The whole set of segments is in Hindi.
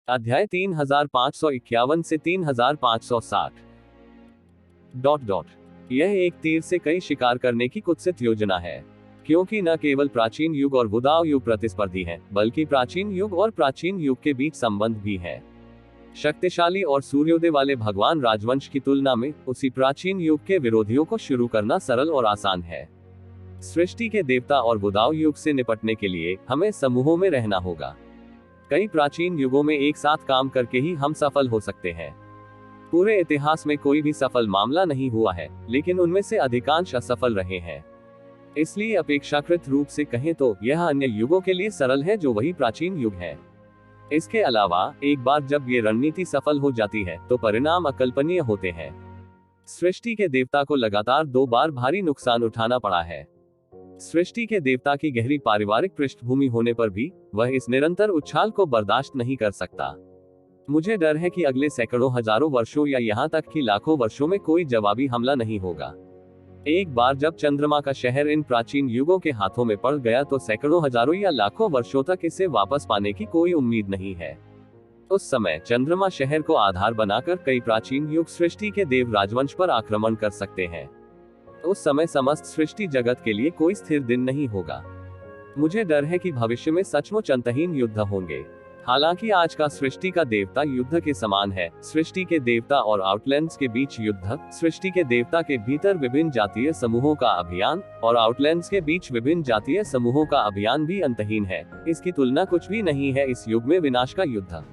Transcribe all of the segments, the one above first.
अध्याय 3551 से 3560। यह एक तीर से कई शिकार करने की कुत्सित योजना है, क्योंकि न केवल प्राचीन युग और बुदाव युग प्रतिस्पर्धी हैं, बल्कि प्राचीन युग और प्राचीन युग के बीच संबंध भी है। शक्तिशाली और सूर्योदय वाले भगवान राजवंश की तुलना में उसी प्राचीन युग के विरोधियों को शुरू करना सरल और आसान है। सृष्टि के देवता और बुदाव युग से निपटने के लिए हमें समूहों में रहना होगा। कई प्राचीन युगों में एक साथ काम करके ही हम सफल हो सकते हैं। पूरे इतिहास में कोई भी सफल मामला नहीं हुआ है, लेकिन उनमें से अधिकांश असफल रहे हैं। इसलिए अपेक्षाकृत रूप से कहें तो यह अन्य युगों के लिए सरल है जो वही प्राचीन युग है। इसके अलावा एक बार जब ये रणनीति सफल हो जाती है तो परिणाम अकल्पनीय होते हैं। सृष्टि के देवता को लगातार 2 बार भारी नुकसान उठाना पड़ा है। सृष्टि के देवता की गहरी पारिवारिक पृष्ठभूमि होने पर भी वह इस निरंतर उछाल को बर्दाश्त नहीं कर सकता। मुझे डर है कि अगले सैकड़ों हजारों वर्षों या यहाँ तक कि लाखों वर्षों में कोई जवाबी हमला नहीं होगा। एक बार जब चंद्रमा का शहर इन प्राचीन युगों के हाथों में पड़ गया तो सैकड़ों हजारों या लाखों वर्षों तक इसे वापस पाने की कोई उम्मीद नहीं है। उस समय चंद्रमा शहर को आधार बनाकर कई प्राचीन युग सृष्टि के देव राजवंश पर आक्रमण कर सकते हैं। उस समय समस्त सृष्टि जगत के लिए कोई स्थिर दिन नहीं होगा। मुझे डर है कि भविष्य में सचमुच अंतहीन युद्ध होंगे। हालांकि आज का सृष्टि का देवता युद्ध के समान है। सृष्टि के देवता और आउटलैंड्स के बीच युद्ध, सृष्टि के देवता के भीतर विभिन्न जातीय समूहों का अभियान और आउटलैंड्स के बीच विभिन्न जातीय समूहों का अभियान भी अंतहीन है। इसकी तुलना कुछ भी नहीं है इस युग में विनाश का युद्ध।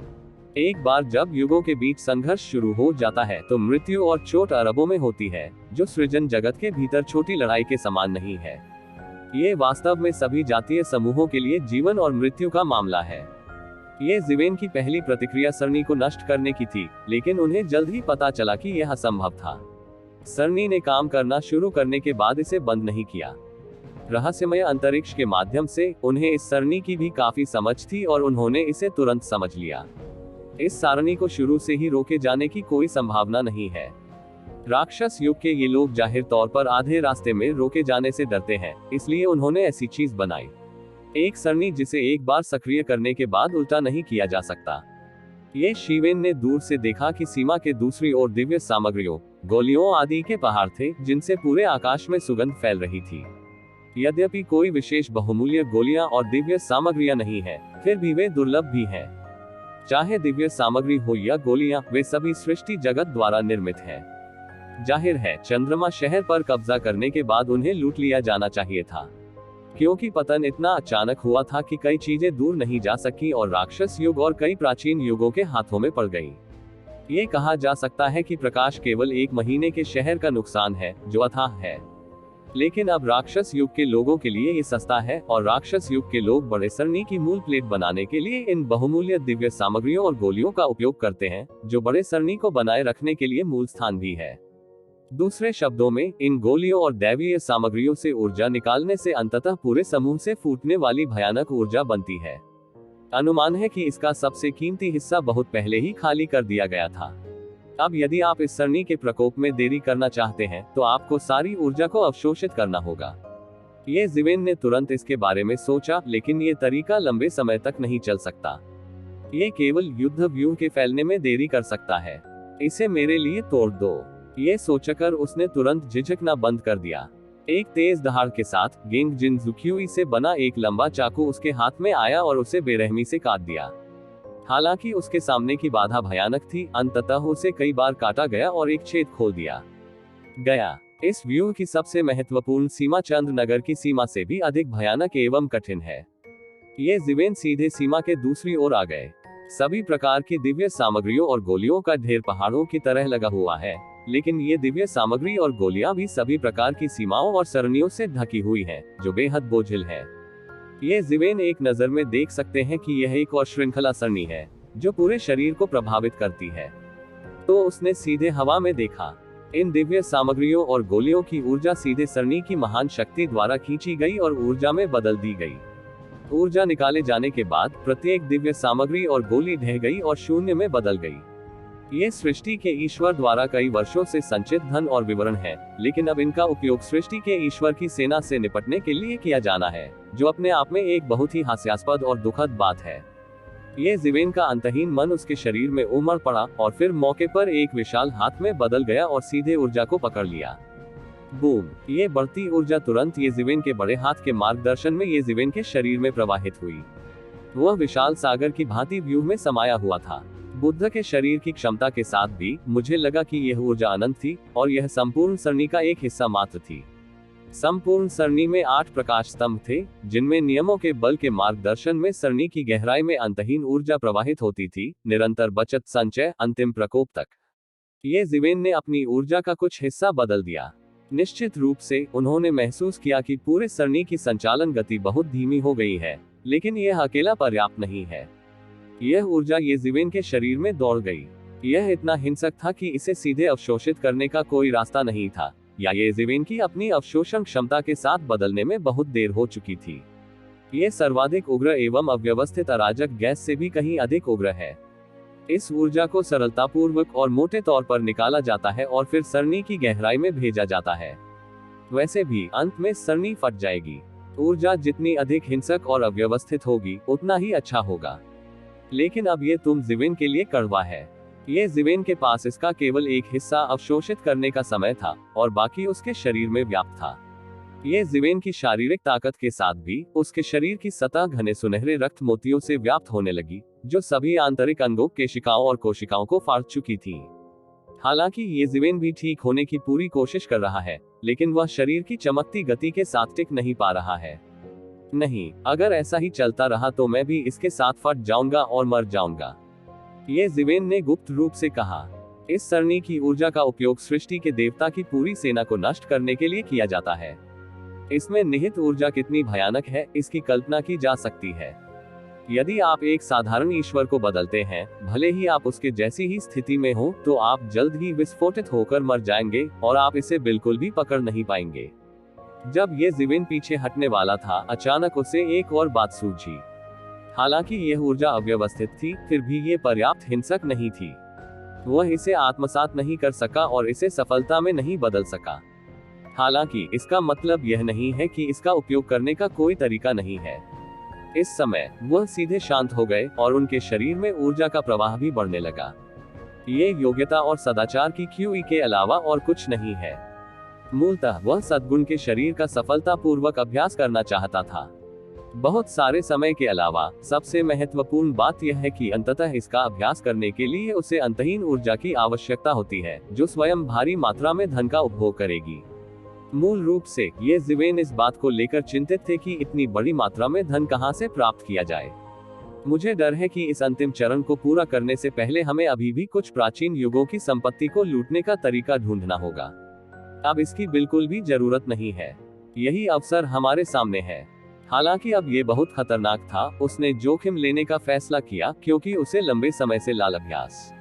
एक बार जब युगों के बीच संघर्ष शुरू हो जाता है तो मृत्यु और चोट अरबों में होती है, जो सृजन जगत के भीतर छोटी लड़ाई के समान नहीं है। ये वास्तव में सभी जातीय समूहों के लिए जीवन और मृत्यु का मामला है। ये ज़िवेन की पहली प्रतिक्रिया सरनी को नष्ट करने की थी, लेकिन उन्हें जल्द ही पता चला कि यह असंभव था। सरनी ने काम करना शुरू करने के बाद इसे बंद नहीं किया। रहस्यमय अंतरिक्ष के माध्यम से उन्हें इस सरनी की भी काफी समझ थी और उन्होंने इसे तुरंत समझ लिया। इस सारणी को शुरू से ही रोके जाने की कोई संभावना नहीं है। राक्षस युग के ये लोग जाहिर तौर पर आधे रास्ते में रोके जाने से डरते हैं, इसलिए उन्होंने ऐसी चीज बनाई, एक सरणी जिसे एक बार सक्रिय करने के बाद उल्टा नहीं किया जा सकता। ये शीवेन ने दूर से देखा कि सीमा के दूसरी ओर दिव्य सामग्रियों, गोलियों आदि के पहाड़ थे, जिनसे पूरे आकाश में सुगंध फैल रही थी। यद्यपि कोई विशेष बहुमूल्य गोलियां और दिव्य सामग्रियां नहीं है, फिर भी वे दुर्लभ भी हैं। चाहे दिव्य सामग्री हो या गोलियां, वे सभी सृष्टि जगत द्वारा निर्मित हैं। जाहिर है चंद्रमा शहर पर कब्जा करने के बाद उन्हें लूट लिया जाना चाहिए था, क्योंकि पतन इतना अचानक हुआ था कि कई चीजें दूर नहीं जा सकी और राक्षस युग और कई प्राचीन युगों के हाथों में पड़ गई। ये कहा जा सकता है कि प्रकाश केवल 1 महीने के शहर का नुकसान है जो अथाह है, लेकिन अब राक्षस युग के लोगों के लिए ये सस्ता है और राक्षस युग के लोग बड़े सरनी की मूल प्लेट बनाने के लिए इन बहुमूल्य दिव्य सामग्रियों और गोलियों का उपयोग करते हैं, जो बड़े सरनी को बनाए रखने के लिए मूल स्थान भी है। दूसरे शब्दों में, इन गोलियों और दैवीय सामग्रियों से ऊर्जा निकालने से अंततः पूरे समूह से फूटने वाली भयानक ऊर्जा बनती है। अनुमान है कि इसका सबसे कीमती हिस्सा बहुत पहले ही खाली कर दिया गया था। अब यदि आप इस सरणी के प्रकोप में देरी करना चाहते हैं तो आपको सारी ऊर्जा को अवशोषित करना होगा। ये ज़िवेन ने तुरंत इसके बारे में सोचा, लेकिन ये तरीका लंबे समय तक नहीं चल सकता। ये केवल युद्ध व्यूह के फैलने में देरी कर सकता है। इसे मेरे लिए तोड़ दो, ये सोचकर उसने तुरंत झिझकना बंद कर दिया। एक तेज दहाड़ के साथ गेंग जिन जुक्यूई से बना एक लंबा चाकू उसके हाथ में आया और उसे बेरहमी से काट दिया। हालांकि उसके सामने की बाधा भयानक थी, अंततः उसे कई बार काटा गया और एक छेद खोल दिया गया। इस व्यूह की सबसे महत्वपूर्ण सीमा चंद्र नगर की सीमा से भी अधिक भयानक एवं कठिन है। ये ज़िवेन सीधे सीमा के दूसरी ओर आ गए। सभी प्रकार की दिव्य सामग्रियों और गोलियों का ढेर पहाड़ों की तरह लगा हुआ है, लेकिन ये दिव्य सामग्री और गोलियां भी सभी प्रकार की सीमाओं और सरणियों से ढकी हुई हैं, जो बेहद बोझिल है। ये ज़िवेन एक नजर में देख सकते हैं कि यह एक और श्रृंखला सरणी है जो पूरे शरीर को प्रभावित करती है। तो उसने सीधे हवा में देखा। इन दिव्य सामग्रियों और गोलियों की ऊर्जा सीधे सरणी की महान शक्ति द्वारा खींची गई और ऊर्जा में बदल दी गई। ऊर्जा निकाले जाने के बाद प्रत्येक दिव्य सामग्री और गोली ढह गई और शून्य में बदल गई। ये सृष्टि के ईश्वर द्वारा कई वर्षों से संचित धन और विवरण है, लेकिन अब इनका उपयोग सृष्टि के ईश्वर की सेना से निपटने के लिए किया जाना है, जो अपने आप में एक बहुत ही हास्यास्पद और दुखद बात है। ये जीवेन का अंतहीन मन उसके शरीर में उमड़ पड़ा और फिर मौके पर एक विशाल हाथ में बदल गया और सीधे ऊर्जा को पकड़ लिया। बूम! ये बढ़ती ऊर्जा तुरंत ये जीवेन के बड़े हाथ के मार्गदर्शन में ये जीवेन के शरीर में प्रवाहित हुई। वह विशाल सागर की भांति व्यूह में समाया हुआ था। बुद्ध के शरीर की क्षमता के साथ भी मुझे लगा कि यह ऊर्जा अनंत थी और यह संपूर्ण सरणी का एक हिस्सा मात्र थी। संपूर्ण सरणी में 8 प्रकाश स्तंभ थे, जिनमें नियमों के बल के मार्गदर्शन में सरणी की गहराई में अंतहीन ऊर्जा प्रवाहित होती थी, निरंतर बचत, संचय, अंतिम प्रकोप तक। ये जीवेन ने अपनी ऊर्जा का कुछ हिस्सा बदल दिया। निश्चित रूप से उन्होंने महसूस किया कि पूरे सरणी की संचालन गति बहुत धीमी हो गई है, लेकिन यह अकेला पर्याप्त नहीं है। यह ऊर्जा ये जीवेन के शरीर में दौड़ गई। यह इतना हिंसक था कि इसे सीधे अवशोषित करने का कोई रास्ता नहीं था, या ये जीवेन की अपनी अवशोषण क्षमता के साथ बदलने में बहुत देर हो चुकी थी। यह सर्वाधिक उग्र एवं अव्यवस्थित अराजक गैस से भी कहीं अधिक उग्र है। इस ऊर्जा को सरलतापूर्वक और मोटे तौर पर निकाला जाता है और फिर सरणी की गहराई में भेजा जाता है। वैसे भी अंत में सरणी फट जाएगी। ऊर्जा जितनी अधिक हिंसक और अव्यवस्थित होगी, उतना ही अच्छा होगा। लेकिन अब ये तुम जीवेन के लिए कड़वा है। ये जीवेन के पास इसका केवल एक हिस्सा अवशोषित करने का समय था और बाकी उसके शरीर में व्याप्त था। ये जीवेन की शारीरिक ताकत के साथ भी उसके शरीर की सतह घने सुनहरे रक्त मोतियों से व्याप्त होने लगी, जो सभी आंतरिक अंगों, केशिकाओं और कोशिकाओं को फाड़ चुकी थी। हालांकि ये जीवेन भी ठीक होने की पूरी कोशिश कर रहा है, लेकिन वह शरीर की चमकती गति के साथ टिक नहीं पा रहा है। नहीं, अगर ऐसा ही चलता रहा तो मैं भी इसके साथ फट जाऊंगा और मर जाऊंगा, ये जीवेन ने गुप्त रूप से कहा। इस सरणी की ऊर्जा का उपयोग सृष्टि के देवता की पूरी सेना को नष्ट करने के लिए किया जाता है। इसमें निहित ऊर्जा कितनी भयानक है, इसकी कल्पना की जा सकती है। यदि आप एक साधारण ईश्वर को बदलते हैं, भले ही आप उसके जैसी ही स्थिति में हो, तो आप जल्द ही विस्फोटित होकर मर जाएंगे और आप इसे बिल्कुल भी पकड़ नहीं पाएंगे। जब ये जीवेन पीछे हटने वाला था, अचानक उसे एक और बात सूझी। हालांकि यह ऊर्जा अव्यवस्थित थी, फिर भी ये पर्याप्त हिंसक नहीं थी। वह इसे आत्मसात नहीं कर सका और इसे सफलता में नहीं बदल सका। हालांकि इसका मतलब यह नहीं है कि इसका उपयोग करने का कोई तरीका नहीं है। इस समय वह सीधे शांत हो गए और उनके शरीर में ऊर्जा का प्रवाह भी बढ़ने लगा। ये योग्यता और सदाचार की क्यूई के अलावा और कुछ नहीं है। मूलतः वह सद्गुण के शरीर का सफलतापूर्वक अभ्यास करना चाहता था। बहुत सारे समय के अलावा सबसे महत्वपूर्ण बात यह है कि अंततः इसका अभ्यास करने के लिए उसे अंतहीन ऊर्जा की आवश्यकता होती है, जो स्वयं भारी मात्रा में धन का उपभोग करेगी। मूल रूप से ये जीवेन इस बात को लेकर चिंतित थे कि इतनी बड़ी मात्रा में धन कहां से प्राप्त किया जाए। मुझे डर है कि इस अंतिम चरण को पूरा करने से पहले हमें अभी भी कुछ प्राचीन युगों की संपत्ति को लूटने का तरीका ढूंढना होगा। अब इसकी बिल्कुल भी जरूरत नहीं है। यही अवसर हमारे सामने है। हालांकि अब ये बहुत खतरनाक था। उसने जोखिम लेने का फैसला किया क्योंकि उसे लंबे समय से लाल अभ्यास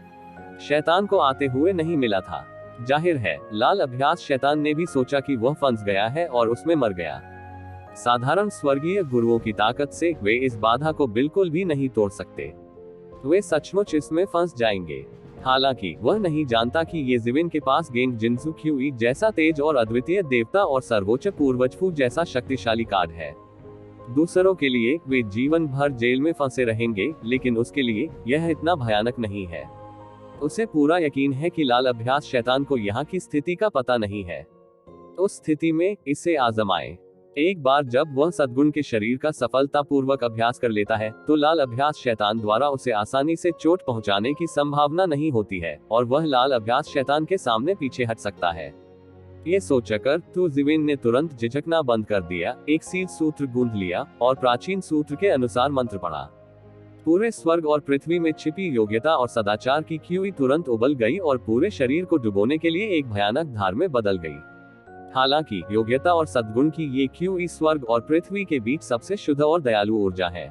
शैतान को आते हुए नहीं मिला था। जाहिर है, लाल अभ्यास शैतान ने भी सोचा कि वह फंस गया है और उसमें मर गया। साधारण स्वर्गीय गुरुओं की ताकत से वे इस बाधा को बिल्कुल भी नहीं तोड़ सकते। वे सचमुच इसमें फंस जाएंगे। हालांकि वह नहीं जानता कि ये जीवेन के पास गेंग जिन्सु क्यूई जैसा तेज और अद्वितीय देवता और सर्वोच्च पूर्वज फू जैसा शक्तिशाली कार्ड है। दूसरों के लिए वे जीवन भर जेल में फंसे रहेंगे, लेकिन उसके लिए यह इतना भयानक नहीं है। उसे पूरा यकीन है कि लाल अभ्यास शैतान को यहाँ की स्थिति का पता नहीं है। उस स्थिति में इसे आजमाएं। एक बार जब वह सद्गुण के शरीर का सफलतापूर्वक अभ्यास कर लेता है, तो लाल अभ्यास शैतान द्वारा उसे आसानी से चोट पहुंचाने की संभावना नहीं होती है और वह लाल अभ्यास शैतान के सामने पीछे हट सकता है। ये सोचकर तू जीवेन ने तुरंत झिझकना बंद कर दिया, एक सील सूत्र गूंथ लिया और प्राचीन सूत्र के अनुसार मंत्र पढ़ा। पूरे स्वर्ग और पृथ्वी में छिपी योग्यता और सदाचार की क्यूई तुरंत उबल गई और पूरे शरीर को डुबोने के लिए एक भयानक धार में बदल गई। हालांकि योग्यता और सद्गुण की ये क्यूई स्वर्ग और पृथ्वी के बीच सबसे शुद्ध और दयालु ऊर्जा है।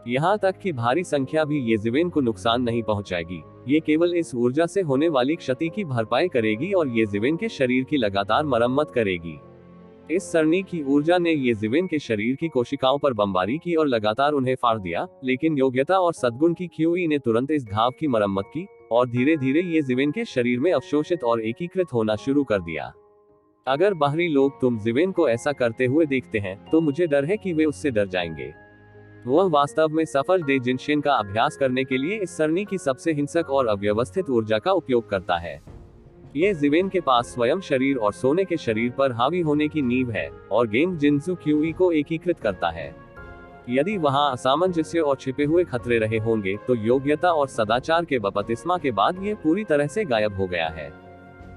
यहाँ तक कि भारी संख्या भी ये जीवेन को नुकसान नहीं पहुंचाएगी। ये केवल इस ऊर्जा से होने वाली क्षति की भरपाई करेगी और ये जीवेन के शरीर की लगातार मरम्मत करेगी। इस सरणी की ऊर्जा ने ये जीवेन के शरीर की कोशिकाओं पर बमबारी की और लगातार उन्हें फाड़ दिया, लेकिन योग्यता और सद्गुण की क्यूई ने तुरंत इस घाव की मरम्मत की और धीरे धीरे ये जीवेन के शरीर में अवशोषित और एकीकृत होना शुरू कर दिया। अगर बाहरी लोग तुम जीवेन को ऐसा करते हुए देखते हैं, तो मुझे डर है कि वे उससे डर जाएंगे। वह वास्तव में सफल डे जिनशेन का अभ्यास करने के लिए इस सरणी की सबसे हिंसक और अव्यवस्थित ऊर्जा का उपयोग करता है। ये जिवेन के पास स्वयं शरीर और सोने के शरीर पर हावी होने की नींव है और गेंग जिन्सु क्यूई को एकीकृत करता है। यदि वहां असामंजस्य और छिपे हुए खतरे रहे होंगे तो योग्यता और सदाचार के बपतिस्मा के बाद यह पूरी तरह से गायब हो गया है।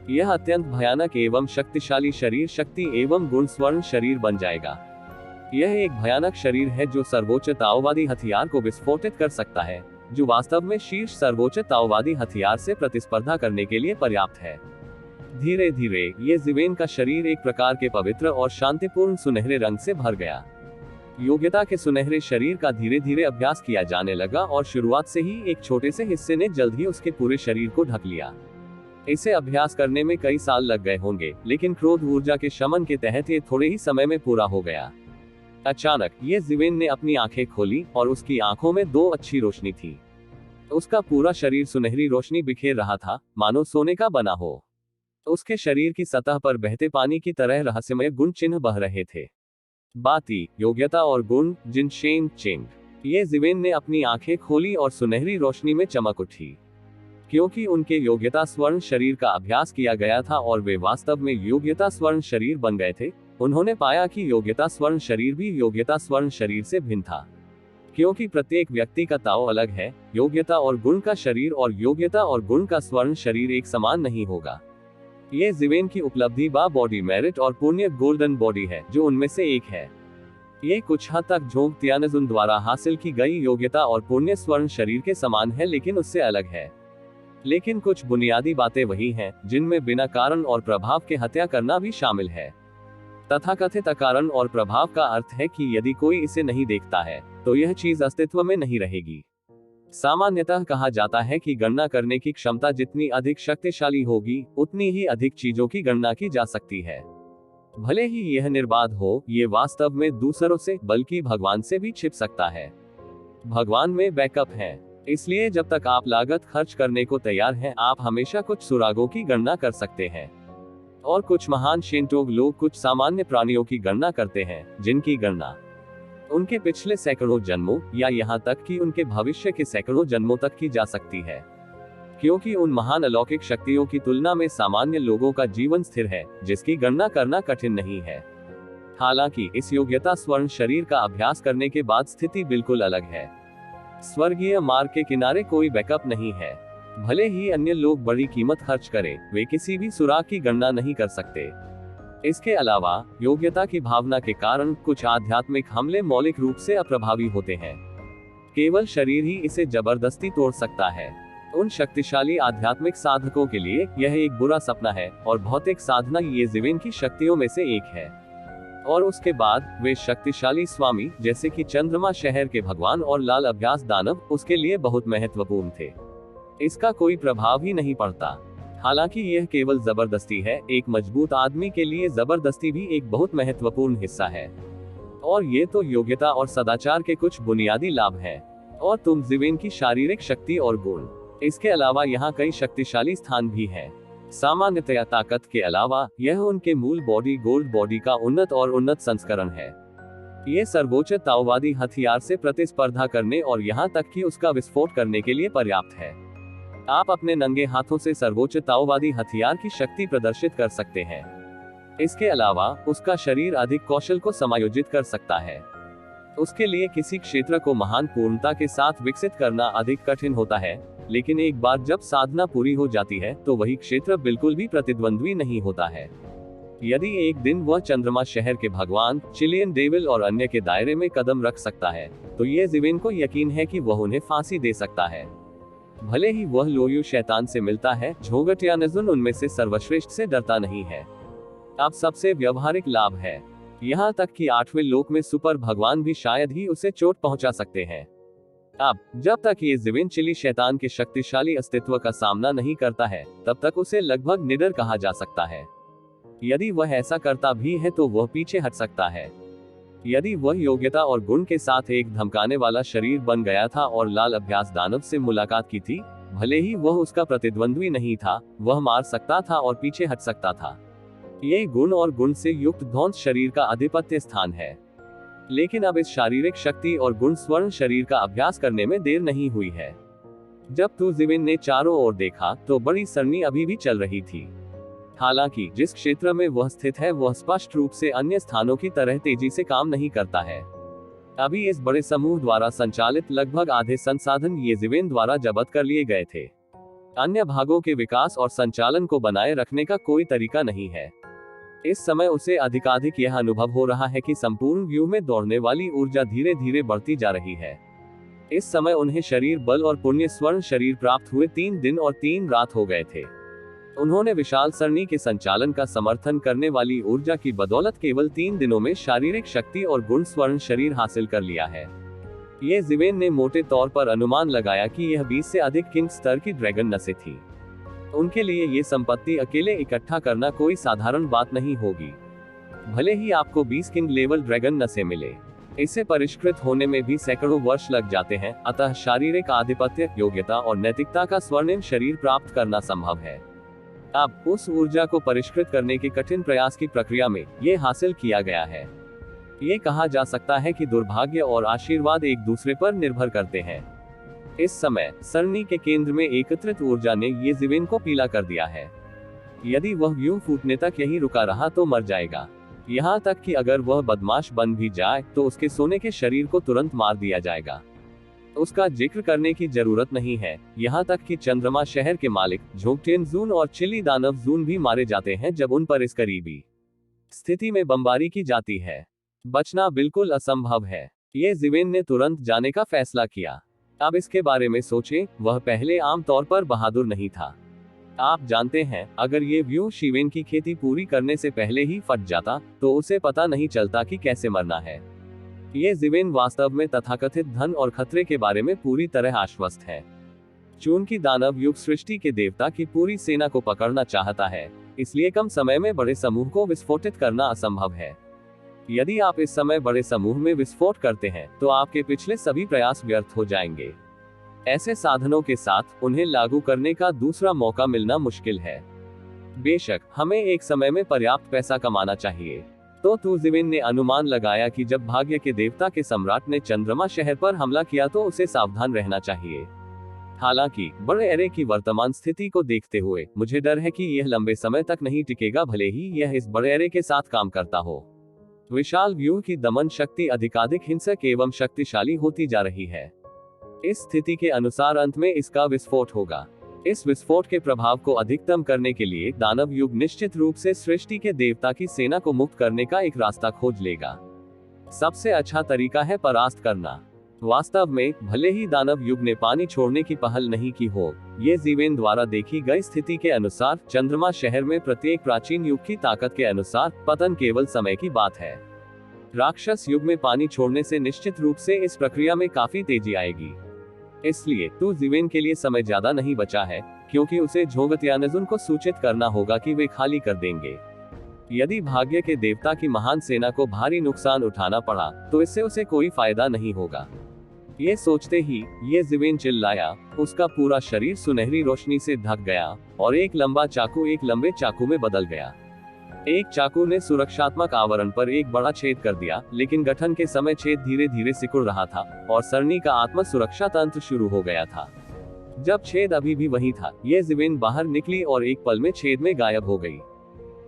यह अत्यंत भयानक एवं शक्तिशाली शरीर शक्ति एवं गुण स्वर्ण शरीर बन जाएगा। यह एक भयानक शरीर है जो सर्वोच्च ताओवादी हथियार को विस्फोटित कर सकता है, जो वास्तव में शीर्ष सर्वोच्च ताओवादी हथियार से प्रतिस्पर्धा करने के लिए पर्याप्त है। धीरे धीरे ये जिवेन का शरीर एक प्रकार के पवित्र और शांतिपूर्ण सुनहरे रंग से भर गया। योग्यता के सुनहरे शरीर का धीरे धीरे अभ्यास किया जाने लगा और शुरुआत से ही एक छोटे से हिस्से ने जल्द ही उसके पूरे शरीर को ढक लिया। इसे अभ्यास करने में कई साल लग गए होंगे, लेकिन क्रोध ऊर्जा के शमन के तहत ये थोड़े ही समय में पूरा हो गया। अचानक ये जिवेन ने अपनी आंखें खोली और उसकी आंखों में दो अच्छी रोशनी थी। उसका पूरा शरीर सुनहरी रोशनी बिखेर रहा था, मानो सोने का बना हो। उसके शरीर की सतह पर बहते पानी की तरह रहस्यमय गुण चिन्ह बह रहे थे। बाती, योग्यता और गुण, जिनशेन चेंग। ये जिवेन ने अपनी आंखें खोली और सुनहरी रोशनी में चमक उठी। क्योंकि उनके योग्यता स्वर्ण शरीर का अभ्यास किया गया था और वे वास्तव में योग्यता स्वर्ण शरीर बन गए थे, उन्होंने पाया कि योग्यता स्वर्ण शरीर भी योग्यता स्वर्ण शरीर से भिन्न था। क्योंकि प्रत्येक व्यक्ति का ताओ अलग है, योग्यता और गुण का शरीर और योग्यता और गुण का स्वर्ण शरीर एक समान नहीं होगा। ये जिवेन की उपलब्धि बा बॉडी मेरिट और पुण्य गोल्डन बॉडी है, जो उनमें से एक है। ये कुछ हद तक झोंग त्यानजुन द्वारा हासिल की गई योग्यता और पुण्य स्वर्ण शरीर के समान है, लेकिन उससे अलग है। लेकिन कुछ बुनियादी बातें वही हैं, जिनमें बिना कारण और प्रभाव के हत्या करना भी शामिल है। तथाकथित कारण और प्रभाव का अर्थ है कि यदि कोई इसे नहीं देखता है, तो यह चीज अस्तित्व में नहीं रहेगी। सामान्यतः कहा जाता है कि गणना करने की क्षमता जितनी अधिक शक्तिशाली होगी, उतनी ही अधिक चीजों की गणना की जा सकती है। भले ही यह निर्बाध हो, ये वास्तव में दूसरों से, बल्कि भगवान से भी छिप सकता है। भगवान में बैकअप है, इसलिए जब तक आप लागत खर्च करने को तैयार हैं, आप हमेशा कुछ सुरागों की गणना कर सकते हैं। और कुछ महान शिंटो लोग कुछ सामान्य प्राणियों की गणना करते हैं, जिनकी गणना उनके पिछले सैकड़ों जन्मों या यहाँ तक कि उनके भविष्य के सैकड़ों जन्मों तक की जा सकती है। क्योंकि उन महान अलौकिक शक्तियों की तुलना में सामान्य लोगों का जीवन स्थिर है, जिसकी गणना करना कठिन नहीं है। हालांकि इस योग्यता स्वर्ण शरीर का अभ्यास करने के बाद स्थिति बिल्कुल अलग है। स्वर्गीय मार्ग के किनारे कोई बैकअप नहीं है। भले ही अन्य लोग बड़ी कीमत खर्च करें, वे किसी भी सुराग की गणना नहीं कर सकते। इसके अलावा योग्यता की भावना के कारण कुछ आध्यात्मिक हमले मौलिक रूप से अप्रभावी होते हैं। केवल शरीर ही इसे जबरदस्ती तोड़ सकता है। उन शक्तिशाली आध्यात्मिक साधकों के लिए यह एक बुरा सपना है, और भौतिक साधना ये जिवेन की शक्तियों में से एक है। और उसके बाद वे शक्तिशाली स्वामी, जैसे कि चंद्रमा शहर के भगवान और लाल अभ्यास दानव, उसके लिए बहुत महत्वपूर्ण थे। इसका कोई प्रभाव ही नहीं पड़ता। हालांकि यह केवल जबरदस्ती है, एक मजबूत आदमी के लिए जबरदस्ती भी एक बहुत महत्वपूर्ण हिस्सा है। और ये तो योग्यता और सदाचार के कुछ बुनियादी लाभ हैं। और तुम जिवेन की शारीरिक शक्ति और गुण। इसके अलावा यहाँ कई शक्तिशाली स्थान भी हैं। सामान्यतया ताकत के अलावा यह उनके मूल बॉडी गोल्ड बॉडी का उन्नत और उन्नत संस्करण है। ये सर्वोच्च ताओवादी हथियार से प्रतिस्पर्धा करने और यहाँ तक कि उसका विस्फोट करने के लिए पर्याप्त है। आप अपने नंगे हाथों से सर्वोच्च ताओवादी हथियार की शक्ति प्रदर्शित कर सकते हैं। इसके अलावा उसका शरीर अधिक कौशल को समायोजित कर सकता है। उसके लिए किसी क्षेत्र को महान पूर्णता के साथ विकसित करना अधिक कठिन होता है, लेकिन एक बार जब साधना पूरी हो जाती है, तो वही क्षेत्र बिल्कुल भी प्रतिद्वंद्वी नहीं होता है। यदि एक दिन वह चंद्रमा शहर के भगवान, चिलियन डेविल और अन्य के दायरे में कदम रख सकता है, तो ये जिवेन को यकीन है कि वह उन्हें फांसी दे सकता है। भले ही वह लोयू शैतान से मिलता है, झोंगटियानजुन उनमें से सर्वश्रेष्ठ से डरता नहीं है। अब सबसे व्यवहारिक लाभ है, यहाँ तक कि 8वें लोक में सुपर भगवान भी शायद ही उसे चोट पहुंचा सकते हैं। अब जब तक ये जिवेन चिली शैतान के शक्तिशाली अस्तित्व का सामना नहीं करता है, तब तक उसे लगभग निडर कहा जा सकता है। यदि वह ऐसा करता भी है तो वह पीछे हट सकता है। यदि वह योग्यता और गुण के साथ एक धमकाने वाला शरीर बन गया था और लाल अभ्यास दानव से मुलाकात की थी, भले ही वह उसका प्रतिद्वंद्वी नहीं था, वह मार सकता था और पीछे हट सकता था। ये गुण और गुण से युक्त ध्वंस शरीर का आधिपत्य स्थान है। लेकिन अब इस शारीरिक शक्ति और गुण स्वर्ण शरीर का अभ्यास करने में देर नहीं हुई है। जब तु जिविन ने चारों ओर देखा तो बड़ी सरनी अभी भी चल रही थी। हालांकि जिस क्षेत्र में वह स्थित है वह स्पष्ट रूप से अन्य स्थानों की तरह तेजी से काम नहीं करता है। अभी इस बड़े समूह द्वारा संचालित लगभग आधे संसाधन ये जिवेन द्वारा जब्त कर लिए गए थे। अन्य भागों के विकास और संचालन को बनाए रखने का कोई तरीका नहीं है। इस समय उसे अधिकाधिक यह अनुभव हो रहा है कि संपूर्ण व्यू में दौड़ने वाली ऊर्जा धीरे धीरे बढ़ती जा रही है। इस समय उन्हें शरीर बल और पुण्य स्वर्ण शरीर प्राप्त हुए 3 दिन और 3 रात हो गए थे। उन्होंने विशाल सरणी के संचालन का समर्थन करने वाली ऊर्जा की बदौलत केवल 3 दिनों में शारीरिक शक्ति और गुण स्वर्ण शरीर हासिल कर लिया है। ये जिवेन ने मोटे तौर पर अनुमान लगाया कि यह 20 से अधिक किंग स्तर की ड्रैगन नसें थी। उनके लिए ये संपत्ति अकेले इकट्ठा करना कोई साधारण बात नहीं होगी। भले ही आपको 20 किंग लेवल ड्रैगन नसें मिले, इसे परिष्कृत होने में भी सैकड़ों वर्ष लग जाते हैं। अतः शारीरिक आधिपत्य, योग्यता और नैतिकता का स्वर्णिम शरीर प्राप्त करना संभव है। अब उस ऊर्जा को परिष्कृत करने के कठिन प्रयास की प्रक्रिया में ये हासिल किया गया है। ये कहा जा सकता है कि दुर्भाग्य और आशीर्वाद एक दूसरे पर निर्भर करते हैं। इस समय सरणी के केंद्र में एकत्रित ऊर्जा ने ये जिवेन को पीला कर दिया है। यदि वह व्यू फूटने तक यही रुका रहा तो मर जाएगा। यहाँ तक कि अगर वह बदमाश बन भी जाए तो उसके सोने के शरीर को तुरंत मार दिया जाएगा। उसका जिक्र करने की जरूरत नहीं है। यहाँ तक कि चंद्रमा शहर के मालिक झोंकटेन जून और चिली दानव जून भी मारे जाते हैं जब उन पर इस करीबी स्थिति में बमबारी की जाती है। बचना बिल्कुल असंभव है। ये जिवेन ने तुरंत जाने का फैसला किया। अब इसके बारे में सोचें, वह पहले आम तौर पर बहादुर नहीं था। आप जानते हैं, अगर ये व्यू शिवेन की खेती पूरी करने से पहले ही फट जाता तो उसे पता नहीं चलता कि कैसे मरना है। ये जिवेन वास्तव में तथाकथित धन और खतरे के बारे में पूरी तरह आश्वस्त है। चूंकि दानव युग सृष्टि के देवता की पूरी सेना को पकड़ना चाहता है, इसलिए कम समय में बड़े समूह को विस्फोटित करना असंभव है। यदि आप इस समय बड़े समूह में विस्फोट करते हैं तो आपके पिछले सभी प्रयास व्यर्थ हो जाएंगे। ऐसे साधनों के साथ उन्हें लागू करने का दूसरा मौका मिलना मुश्किल है। बेशक हमें एक समय में पर्याप्त पैसा कमाना चाहिए। तो तु जिवेन ने अनुमान लगाया कि जब भाग्य के देवता के सम्राट ने चंद्रमा शहर पर हमला किया तो उसे सावधान रहना चाहिए। हालांकि बड़े एरे की वर्तमान स्थिति को देखते हुए मुझे डर है कि यह लंबे समय तक नहीं टिकेगा, भले ही यह इस बड़े एरे के साथ काम करता हो। विशाल व्यू की दमन शक्ति अधिकाधिक हिंसक एवं शक्तिशाली होती जा रही है। इस स्थिति के अनुसार अंत में इसका विस्फोट होगा। इस विस्फोट के प्रभाव को अधिकतम करने के लिए दानव युग निश्चित रूप से सृष्टि के देवता की सेना को मुक्त करने का एक रास्ता खोज लेगा। सबसे अच्छा तरीका है परास्त करना। वास्तव में भले ही दानव युग ने पानी छोड़ने की पहल नहीं की हो, ये जिवेन द्वारा देखी गई स्थिति के अनुसार चंद्रमा शहर में प्रत्येक प्राचीन युग की ताकत के अनुसार पतन केवल समय की बात है। राक्षस युग में पानी छोड़ने से निश्चित रूप से इस प्रक्रिया में काफी तेजी आएगी। इसलिए तु जिवेन के लिए समय ज्यादा नहीं बचा है, क्योंकि उसे झोंगत्यानजुन को सूचित करना होगा कि वे खाली कर देंगे। यदि भाग्य के देवता की महान सेना को भारी नुकसान उठाना पड़ा तो इससे उसे कोई फायदा नहीं होगा। ये सोचते ही ये जिवेन चिल्लाया। उसका पूरा शरीर सुनहरी रोशनी से ढक गया और एक लंबा चाकू एक लंबे चाकू में बदल गया। एक चाकू ने सुरक्षात्मक आवरण पर एक बड़ा छेद कर दिया, लेकिन गठन के समय छेद धीरे धीरे सिकुड़ रहा था और सरणी का आत्म सुरक्षा तंत्र शुरू हो गया था। जब छेद अभी भी वही था, ये जिवेन बाहर निकली और एक पल में छेद में गायब हो गई।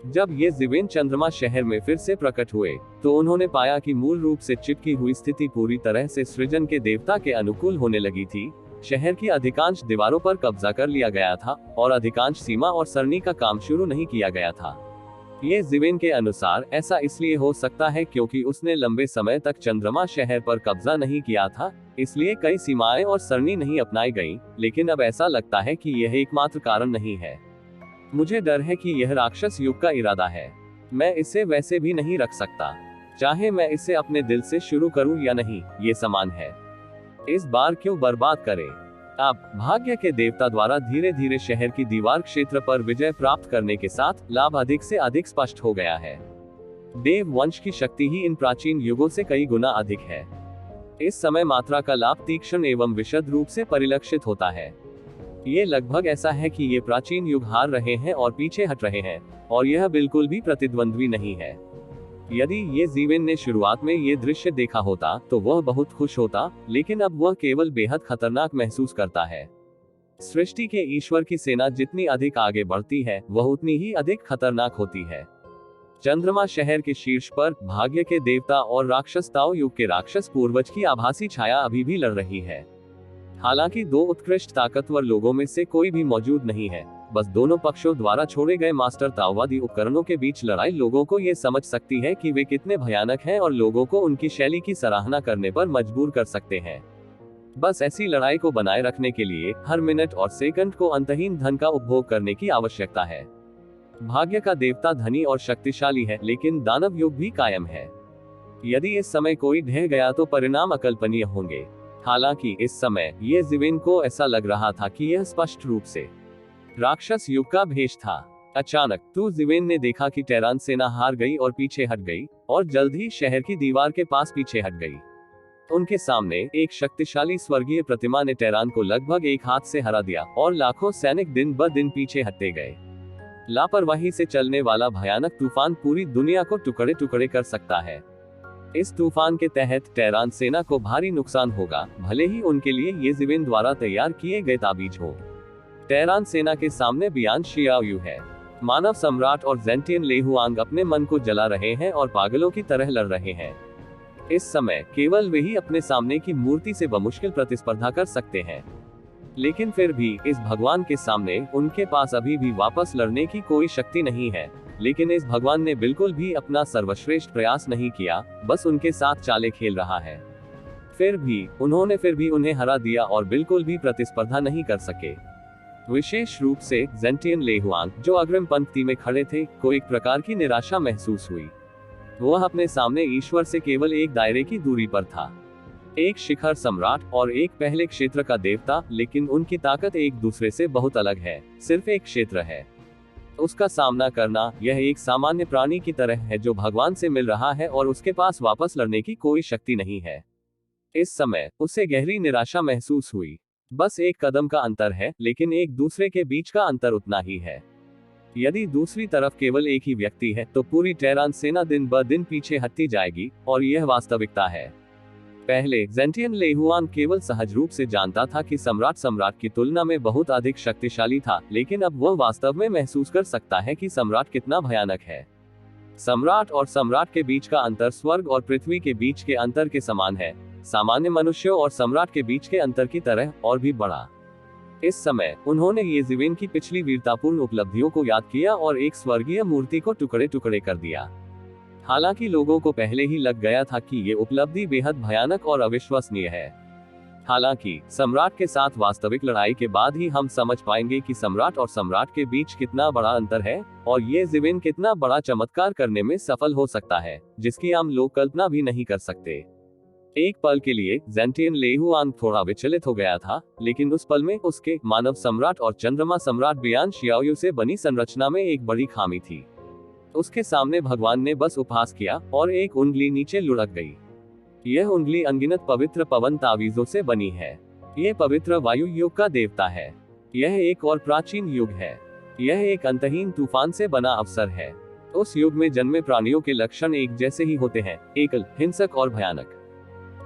जब ये जिवेन चंद्रमा शहर में फिर से प्रकट हुए तो उन्होंने पाया कि मूल रूप से चिपकी हुई स्थिति पूरी तरह से सृजन के देवता के अनुकूल होने लगी थी। शहर की अधिकांश दीवारों पर कब्जा कर लिया गया था और अधिकांश सीमा और सरणी का काम शुरू नहीं किया गया था। ये जिवेन के अनुसार ऐसा इसलिए हो सकता है क्योंकि उसने लंबे समय तक चंद्रमा शहर पर कब्जा नहीं किया था, इसलिए कई सीमाएं और सरणी नहीं अपनाई गईं, लेकिन अब ऐसा लगता है कि यह एकमात्र कारण नहीं है। मुझे डर है कि यह राक्षस युग का इरादा है। मैं इसे वैसे भी नहीं रख सकता, चाहे मैं इसे अपने दिल से शुरू करूं या नहीं, ये समान है। इस बार क्यों बर्बाद करें। अब भाग्य के देवता द्वारा धीरे धीरे शहर की दीवार क्षेत्र पर विजय प्राप्त करने के साथ लाभ अधिक से अधिक स्पष्ट हो गया है। देव वंश की शक्ति ही इन प्राचीन युगों से कई गुना अधिक है। इस समय मात्रा का लाभ तीक्ष्ण एवं विशद रूप से परिलक्षित होता है। ये लगभग ऐसा है कि ये प्राचीन युग हार रहे हैं और पीछे हट रहे हैं, और यह बिल्कुल भी प्रतिद्वंद्वी नहीं है। यदि ये जीवन ने शुरुआत में ये दृश्य देखा होता तो वह बहुत खुश होता, लेकिन अब वह केवल बेहद खतरनाक महसूस करता है। सृष्टि के ईश्वर की सेना जितनी अधिक आगे बढ़ती है, वह उतनी ही अधिक खतरनाक होती है। चंद्रमा शहर के शीर्ष पर भाग्य के देवता और राक्षस ताओ युग के राक्षस पूर्वज की आभासी छाया अभी भी लड़ रही है। हालांकि दो उत्कृष्ट ताकतवर लोगों में से कोई भी मौजूद नहीं है, बस दोनों पक्षों द्वारा छोड़े गए मास्टर ताओवादी उपकरणों के बीच लड़ाई लोगों को ये समझ सकती है कि वे कितने भयानक हैं और लोगों को उनकी शैली की सराहना करने पर मजबूर कर सकते हैं। बस ऐसी लड़ाई को बनाए रखने के लिए हर मिनट और सेकंड को अंतहीन धन का उपभोग करने की आवश्यकता है। भाग्य का देवता धनी और शक्तिशाली है, लेकिन दानव युग भी कायम है। यदि इस समय कोई ढह गया तो परिणाम अकल्पनीय होंगे। हालांकि इस समय ये जीवन को ऐसा लग रहा था कि यह स्पष्ट रूप से राक्षस युग का भेष था। अचानक तू जीवन ने देखा कि टेरान सेना हार गई और पीछे हट गई, और जल्द ही शहर की दीवार के पास पीछे हट गई। उनके सामने एक शक्तिशाली स्वर्गीय प्रतिमा ने टेरान को लगभग एक हाथ से हरा दिया, और लाखों सैनिक दिन ब दिन पीछे हटते गए। लापरवाही से चलने वाला भयानक तूफान पूरी दुनिया को टुकड़े टुकड़े कर सकता है। इस तूफान के तहत टेरान सेना को भारी नुकसान होगा, भले ही उनके लिए ये जीवन द्वारा तैयार किए गए ताबीज हो। टेरान सेना के सामने बियान शियाओयू है। मानव सम्राट और जेंटियन लेहुआंग अपने मन को जला रहे हैं और पागलों की तरह लड़ रहे हैं। इस समय केवल वे ही अपने सामने की मूर्ति से बमुश्किल प्रतिस्पर्धा कर सकते हैं, लेकिन फिर भी इस भगवान के सामने उनके पास अभी भी वापस लड़ने की कोई शक्ति नहीं है। लेकिन इस भगवान ने बिल्कुल भी अपना सर्वश्रेष्ठ प्रयास नहीं किया, बस उनके साथ चालें खेल रहा है। फिर भी उन्हें हरा दिया और बिल्कुल भी प्रतिस्पर्धा नहीं कर सके। विशेष रूप से जेंटियन लेहुआंग, जो अग्रिम पंक्ति में खड़े थे, को एक प्रकार की निराशा महसूस हुई। वह अपने सामने ईश्वर से केवल एक दायरे की दूरी पर था, एक शिखर सम्राट और एक पहले क्षेत्र का देवता, लेकिन उनकी ताकत एक दूसरे से बहुत अलग है। सिर्फ एक क्षेत्र है। उसका सामना करना यह एक सामान्य प्राणी की तरह है जो भगवान से मिल रहा है और उसके पास वापस लड़ने की कोई शक्ति नहीं है। इस समय उसे गहरी निराशा महसूस हुई। बस एक कदम का अंतर है, लेकिन एक दूसरे के बीच का अंतर उतना ही है। यदि दूसरी तरफ केवल एक ही व्यक्ति है तो पूरी टेरान सेना दिन ब दिन पीछे हटती जाएगी, और यह वास्तविकता है। पहले जेंटियन लेहुआन केवल सहज रूप से जानता था कि सम्राट की तुलना में बहुत अधिक शक्तिशाली था, लेकिन अब वह वास्तव में महसूस कर सकता है कि सम्राट कितना भयानक है। सम्राट और सम्राट के बीच का अंतर स्वर्ग और पृथ्वी के बीच के अंतर के समान है, सामान्य मनुष्यों और सम्राट के बीच के अंतर की तरह और भी बड़ा। इस समय उन्होंने ये जीवन की पिछली वीरतापूर्ण उपलब्धियों को याद किया और एक स्वर्गीय मूर्ति को टुकड़े टुकड़े कर दिया। हालांकि लोगों को पहले ही लग गया था कि ये उपलब्धि बेहद भयानक और अविश्वसनीय है। हालांकि सम्राट के साथ वास्तविक लड़ाई के बाद ही हम समझ पाएंगे कि सम्राट और सम्राट के बीच कितना बड़ा अंतर है, और ये जीवन कितना बड़ा चमत्कार करने में सफल हो सकता है, जिसकी आम लोग कल्पना भी नहीं कर सकते। एक पल के लिए जेंटियन लेहुआंग थोड़ा विचलित हो गया था, लेकिन उस पल में उसके मानव सम्राट और चंद्रमा सम्राट बियान शियाओयू से बनी संरचना में एक बड़ी खामी थी। उसके सामने भगवान ने बस उपहास किया और एक उंगली नीचे लुढ़क गई। यह उंगली अनगिनत पवित्र पवन तावीजों से बनी है। यह पवित्र वायु युग का देवता है। यह एक और प्राचीन युग है। यह एक अंतहीन तूफान से बना अवसर है। उस युग में जन्मे प्राणियों के लक्षण एक जैसे ही होते हैं, एकल, हिंसक और भयानक।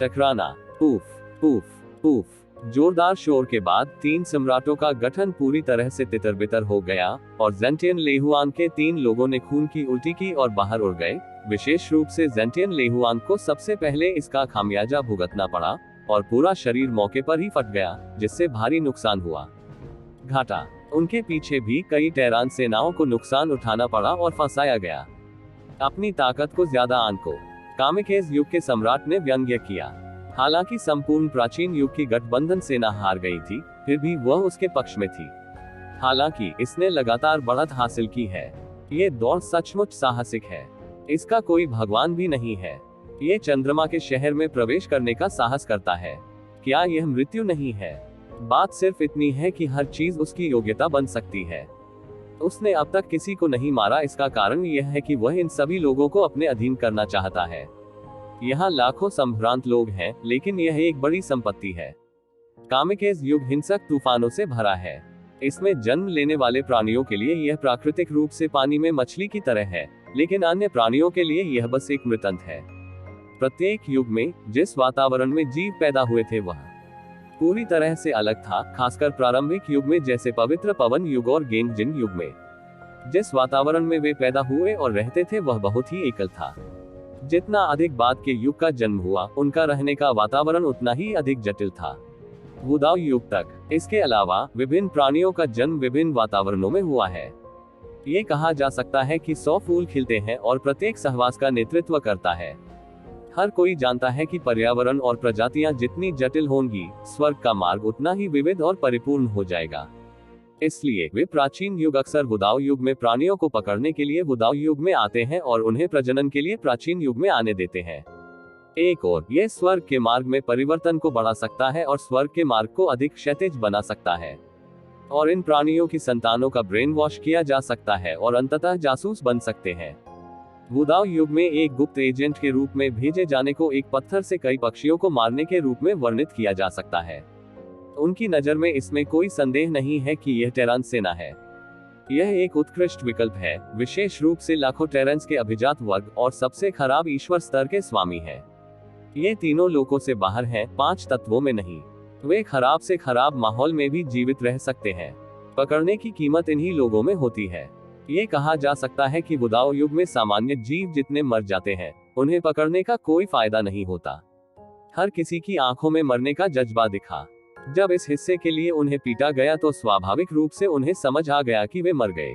टकराना, पूफ पूफ पूफ। जोरदार शोर के बाद 3 सम्राटों का गठन पूरी तरह से तितर-बितर हो गया, और जेंटियन लेहुआन के 3 लोगों ने खून की उल्टी की और बाहर उड़ गए। विशेष रूप से जेंटियन लेहुआन को सबसे पहले इसका खामियाजा भुगतना पड़ा, और पूरा शरीर मौके पर ही फट गया, जिससे भारी नुकसान हुआ। घाटा। उनके पीछे भी कई टेरान सेनाओं को नुकसान उठाना पड़ा और फंसाया गया। अपनी ताकत को ज्यादा आंको, कामिकेज युग के सम्राट ने व्यंग्य किया। हालांकि संपूर्ण प्राचीन युग की गठबंधन सेना हार गई थी, फिर भी वह उसके पक्ष में थी। हालांकि इसने लगातार बढ़त हासिल की है। ये दौड़ सचमुच साहसिक है। इसका कोई भगवान भी नहीं है। ये चंद्रमा के शहर में प्रवेश करने का साहस करता है। क्या यह मृत्यु नहीं है? बात सिर्फ इतनी है कि हर चीज उसकी योग्यता बन सकती है। उसने अब तक किसी को नहीं मारा। इसका कारण यह है कि वह इन सभी लोगों को अपने अधीन करना चाहता है। यहाँ लाखों संभ्रांत लोग हैं, लेकिन यह एक बड़ी संपत्ति है। कामिकेज युग हिंसक तूफानों से भरा है। इसमें जन्म लेने वाले प्राणियों के लिए यह प्राकृतिक रूप से पानी में मछली की तरह है, लेकिन अन्य प्राणियों के लिए यह बस एक मृतंत है। प्रत्येक युग में जिस वातावरण में जीव पैदा हुए थे वह पूरी तरह से अलग था, खासकर प्रारंभिक युग में जैसे पवित्र पवन युग और गेंगजिन युग में। जिस वातावरण में वे पैदा हुए और रहते थे वह बहुत ही एकल था। जितना अधिक बाद के युग का जन्म हुआ, उनका रहने का वातावरण उतना ही अधिक जटिल था। वुदाओ युग तक इसके अलावा विभिन्न प्राणियों का जन्म विभिन्न वातावरणों में हुआ है। ये कहा जा सकता है कि 100 फूल खिलते हैं और प्रत्येक सहवास का नेतृत्व करता है। हर कोई जानता है कि पर्यावरण और प्रजातियां जितनी जटिल होंगी, स्वर्ग का मार्ग उतना ही विविध और परिपूर्ण हो जाएगा। इसलिए वे प्राचीन युग अक्सर वुदाओ युग में प्राणियों को पकड़ने के लिए वुदाओ युग में आते हैं और उन्हें प्रजनन के लिए प्राचीन युग में आने देते हैं। एक और यह स्वर्ग के मार्ग में परिवर्तन को बढ़ा सकता है और स्वर्ग के मार्ग को अधिक क्षैतिज बना सकता है, और इन प्राणियों की संतानों का ब्रेन वॉश किया जा सकता है और अंततः जासूस बन सकते हैं। वुदाओ युग में एक गुप्त एजेंट के रूप में भेजे जाने को एक पत्थर से कई पक्षियों को मारने के रूप में वर्णित किया जा सकता है। उनकी नजर में इसमें कोई संदेह नहीं है कि यह टेरान सेना है। यह एक उत्कृष्ट विकल्प है, विशेष रूप से लाखों टेरेंस के अभिजात वर्ग और सबसे खराब ईश्वर स्तर के स्वामी हैं। ये तीनों लोकों से बाहर हैं, 5 तत्वों में नहीं। वे खराब से खराब माहौल में भी जीवित रह सकते हैं। पकड़ने की कीमत इन्हीं लोगों में होती है। ये कहा जा सकता है कि वुदाओ युग में सामान्य जीव जितने मर जाते हैं, उन्हें पकड़ने का कोई फायदा नहीं होता। हर किसी की आंखों में मरने का जज्बा दिखा। जब इस हिस्से के लिए उन्हें पीटा गया तो स्वाभाविक रूप से उन्हें समझ आ गया कि वे मर गए।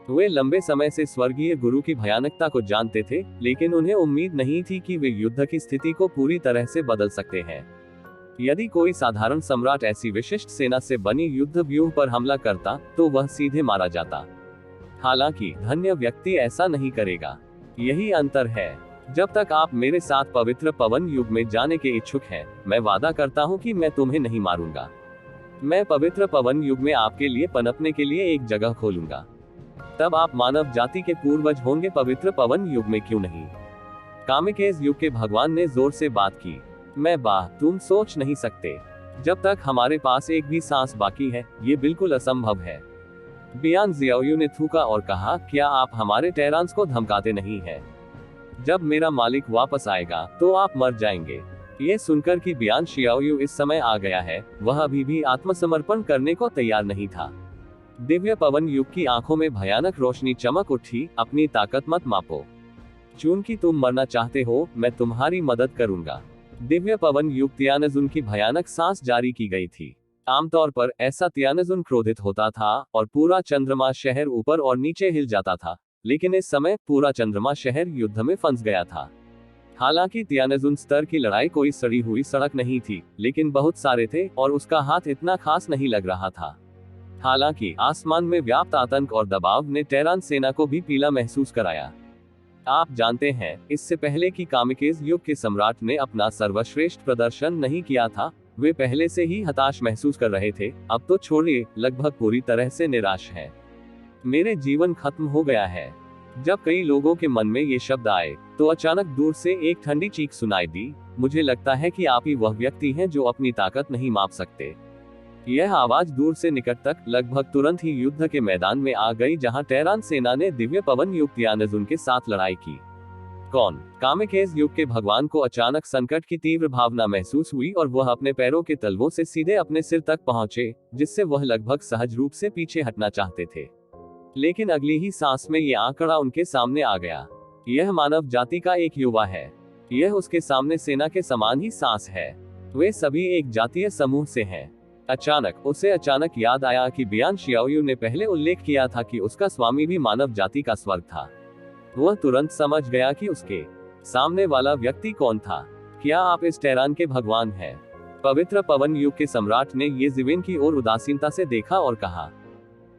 वे लंबे समय से स्वर्गीय गुरु की भयानकता को जानते थे, लेकिन उन्हें उम्मीद नहीं थी कि वे युद्ध की स्थिति को पूरी तरह से बदल सकते हैं। यदि कोई साधारण सम्राट ऐसी विशिष्ट सेना से बनी युद्ध व्यूह पर हमला करता तो वह सीधे मारा जाता। हालांकि धन्य व्यक्ति ऐसा नहीं करेगा। यही अंतर है। जब तक आप मेरे साथ पवित्र पवन युग में जाने के इच्छुक हैं, मैं वादा करता हूं कि मैं तुम्हें नहीं मारूंगा। मैं पवित्र पवन युग में आपके लिए पनपने के लिए एक जगह खोलूंगा। तब आप मानव जाति के पूर्वज होंगे, पवित्र पवन युग में क्यों नहीं। कामिकेज युग के भगवान ने जोर से बात की। तुम सोच नहीं सकते। जब तक हमारे पास एक भी सांस बाकी है, ये बिल्कुल असंभव है। बियान जियाओयू ने थूका और कहा, क्या आप हमारे टेरांस को धमकाते नहीं हैं? जब मेरा मालिक वापस आएगा तो आप मर जाएंगे। ये सुनकर कि बियान शियाओयू इस समय आ गया है, वह अभी भी आत्मसमर्पण करने को तैयार नहीं था। दिव्य पवन युग की आंखों में भयानक रोशनी चमक उठी। अपनी ताकत मत मापो। चूंकि तुम मरना चाहते हो, मैं तुम्हारी मदद करूंगा। दिव्य पवन युग तियानजुन की भयानक सांस जारी की गई थी। आमतौर पर ऐसा तियानजुन क्रोधित होता था और पूरा चंद्रमा शहर ऊपर और नीचे हिल जाता था, लेकिन इस समय पूरा चंद्रमा शहर युद्ध में फंस गया था। हालांकि तियानजुन स्तर की लड़ाई कोई सड़ी हुई सड़क नहीं थी, लेकिन बहुत सारे थे और उसका हाथ इतना खास नहीं लग रहा था। हालांकि आसमान में व्याप्त आतंक और दबाव ने टेरान सेना को भी पीला महसूस कराया। आप जानते हैं, इससे पहले कि कामिकेज युग के सम्राट ने अपना सर्वश्रेष्ठ प्रदर्शन नहीं किया था, वे पहले से ही हताश महसूस कर रहे थे। अब तो छोड़िए, लगभग पूरी तरह से निराश हैं। मेरे जीवन खत्म हो गया है। जब कई लोगों के मन में ये शब्द आए, तो अचानक दूर से एक ठंडी चीख सुनाई दी। मुझे लगता है कि आप ही वह व्यक्ति हैं जो अपनी ताकत नहीं माप सकते। यह आवाज दूर से निकट तक, लगभग तुरंत ही युद्ध के मैदान में आ गई, जहां टेरान सेना ने दिव्य पवन युग तियानजुन के साथ लड़ाई की। कौन? कामिकेज युग के भगवान को अचानक संकट की तीव्र भावना महसूस हुई और वह अपने पैरों के तलवों से सीधे अपने सिर तक पहुंचे, जिससे वह लगभग सहज रूप से पीछे हटना चाहते थे। लेकिन अगली ही सांस में यह आंकड़ा उनके सामने आ गया। यह मानव जाति का एक युवा है। यह उसके सामने सेना के समान ही सांस है। वे सभी एक जातीय समूह से हैं। उसे अचानक याद आया कि बियान शियाओयू ने पहले उल्लेख किया था कि उसका स्वामी भी मानव जाति का स्वर्ग था। वह तुरंत समझ गया कि उसके सामने वाला व्यक्ति कौन था। क्या आप इस टेरान के भगवान हैं? पवित्र पवन युग के सम्राट ने ये जिवेन की ओर उदासीनता से देखा और कहा,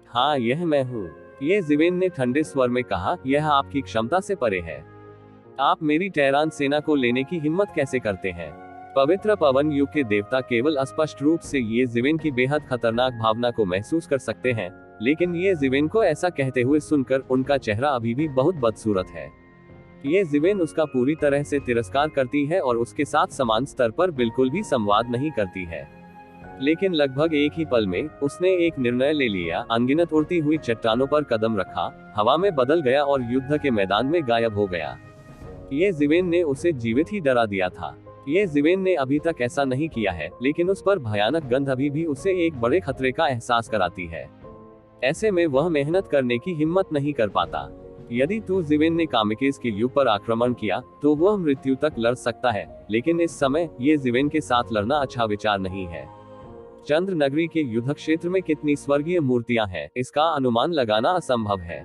हाँ, यह मैं हूँ। ये जिवेन ने ठंडे स्वर में कहा, यह आपकी क्षमता से परे है। आप मेरी टेरान सेना को लेने की हिम्मत कैसे करते हैं? पवित्र पवन युग के देवता केवल अस्पष्ट रूप से ये जिवेन की बेहद खतरनाक भावना को महसूस कर सकते हैं, लेकिन ये जिवेन को ऐसा कहते हुए सुनकर उनका चेहरा अभी भी बहुत बदसूरत है। ये जिवेन उसका पूरी तरह से तिरस्कार करती है और उसके साथ समान स्तर पर बिल्कुल भी संवाद नहीं करती है। लेकिन लगभग एक ही पल में उसने एक निर्णय ले लिया, अनगिनत उड़ती हुई चट्टानों पर कदम रखा, हवा में बदल गया और युद्ध के मैदान में गायब हो गया। ये जीवेन ने उसे जीवित ही डरा दिया था। ये जीवेन ने अभी तक ऐसा नहीं किया है, लेकिन उस पर भयानक गंध अभी भी उसे एक बड़े खतरे का एहसास कराती है। ऐसे में वह मेहनत करने की हिम्मत नहीं कर पाता। यदि तू जीवेन ने कामिकेज के युग पर आक्रमण किया तो वह मृत्यु तक लड़ सकता है, लेकिन इस समय ये जीवेन के साथ लड़ना अच्छा विचार नहीं है। चंद्र नगरी के युद्ध क्षेत्र में कितनी स्वर्गीय मूर्तियां हैं, इसका अनुमान लगाना असंभव है।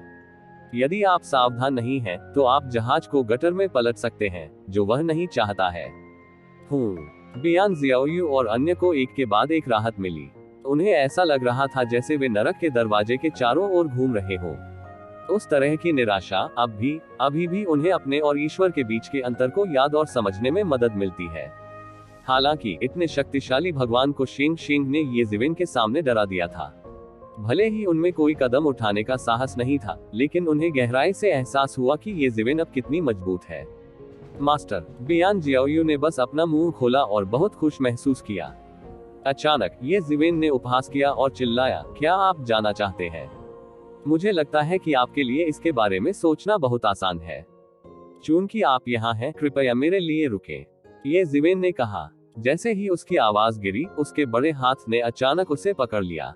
यदि आप सावधान नहीं हैं, तो आप जहाज को गटर में पलट सकते हैं, जो वह नहीं चाहता है। बियान जियाओयू और अन्य को एक के बाद एक राहत मिली। उन्हें ऐसा लग रहा था जैसे वे नरक के दरवाजे के चारों ओर घूम रहे हों। उस तरह की निराशा अभी भी उन्हें अपने और ईश्वर के बीच के अंतर को याद और समझने में मदद मिलती है। हालांकि इतने शक्तिशाली भगवान को शिंग शिंग ने ये जीवेन के सामने डरा दिया था। भले ही उनमें कोई कदम उठाने का साहस नहीं था, लेकिन उन्हें गहराई से एहसास हुआ कि ये जीवेन अब कितनी मजबूत है। मास्टर बियान जियाओयू ने बस अपना मुंह खोला और बहुत खुश महसूस किया। अचानक ये जीवेन ने उपहास किया और चिल्लाया, क्या आप जाना चाहते हैं? मुझे लगता है कि आपके लिए इसके बारे में सोचना बहुत आसान है। चूंकि आप यहाँ हैं, कृपया मेरे लिए रुकें। ये जीवेन ने कहा। जैसे ही उसकी आवाज गिरी, उसके बड़े हाथ ने अचानक उसे पकड़ लिया।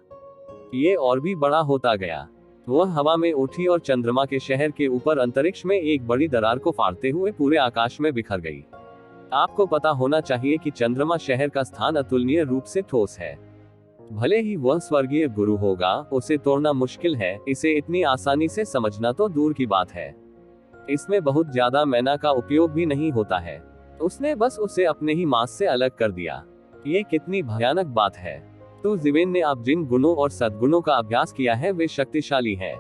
ये और भी बड़ा होता गया। वह हवा में उठी और चंद्रमा के शहर के ऊपर अंतरिक्ष में एक बड़ी दरार को फाड़ते हुए पूरे आकाश में बिखर गई। आपको पता होना चाहिए कि चंद्रमा शहर का स्थान अतुलनीय रूप से ठोस है। भले ही वह स्वर्गीय गुरु होगा, उसे तोड़ना मुश्किल है। इसे इतनी आसानी से समझना तो दूर की बात है। इसमें बहुत ज्यादा मैना का उपयोग भी नहीं होता है। उसने बस उसे अपने ही मांस से अलग कर दिया। ये कितनी भयानक बात है। तो जीवेन ने अब जिन गुणों और सद्गुणों का अभ्यास किया है वे शक्तिशाली हैं।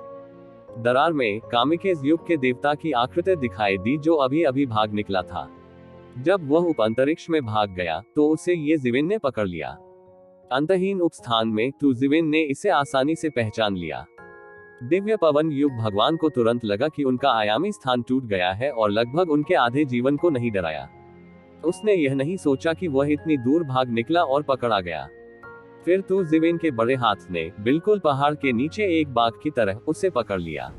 दरार में कामिकेज युग के देवता की आकृति दिखाई दी, जो अभी अभी भाग निकला था। जब वह उप अंतरिक्ष में भाग गया तो उसे ये जीवेन ने पकड़ लिया। अंतहीन उपस्थान में तो जीवेन ने इसे आसानी से पहचान लिया। दिव्य पवन युग भगवान को तुरंत लगा कि उनका आयामी स्थान टूट गया है और लगभग उनके आधे जीवन को नहीं डराया। उसने यह नहीं सोचा कि वह इतनी दूर भाग निकला और पकड़ा गया। फिर तो जीवेन के बड़े हाथ ने बिल्कुल पहाड़ के नीचे एक बाघ की तरह उसे पकड़ लिया।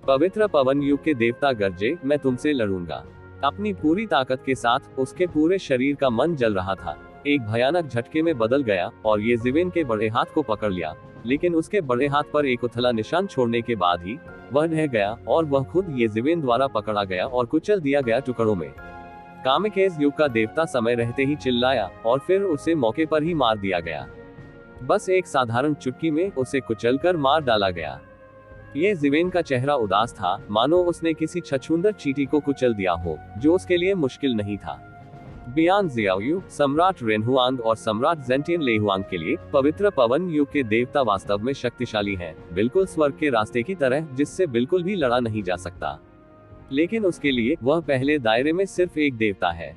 पवित्र पवन युग के देवता गरजे, मैं तुमसे लड़ूंगा। अपनी पूरी ताकत के साथ उसके पूरे शरीर का मन जल रहा था। एक भयानक झटके में बदल गया और ये जीवेन के बड़े हाथ को पकड़ लिया, लेकिन उसके बड़े हाथ पर एक उथला निशान छोड़ने के बाद ही वह रह गया और वह खुद ये जीवेन द्वारा पकड़ा गया और कुचल दिया गया टुकड़ों में। कामिकेज युग का देवता समय रहते ही चिल्लाया और फिर उसे मौके पर ही मार दिया गया। बस एक साधारण चुटकी में उसे कुचलकर मार डाला गया। ये जीवेन का चेहरा उदास था, मानो उसने किसी छछूंदर चींटी को कुचल दिया हो, जो उसके लिए मुश्किल नहीं था। बियान जियाओयू, सम्राट रेनहुआंग और सम्राट ज़ेंटियन लेहुआंग के लिए पवित्र पवन युग के देवता वास्तव में शक्तिशाली हैं, बिल्कुल स्वर्ग के रास्ते की तरह, जिससे बिल्कुल भी लड़ा नहीं जा सकता। लेकिन उसके लिए वह पहले दायरे में सिर्फ एक देवता है।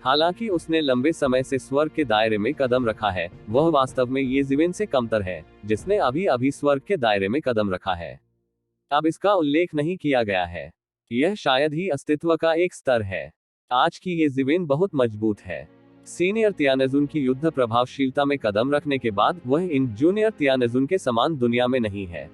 हालांकि उसने लंबे समय से स्वर्ग के दायरे में कदम रखा है, वह वास्तव में ये जीवेन से कमतर है, जिसने अभी अभी स्वर्ग के दायरे में कदम रखा है। अब इसका उल्लेख नहीं किया गया है। यह शायद ही अस्तित्व का एक स्तर है। आज की ये जीवेन बहुत मजबूत है। सीनियर तियानेजुन की युद्ध प्रभावशीलता में कदम रखने के बाद वह इन जूनियर तियानेजुन के समान दुनिया में नहीं है।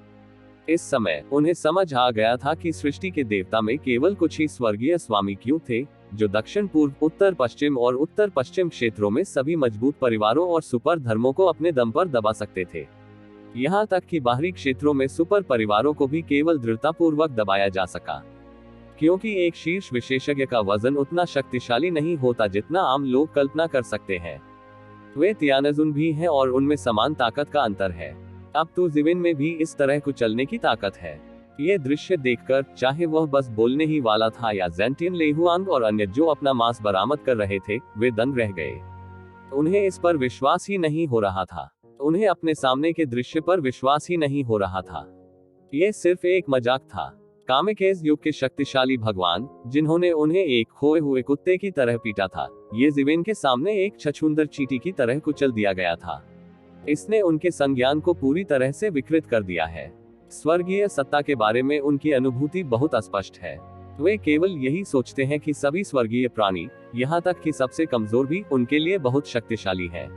इस समय उन्हें समझ आ गया था कि सृष्टि के देवता में केवल कुछ ही स्वर्गीय स्वामी क्यों थे, जो दक्षिण पूर्व, उत्तर पश्चिम और उत्तर पश्चिम क्षेत्रों में सभी मजबूत परिवारों और सुपर धर्मों को अपने दम पर दबा सकते थे। यहाँ तक कि बाहरी क्षेत्रों में सुपर परिवारों को भी केवल दृढ़तापूर्वक दबाया जा सका, क्योंकि एक शीर्ष विशेषज्ञ का वजन उतना शक्तिशाली नहीं होता जितना आम लोग कल्पना कर सकते हैं। वे तियानेजुन भी हैं और उनमें समान ताकत का अंतर है। अब तो जीवेन में भी इस तरह कुचलने की ताकत है। ये दृश्य देखकर, चाहे वह बस बोलने ही वाला था या ज़ेंटियन लेहुआंग और अन्य जो अपना मांस बरामद कर रहे थे, वे दंग रह गए। उन्हें इस पर विश्वास ही नहीं हो रहा था। उन्हें अपने सामने के दृश्य पर विश्वास ही नहीं हो रहा था। ये सिर्फ एक मजाक था। कामिकेज युग के शक्तिशाली भगवान, जिन्होंने उन्हें एक खोए हुए कुत्ते की तरह पीटा था, ये जीवेन के सामने एक छछूंदर चींटी की तरह कुचल दिया गया था। इसने उनके संज्ञान को पूरी तरह से विकृत कर दिया है। स्वर्गीय सत्ता के बारे में उनकी अनुभूति बहुत अस्पष्ट है। वे केवल यही सोचते हैं कि सभी स्वर्गीय प्राणी, यहाँ तक कि सबसे कमजोर भी, उनके लिए बहुत शक्तिशाली है।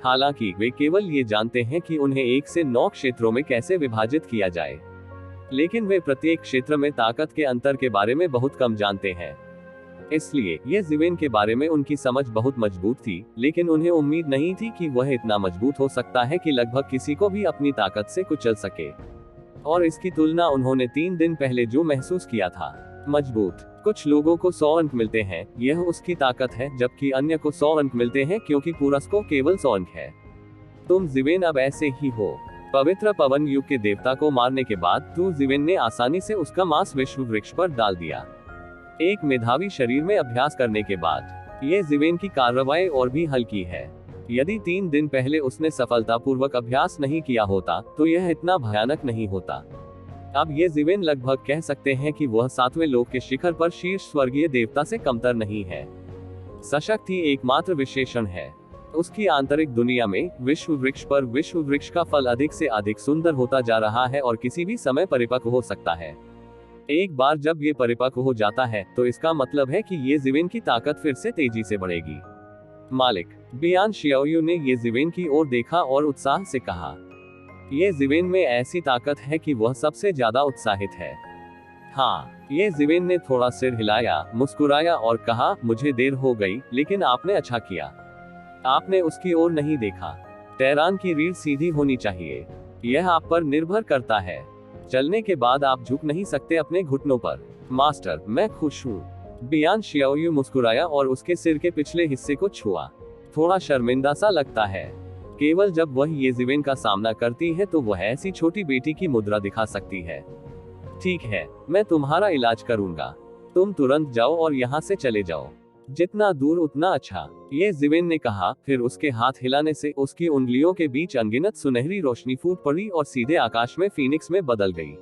हालांकि वे केवल ये जानते हैं कि उन्हें 1 से 9 क्षेत्रों में कैसे विभाजित किया जाए, लेकिन वे प्रत्येक क्षेत्र में ताकत के अंतर के बारे में बहुत कम जानते हैं। इसलिए ये ज़िवेन के बारे में उनकी समझ बहुत मजबूत थी, लेकिन उन्हें उम्मीद नहीं थी कि वह इतना मजबूत हो सकता है कि लगभग किसी को भी अपनी ताकत से कुचल सके। और इसकी तुलना उन्होंने 3 दिन पहले जो महसूस किया था, मजबूत। कुछ लोगों को 100 अंक मिलते हैं, यह उसकी ताकत है, जबकि अन्य को 100 अंक मिलते हैं क्योंकि पुरुष को केवल 100 अंक है। तुम ज़िवेन अब ऐसे ही हो। पवित्र पवन युग के देवता को मारने के बाद तू ज़िवेन ने आसानी से उसका मांस विश्व वृक्ष पर डाल दिया। एक मेधावी शरीर में अभ्यास करने के बाद ये ज़िवेन की कार्रवाई और भी हल्की है। यदि 3 दिन पहले उसने सफलतापूर्वक अभ्यास नहीं किया होता तो यह इतना भयानक नहीं होता। अब ये ज़िवेन लगभग कह सकते हैं कि वह 7वें लोक के शिखर पर शीर्ष स्वर्गीय देवता से कमतर नहीं है। सशक्त ही एकमात्र विशेषण है। उसकी आंतरिक दुनिया में विश्व वृक्ष पर विश्व वृक्ष का फल अधिक से अधिक सुंदर होता जा रहा है और किसी भी समय परिपक्व हो सकता है। एक बार जब ये परिपक्व हो जाता है तो इसका मतलब है कि ये ज़िवेन की ताकत फिर से तेजी से बढ़ेगी। मालिक बियान शियाओयू ने ये ज़िवेन की ओर देखा और उत्साह से कहा, ये ज़िवेन में ऐसी ताकत है कि वह सबसे ज्यादा उत्साहित है। हाँ, ये ज़िवेन ने थोड़ा सिर हिलाया, मुस्कुराया और कहा, मुझे देर हो गई, लेकिन आपने अच्छा किया। आपने उसकी ओर नहीं देखा। टेरान की रीढ़ सीधी होनी चाहिए। यह आप पर निर्भर करता है। चलने के बाद आप झुक नहीं सकते अपने घुटनों पर। मास्टर, मैं खुश हूँ। बियान शियाओयू मुस्कुराया और उसके सिर के पिछले हिस्से को छुआ। थोड़ा शर्मिंदा सा लगता है। केवल जब वह ये ज़िवेन का सामना करती है तो वह ऐसी छोटी बेटी की मुद्रा दिखा सकती है। ठीक है, मैं तुम्हारा इलाज करूंगा। तुम तुरंत जाओ और यहाँ से चले जाओ। जितना दूर उतना अच्छा, ये ज़िवेन ने कहा। फिर उसके हाथ हिलाने से उसकी उंगलियों के बीच अनगिनत सुनहरी रोशनी फूट पड़ी और सीधे आकाश में फीनिक्स में बदल गई।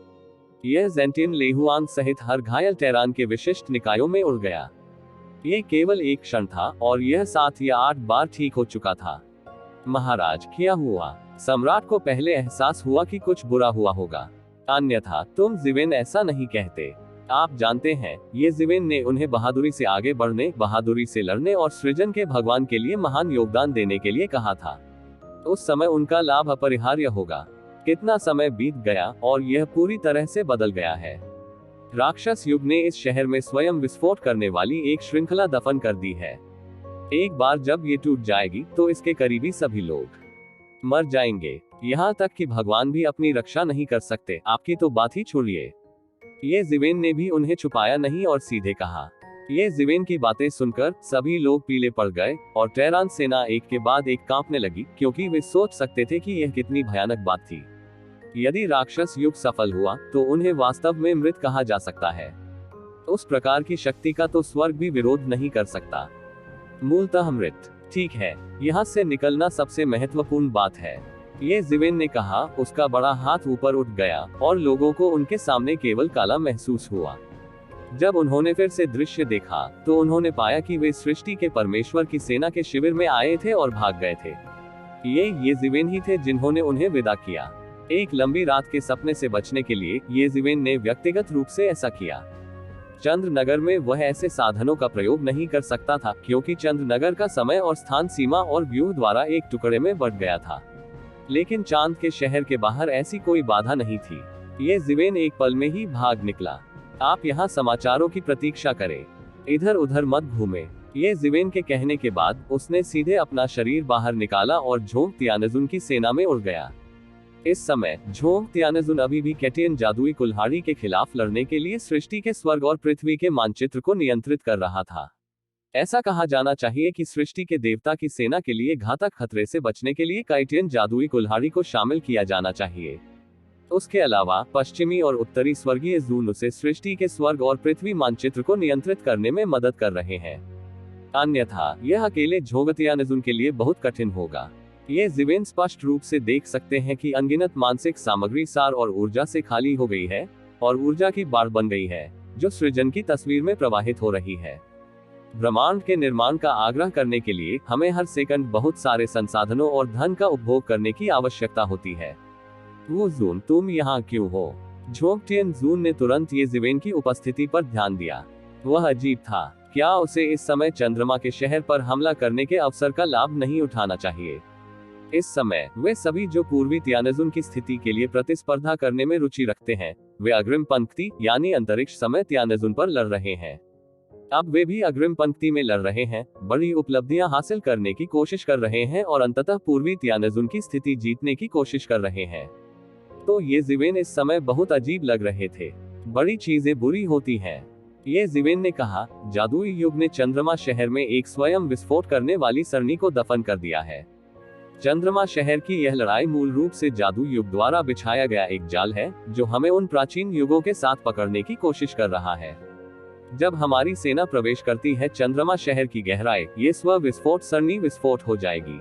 यह ज़ेंटिन लेहुआंग सहित हर घायल टेरान के विशिष्ट निकायों में उड़ गया। ये केवल एक क्षण था और यह 7 या 8 बार ठीक हो चुका था। महाराज, क्या हुआ? सम्राट को पहले एहसास हुआ कि कुछ बुरा हुआ होगा, अन्यथा तुम ज़िवेन ऐसा नहीं कहते। आप जानते हैं, ये ज़िवेन ने उन्हें बहादुरी से आगे बढ़ने, बहादुरी से लड़ने और सृजन के भगवान के लिए महान योगदान देने के लिए कहा था। उस समय उनका लाभ अपरिहार्य होगा। कितना समय बीत गया और यह पूरी तरह से बदल गया है। राक्षस युग ने इस शहर में स्वयं विस्फोट करने वाली एक श्रृंखला दफन कर दी है। एक बार जब ये टूट जाएगी तो इसके करीबी सभी लोग मर जाएंगे। यहाँ तक कि भगवान भी अपनी रक्षा नहीं कर सकते। आपकी तो बात ही छोड़िए। ये ज़िवेन ने भी उन्हें छुपाया नहीं और सीधे कहा। ये ज़िवेन की बातें सुनकर सभी लोग पीले पड़ गए और टेरान सेना एक के बाद एक कांपने लगी, क्योंकि वे सोच सकते थे कि यह कितनी भयानक बात थी। यदि राक्षस युग सफल हुआ तो उन्हें वास्तव में मृत कहा जा सकता है। उस प्रकार की शक्ति का तो स्वर्ग भी विरोध नहीं कर सकता। मूलतः मृत। ठीक है, यहाँ से निकलना सबसे महत्वपूर्ण बात है, ये ज़िवेन ने कहा। उसका बड़ा हाथ ऊपर उठ गया और लोगों को उनके सामने केवल काला महसूस हुआ। जब उन्होंने फिर से दृश्य देखा तो उन्होंने पाया कि वे सृष्टि के परमेश्वर की सेना के शिविर में आए थे और भाग गए थे। ये ज़िवेन ही थे जिन्होंने उन्हें विदा किया। एक लंबी रात के सपने से बचने के लिए ये ज़िवेन ने व्यक्तिगत रूप से ऐसा किया। चंद्रनगर में वह ऐसे साधनों का प्रयोग नहीं कर सकता था, क्योंकि चंद्रनगर का समय और स्थान सीमा और व्यूह द्वारा एक टुकड़े में बंट गया था। लेकिन चांद के शहर के बाहर ऐसी कोई बाधा नहीं थी। ये ज़िवेन एक पल में ही भाग निकला। आप यहाँ समाचारों की प्रतीक्षा करें, इधर उधर मत घूमें। ये ज़िवेन के कहने के बाद उसने सीधे अपना शरीर बाहर निकाला और झोंग तियानजुन की सेना में उड़ गया। इस समय झोंग तियानजुन अभी भी कैटियन जादुई कुल्हाड़ी के खिलाफ लड़ने के लिए सृष्टि के स्वर्ग और पृथ्वी के मानचित्र को नियंत्रित कर रहा था। ऐसा कहा जाना चाहिए कि सृष्टि के देवता की सेना के लिए घातक खतरे से बचने के लिए कैटियन जादुई कुल्हाड़ी को शामिल किया जाना चाहिए। उसके अलावा पश्चिमी और उत्तरी स्वर्गीय जून उसे सृष्टि के स्वर्ग और पृथ्वी मानचित्र को नियंत्रित करने में मदद कर रहे हैं। अन्यथा यह अकेले झोंग तियानजुन के लिए बहुत कठिन होगा। ये ज़िवेन स्पष्ट रूप से देख सकते हैं कि अनगिनत मानसिक सामग्री सार और ऊर्जा से खाली हो गई है और ऊर्जा की बाढ़ बन गई है, जो सृजन की तस्वीर में प्रवाहित हो रही है। ब्रह्मांड के निर्माण का आग्रह करने के लिए हमें हर सेकंड बहुत सारे संसाधनों और धन का उपभोग करने की आवश्यकता होती है। वो जून, तुम यहाँ क्यों हो? झोंग तियानजुन ने तुरंत ये ज़िवेन की उपस्थिति पर ध्यान दिया। वह अजीब था। क्या उसे इस समय चंद्रमा के शहर पर हमला करने के अवसर का लाभ नहीं उठाना चाहिए? इस समय वे सभी जो पूर्वी तियानजुन की स्थिति के लिए प्रतिस्पर्धा करने में रुचि रखते हैं, वे अग्रिम पंक्ति यानी अंतरिक्ष समय तियानजुन पर लड़ रहे हैं। अब वे भी अग्रिम पंक्ति में लड़ रहे हैं, बड़ी उपलब्धियां हासिल करने की कोशिश कर रहे हैं और अंततः पूर्वी तियानजुन की स्थिति जीतने की कोशिश कर रहे हैं। तो ये जीवेन इस समय बहुत अजीब लग रहे थे। बड़ी चीजें बुरी होती हैं। ये जीवेन ने कहा, जादुई युग ने चंद्रमा शहर में एक स्वयं विस्फोट करने वाली सरणी को दफन कर दिया है। चंद्रमा शहर की यह लड़ाई मूल रूप से जादू युग द्वारा बिछाया गया एक जाल है, जो हमें उन प्राचीन युगों के साथ पकड़ने की कोशिश कर रहा है। जब हमारी सेना प्रवेश करती है चंद्रमा शहर की गहराई, ये स्व विस्फोट सरणी विस्फोट हो जाएगी।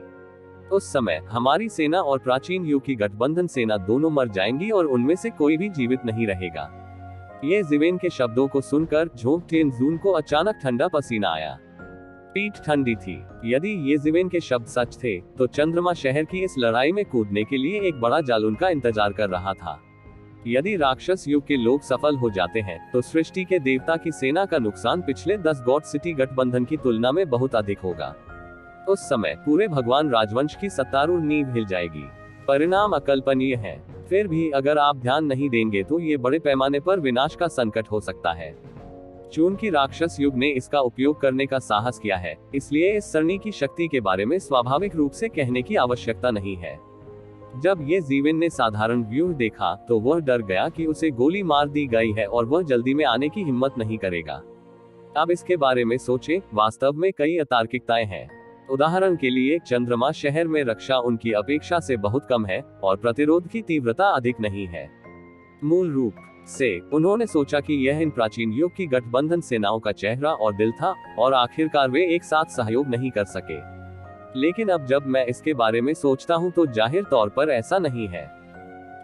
उस समय हमारी सेना और प्राचीन युग की गठबंधन सेना दोनों मर जाएंगी और उनमें से कोई भी जीवित नहीं रहेगा। ये जीवेन के शब्दों को सुनकर झोंग टिएनजुन को अचानक ठंडा पसीना आया। पीठ ठंडी थी। यदि ये जीवेन के शब्द सच थे, तो चंद्रमा शहर की इस लड़ाई में कूदने के लिए एक बड़ा जाल उनका इंतजार कर रहा था। यदि राक्षस युग के लोग सफल हो जाते हैं, तो सृष्टि के देवता की सेना का नुकसान पिछले 10 गॉड सिटी गठबंधन की तुलना में बहुत अधिक होगा। उस समय पूरे भगवान राजवंश की सत्तारूढ़ नींव हिल जाएगी। परिणाम अकल्पनीय है। फिर भी अगर आप ध्यान नहीं देंगे तो ये बड़े पैमाने पर विनाश का संकट हो सकता है। चूंकि राक्षस युग ने इसका उपयोग करने का साहस किया है, इसलिए इस सरणी की शक्ति के बारे में स्वाभाविक रूप से कहने की आवश्यकता नहीं है। जब ये जीवेन ने साधारण व्यूह देखा, तो वह डर गया कि उसे गोली मार दी गई है और वह जल्दी में आने की हिम्मत नहीं करेगा। अब इसके बारे में सोचें, वास्तव में कई अतार्किकताएं हैं। उदाहरण के लिए, चंद्रमा शहर में रक्षा उनकी अपेक्षा से बहुत कम है और प्रतिरोध की तीव्रता अधिक नहीं है। मूल रूप से उन्होंने सोचा कि यह इन प्राचीन युग की गठबंधन सेनाओं का चेहरा और दिल था और आखिरकार वे एक साथ सहयोग नहीं कर सके। लेकिन अब जब मैं इसके बारे में सोचता हूं तो जाहिर तौर पर ऐसा नहीं है।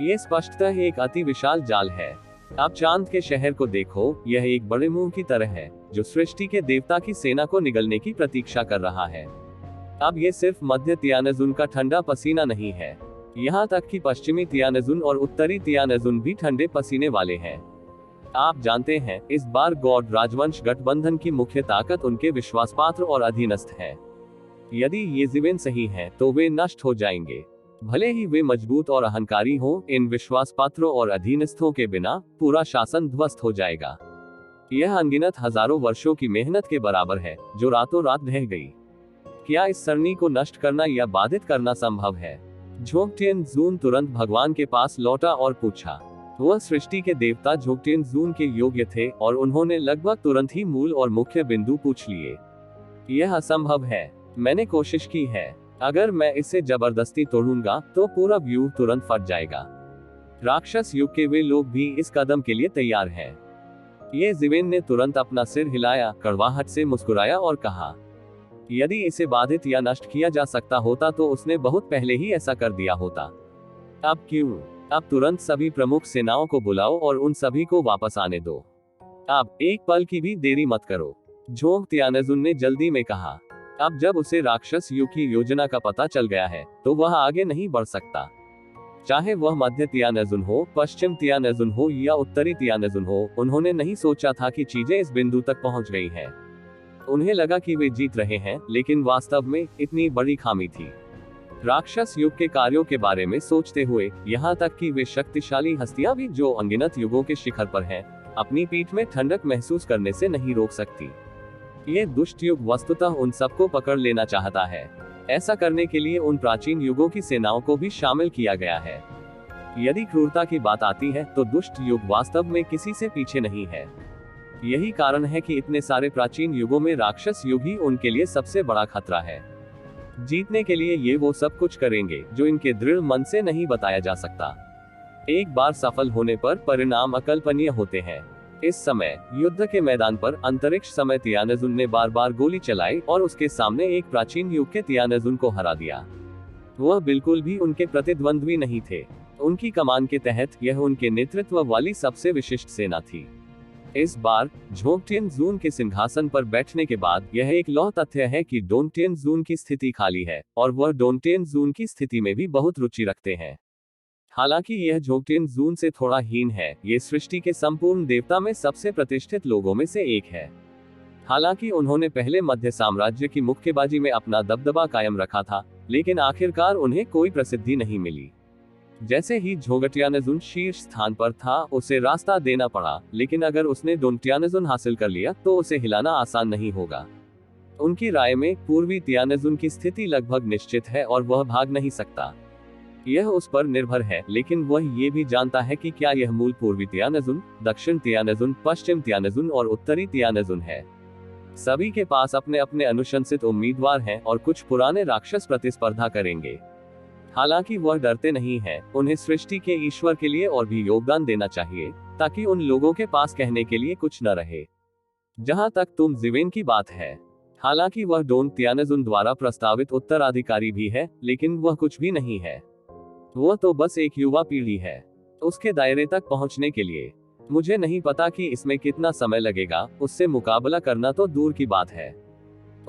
ये स्पष्टतः एक अति विशाल जाल है। आप चांद के शहर को देखो, यह एक बड़े मुंह की तरह है, जो सृष्टि के देवता की सेना को निगलने की प्रतीक्षा कर रहा है। अब ये सिर्फ मध्य तियानजुन का ठंडा पसीना नहीं है, यहाँ तक कि पश्चिमी तियानजुन और उत्तरी तियानजुन भी ठंडे पसीने वाले हैं। आप जानते हैं, इस बार गॉड राजवंश गठबंधन की मुख्य ताकत उनके विश्वासपात्र और अधीनस्थ है। यदि ये जीवेन सही हैं, तो वे नष्ट हो जाएंगे। भले ही वे मजबूत और अहंकारी हों, इन विश्वासपात्रों और अधीनस्थों के बिना पूरा शासन ध्वस्त हो जाएगा। यह अनगिनत हजारों वर्षों की मेहनत के बराबर है, जो रातों रात ढह गई। क्या इस सरणी को नष्ट करना या बाधित करना संभव है? झोंग टिएनजुन तुरंत भगवान के पास लौटा और पूछा। वह सृष्टि के देवता झोंग टिएनजुन के योग्य थे और उन्होंने लगभग तुरंत ही मूल और मुख्य बिंदु पूछ लिए। यह असंभव है। मैंने कोशिश की है। अगर मैं इसे जबरदस्ती तोड़ूंगा तो पूरा व्यूह तुरंत फट जाएगा। राक्षस युग के वे लोग भी इस कदम के लिए तैयार हैं। ये जीवेन ने तुरंत अपना सिर हिलाया, कड़वाहट से मुस्कुराया और कहा, यदि इसे बाधित या नष्ट किया जा सकता होता तो उसने बहुत पहले ही ऐसा कर दिया होता। अब क्यों? अब तुरंत सभी प्रमुख सेनाओं को बुलाओ और उन सभी को वापस आने दो। अब एक पल की भी देरी मत करो, झोंग तियानजुन ने जल्दी में कहा। अब जब उसे राक्षस युग की योजना का पता चल गया है, तो वह आगे नहीं बढ़ सकता। चाहे वह मध्य तियानजुन हो, पश्चिम तियानजुन हो या उत्तरी तियानजुन हो, उन्होंने नहीं सोचा था कि चीजें इस बिंदु तक पहुंच गई हैं। उन्हें लगा कि वे जीत रहे हैं, लेकिन वास्तव में इतनी बड़ी खामी थी। राक्षस युग के कार्यों के बारे में सोचते हुए, यहाँ तक कि वे शक्तिशाली हस्तियां भी जो अनगिनत युगों के शिखर पर हैं, अपनी पीठ में ठंडक महसूस करने से नहीं रोक सकती। ये दुष्ट युग वस्तुतः उन सबको पकड़ लेना चाहता है। ऐसा करने के लिए उन प्राचीन युगों की सेनाओं को भी शामिल किया गया है। यदि क्रूरता की बात आती है, तो दुष्ट युग वास्तव में किसी से पीछे नहीं है। यही कारण है कि इतने सारे प्राचीन युगों में राक्षस युग ही उनके लिए सबसे बड़ा खतरा है। जीतने के लिए ये वो सब कुछ करेंगे जो इनके दृढ़ मन से नहीं बताया जा सकता। एक बार सफल होने पर परिणाम अकल्पनीय होते हैं। इस समय युद्ध के मैदान पर अंतरिक्ष समय तियानजुन ने बार बार गोली चलाई और उसके सामने एक प्राचीन युग के तियानजुन को हरा दिया। वह बिल्कुल भी उनके प्रतिद्वंद्वी नहीं थे। उनकी कमान के तहत यह उनके नेतृत्व वाली सबसे विशिष्ट सेना थी। इस बार झोंग टिएनजुन के सिंहासन पर बैठने के बाद यह एक लौह तथ्य है कि डोंग टिएनजुन की स्थिति खाली है और वह डोंग टिएनजुन की स्थिति में भी बहुत रुचि रखते हैं। हालांकि यह झोंग टिएनजुन से थोड़ा हीन है, ये सृष्टि के संपूर्ण देवता में सबसे प्रतिष्ठित लोगों में से एक है। हालांकि उन्होंने पहले मध्य साम्राज्य की मुक्केबाजी में अपना दबदबा कायम रखा था, लेकिन आखिरकार उन्हें कोई प्रसिद्धि नहीं मिली। जैसे ही झोंगटियानजुन शीर्ष स्थान पर था, उसे रास्ता देना पड़ा, लेकिन अगर उसने डोंगटियानजुन हासिल कर लिया तो उसे हिलाना आसान नहीं होगा। उनकी राय में पूर्वी तियानजुन की स्थिति लगभग निश्चित है और वह भाग नहीं सकता। यह उस पर निर्भर है, लेकिन वह ये भी जानता है कि क्या यह मूल पूर्वी तियानजुन, दक्षिण तियानजुन, पश्चिम तियानजुन और उत्तरी तियानजुन है। सभी के पास अपने अपने अनुशंसित उम्मीदवार हैं और कुछ पुराने राक्षस प्रतिस्पर्धा करेंगे। हालांकि वह डरते नहीं हैं, उन्हें सृष्टि के ईश्वर के लिए और भी योगदान देना चाहिए, ताकि उन लोगों के पास कहने के लिए कुछ न रहे। जहां तक तुम जिवेन की बात है, हालांकि वह डोंग तियानजुन द्वारा प्रस्तावित उत्तराधिकारी भी है, लेकिन वह कुछ भी नहीं है। वह तो बस एक युवा पीढ़ी है। उसके दायरे तक पहुंचने के लिए मुझे नहीं पता कि इसमें कितना समय लगेगा, उससे मुकाबला करना तो दूर की बात है।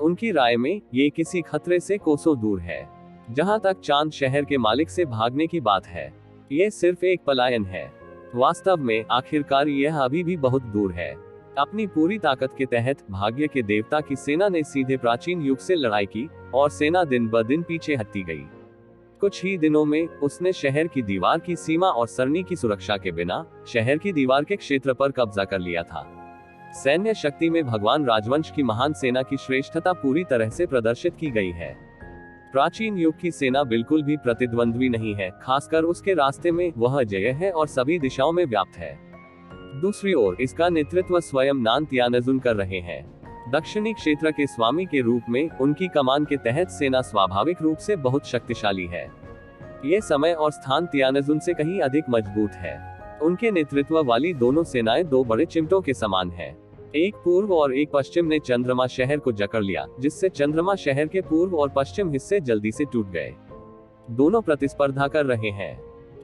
उनकी राय में ये किसी खतरे से कोसों दूर है। जहां तक चांद शहर के मालिक से भागने की बात है, ये सिर्फ एक पलायन है। वास्तव में आखिरकार यह अभी भी बहुत दूर है। अपनी पूरी ताकत के तहत भाग्य के देवता की सेना ने सीधे प्राचीन युग से लड़ाई की और सेना दिन ब दिन पीछे हटती गई। कुछ ही दिनों में उसने शहर की दीवार की सीमा और सरनी की सुरक्षा के बिना शहर की दीवार के क्षेत्र पर कब्जा कर लिया था। सैन्य शक्ति में भगवान राजवंश की महान सेना की श्रेष्ठता पूरी तरह से प्रदर्शित की गई है। प्राचीन युग की सेना बिल्कुल भी प्रतिद्वंद्वी नहीं है, खासकर उसके रास्ते में वह अजेय है और सभी दिशाओं में व्याप्त है। दूसरी ओर इसका नेतृत्व स्वयं नान तियानजुन कर रहे हैं। दक्षिणी क्षेत्र के स्वामी के रूप में उनकी कमान के तहत सेना स्वाभाविक रूप से बहुत शक्तिशाली है। ये समय और स्थान तियानजुन से कहीं अधिक मजबूत है। उनके नेतृत्व वाली दोनों सेनाएं दो बड़े चिमटों के समान हैं। एक पूर्व और एक पश्चिम ने चंद्रमा शहर को जकड़ लिया, जिससे चंद्रमा शहर के पूर्व और पश्चिम हिस्से जल्दी से टूट गए। दोनों प्रतिस्पर्धा कर रहे हैं।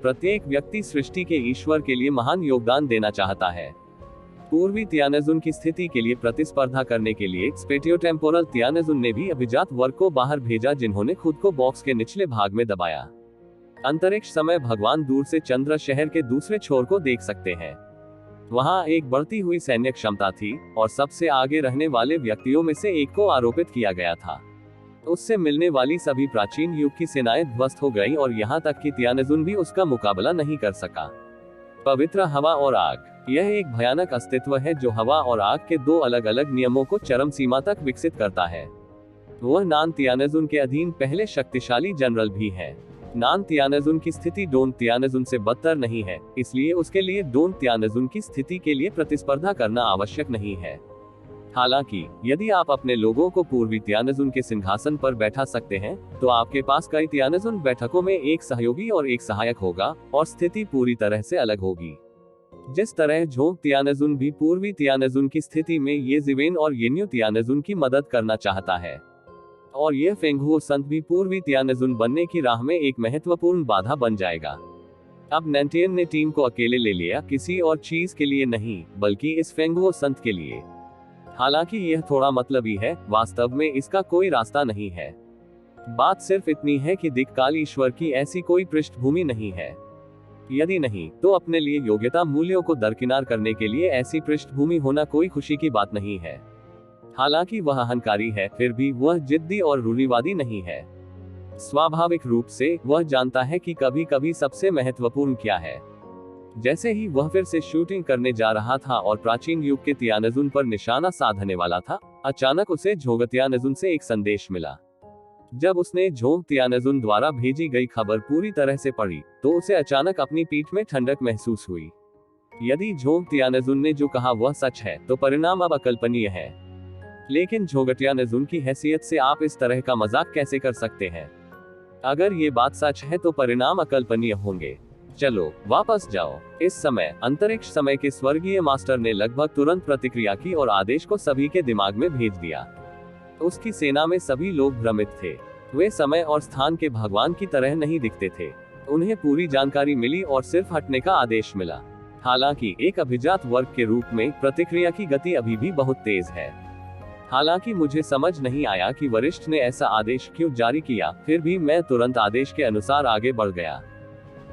प्रत्येक व्यक्ति सृष्टि के ईश्वर के लिए महान योगदान देना चाहता है। पूर्वी तियानजुन की स्थिति के लिए प्रतिस्पर्धा करने के लिए स्पेटियोटेम्पोरल तियानजुन ने भी अभिजात वर्ग को बाहर भेजा, जिन्होंने खुद को बॉक्स के निचले भाग में दबाया। अंतरिक्ष समय भगवान दूर से चंद्र शहर के दूसरे छोर को देख सकते हैं। वहां एक बढ़ती हुई सैन्य क्षमता थी और सबसे आगे रहने वाले व्यक्तियों में से एक को आरोपित किया गया था। उससे मिलने वाली सभी प्राचीन युग की सेनाएं ध्वस्त हो गईं और यहां तक कि तियानजुन भी उसका मुकाबला नहीं कर सका। पवित्र हवा और आग, यह एक भयानक अस्तित्व है जो हवा और आग के दो अलग अलग नियमों को चरम सीमा तक विकसित करता है। वह नान तियानजुन के अधीन पहले शक्तिशाली जनरल भी है। नान तियानजुन की स्थिति डोन तियानजुन से बदतर नहीं है, इसलिए उसके लिए डोन तियानजुन की स्थिति के लिए प्रतिस्पर्धा करना आवश्यक नहीं है। हालांकि यदि आप अपने लोगों को पूर्वी तियानजुन के सिंहासन पर बैठा सकते हैं, तो आपके पास कई तियानजुन बैठकों में एक सहयोगी और एक सहायक होगा और स्थिति पूरी तरह से अलग होगी। जिस तरह झोंग तियानजुन भी पूर्वी तियानजुन की स्थिति में ये जिवेन और येन्यू तियानजुन की मदद करना चाहता है, और ये फेंगहुओ संत भी पूर्वी तियानजुन बनने की राह में एक महत्वपूर्ण बाधा बन जाएगा। अब नैंटियन ने टीम को अकेले ले लिया, किसी और चीज के लिए नहीं, बल्कि इस फेंगहुओ संत के लिए। हालांकि यह थोड़ा मतलबी है, वास्तव में इसका कोई रास्ता नहीं है। बात सिर्फ इतनी है कि दिक्काल ईश्वर की ऐसी कोई पृष्ठभूमि नहीं है। यदि नहीं, तो अपने लिए योग्यता मूल्यों को दरकिनार करने के लिए ऐसी पृष्ठभूमि होना कोई खुशी की बात नहीं है। हालांकि वह अहंकारी है, फिर भी वह जिद्दी और रूढ़िवादी नहीं है। स्वाभाविक रूप से वह जानता है कि कभी कभी सबसे महत्वपूर्ण क्या है। जैसे ही वह फिर से शूटिंग करने जा रहा था और प्राचीन युग के तियानजुन पर निशाना साधने वाला था, अचानक उसे झोंग तियानजुन से एक संदेश मिला। जब उसने झोंग तियानजुन द्वारा भेजी गई खबर पूरी तरह से पढ़ी, तो उसे अचानक अपनी पीठ में ठंडक महसूस हुई। यदि झोंग तियानजुन ने जो कहा वह सच है, तो परिणाम अब अकल्पनीय है। लेकिन झोंग तियानजुन की हैसियत से आप इस तरह का मजाक कैसे कर सकते हैं? अगर ये बात सच है तो परिणाम अकल्पनीय होंगे। चलो वापस जाओ। इस समय अंतरिक्ष समय के स्वर्गीय मास्टर ने लगभग तुरंत प्रतिक्रिया की और आदेश को सभी के दिमाग में भेज दिया। उसकी सेना में सभी लोग भ्रमित थे। वे समय और स्थान के भगवान की तरह नहीं दिखते थे। उन्हें पूरी जानकारी मिली और सिर्फ हटने का आदेश मिला। हालांकि एक अभिजात वर्ग के रूप में प्रतिक्रिया की गति अभी भी बहुत तेज है। हालांकि मुझे समझ नहीं आया कि वरिष्ठ ने ऐसा आदेश क्यों जारी किया, फिर भी मैं तुरंत आदेश के अनुसार आगे बढ़ गया।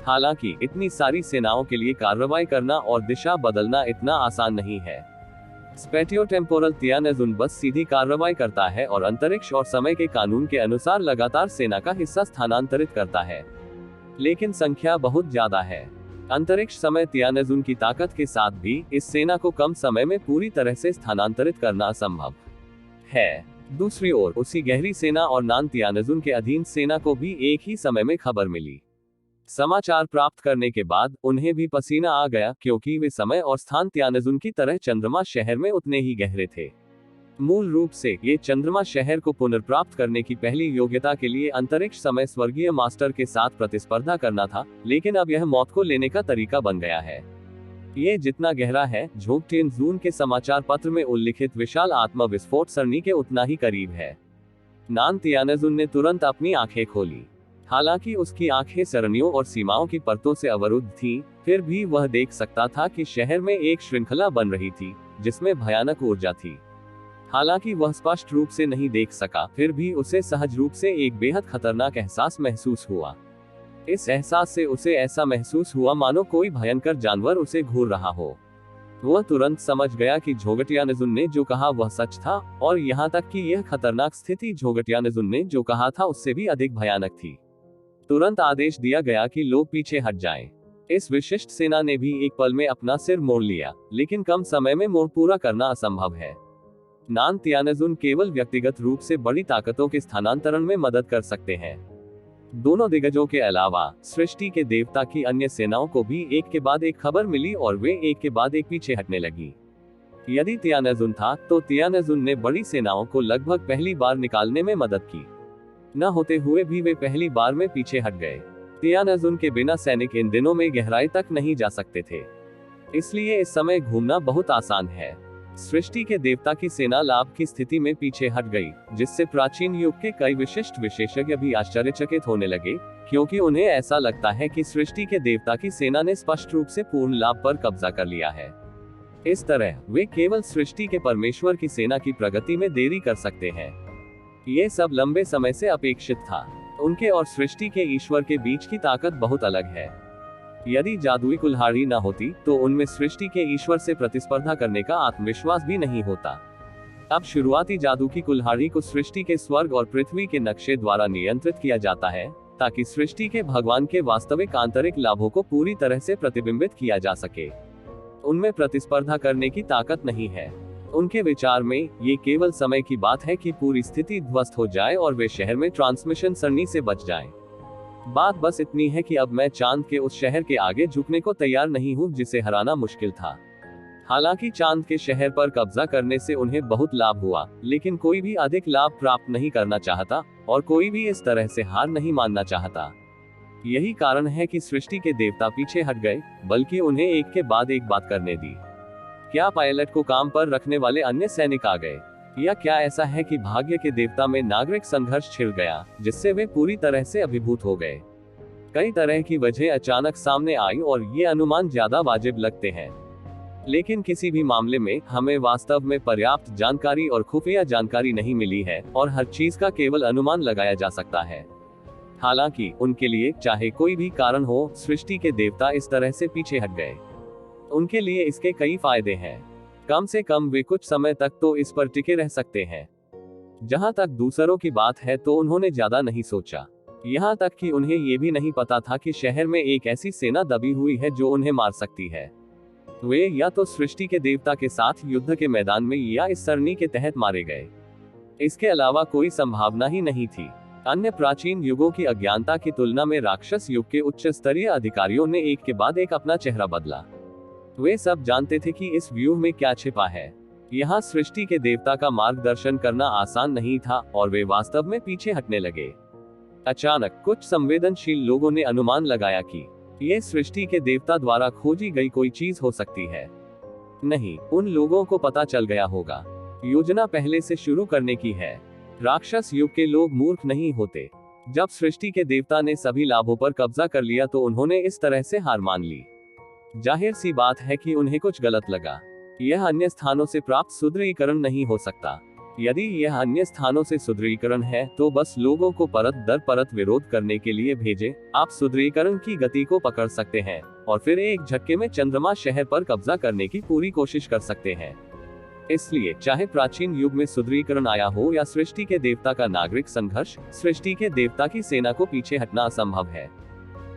हालांकि इतनी सारी सेनाओं के लिए कार्रवाई करना और दिशा बदलना इतना आसान नहीं है। स्पेटियोटेम्पोरल तियानेजुन बस सीधी कार्रवाई करता है और अंतरिक्ष और समय के कानून के अनुसार लगातार सेना का हिस्सा स्थानांतरित करता है, लेकिन संख्या बहुत ज्यादा है। अंतरिक्ष समय तियानेजुन की ताकत के साथ भी इस सेना को कम समय में पूरी तरह से स्थानांतरित करना असंभव है। दूसरी ओर उसी गहरी सेना और नान तियानेजुन के अधीन सेना को भी एक ही समय में खबर मिली। समाचार प्राप्त करने के बाद उन्हें भी पसीना आ गया, क्योंकि वे समय और स्थान तियानेजुन की तरह चंद्रमा शहर में उतने ही गहरे थे। मूल रूप से ये चंद्रमा शहर को पुनर्प्राप्त करने की पहली योग्यता के लिए अंतरिक्ष समय स्वर्गीय मास्टर के साथ प्रतिस्पर्धा करना था, लेकिन अब यह मौत को लेने का तरीका बन गया है। ये जितना गहरा है, झोंगटिनजून के समाचार पत्र में उल्लिखित विशाल आत्म विस्फोट सरणी के उतना ही करीब है। नान तियानेजुन ने तुरंत अपनी आंखें खोली। हालांकि उसकी आंखें सरणियों और सीमाओं की परतों से अवरुद्ध थीं, फिर भी वह देख सकता था कि शहर में एक श्रृंखला बन रही थी, जिसमें भयानक ऊर्जा थी। हालांकि वह स्पष्ट रूप से नहीं देख सका, फिर भी उसे सहज रूप से एक बेहद खतरनाक एहसास महसूस हुआ। इस एहसास से उसे ऐसा महसूस हुआ मानो कोई भयंकर जानवर उसे घूर रहा हो। वह तुरंत समझ गया कि झोंगटियानेजुन ने जो कहा वह सच था, और यहाँ तक कि यह खतरनाक स्थिति झोंगटियानेजुन ने जो कहा था उससे भी अधिक भयानक थी। तुरंत आदेश दिया गया कि लोग पीछे हट जाएं। इस विशिष्ट सेना ने भी एक पल में अपना सिर मोड़ लिया, लेकिन कम समय में मोड़ पूरा करना असंभव है। नान तियानेजुन केवल व्यक्तिगत रूप से बड़ी ताकतों के स्थानांतरण में मदद कर सकते हैं। दोनों दिग्गजों के अलावा सृष्टि के देवता की अन्य सेनाओं को भी एक के बाद एक खबर मिली और वे एक के बाद एक पीछे हटने लगी। यदि तियानेजुन था तो तियानेजुन ने बड़ी सेनाओं को लगभग पहली बार निकालने में मदद की। न होते हुए भी वे पहली बार में पीछे हट गए। तियानेजुन के बिना सैनिक इन दिनों में गहराई तक नहीं जा सकते थे, इसलिए इस समय घूमना बहुत आसान है। सृष्टि के देवता की सेना लाभ की स्थिति में पीछे हट गई, जिससे प्राचीन युग के कई विशिष्ट विशेषज्ञ भी आश्चर्यचकित होने लगे, क्योंकि उन्हें ऐसा लगता है कि सृष्टि के देवता की सेना ने स्पष्ट रूप से पूर्ण लाभ पर कब्जा कर लिया है। इस तरह वे केवल सृष्टि के परमेश्वर की सेना की प्रगति में देरी कर सकते हैं। ये सब लंबे समय से अपेक्षित था। उनके और सृष्टि के ईश्वर के बीच की ताकत बहुत अलग है। यदि जादुई कुल्हाड़ी न होती तो उनमें सृष्टि के ईश्वर से प्रतिस्पर्धा करने का आत्मविश्वास भी नहीं होता। अब शुरुआती जादू की कुल्हाड़ी को सृष्टि के स्वर्ग और पृथ्वी के नक्शे द्वारा नियंत्रित किया जाता है, ताकि सृष्टि के भगवान के वास्तविक आंतरिक लाभों को पूरी तरह से प्रतिबिंबित किया जा सके। उनमें प्रतिस्पर्धा करने की ताकत नहीं है। उनके विचार में ये केवल समय की बात है कि पूरी स्थिति ध्वस्त हो जाए और वे शहर में ट्रांसमिशन सरणी से बच जाएं। बात बस इतनी है कि अब मैं चांद के उस शहर के आगे झुकने को तैयार नहीं हूं जिसे हराना मुश्किल था। हालांकि चांद के शहर पर कब्जा करने से उन्हें बहुत लाभ हुआ, लेकिन कोई भी अधिक लाभ प्राप्त नहीं करना चाहता, और कोई भी इस तरह से हार नहीं मानना चाहता। यही कारण है कि सृष्टि के देवता पीछे हट गए, बल्कि उन्हें एक के बाद एक बात करने दी। क्या पायलट को काम पर रखने वाले अन्य सैनिक आ गए, या क्या ऐसा है कि भाग्य के देवता में नागरिक संघर्ष छिड़ गया, जिससे वे पूरी तरह से अभिभूत हो गए। कई तरह की वजह अचानक सामने आई और ये अनुमान ज्यादा वाजिब लगते हैं, लेकिन किसी भी मामले में हमें वास्तव में पर्याप्त जानकारी और खुफिया जानकारी नहीं मिली है, और हर चीज का केवल अनुमान लगाया जा सकता है। हालांकि उनके लिए चाहे कोई भी कारण हो, सृष्टि के देवता इस तरह से पीछे हट गए। उनके लिए इसके कई फायदे हैं। कम से कम वे कुछ समय तक तो इस पर टिके रह सकते हैं। जहां तक दूसरों की बात है तो उन्होंने ज्यादा नहीं सोचा। यहां तक कि उन्हें ये भी नहीं पता था कि शहर में एक ऐसी सेना दबी हुई है जो उन्हें मार सकती है। वे या तो सृष्टि के देवता के साथ युद्ध के मैदान में या इस सरणी के तहत मारे गए। इसके अलावा कोई संभावना ही नहीं थी। अन्य प्राचीन युगों की अज्ञानता की तुलना में राक्षस युग के उच्च स्तरीय अधिकारियों ने एक के बाद एक अपना चेहरा बदला। वे सब जानते थे कि इस व्यूह में क्या छिपा है। यहाँ सृष्टि के देवता का मार्गदर्शन करना आसान नहीं था, और वे वास्तव में पीछे हटने लगे। अचानक कुछ संवेदनशील लोगों ने अनुमान लगाया कि ये सृष्टि के देवता द्वारा खोजी गई कोई चीज हो सकती है। नहीं, उन लोगों को पता चल गया होगा। योजना पहले से शुरू करने की है। राक्षस युग के लोग मूर्ख नहीं होते। जब सृष्टि के देवता ने सभी लाभों पर कब्जा कर लिया तो उन्होंने इस तरह से हार मान ली। जाहिर सी बात है कि उन्हें कुछ गलत लगा। यह अन्य स्थानों से प्राप्त सुदृढ़ीकरण नहीं हो सकता। यदि यह अन्य स्थानों से सुदृढ़ीकरण है तो बस लोगों को परत दर परत विरोध करने के लिए भेजें। आप सुदृढ़ीकरण की गति को पकड़ सकते हैं और फिर एक झटके में चंद्रमा शहर पर कब्जा करने की पूरी कोशिश कर सकते हैं। इसलिए चाहे प्राचीन युग में सुदृढ़ीकरण आया हो या सृष्टि के देवता का नागरिक संघर्ष, सृष्टि के देवता की सेना को पीछे हटना असंभव है।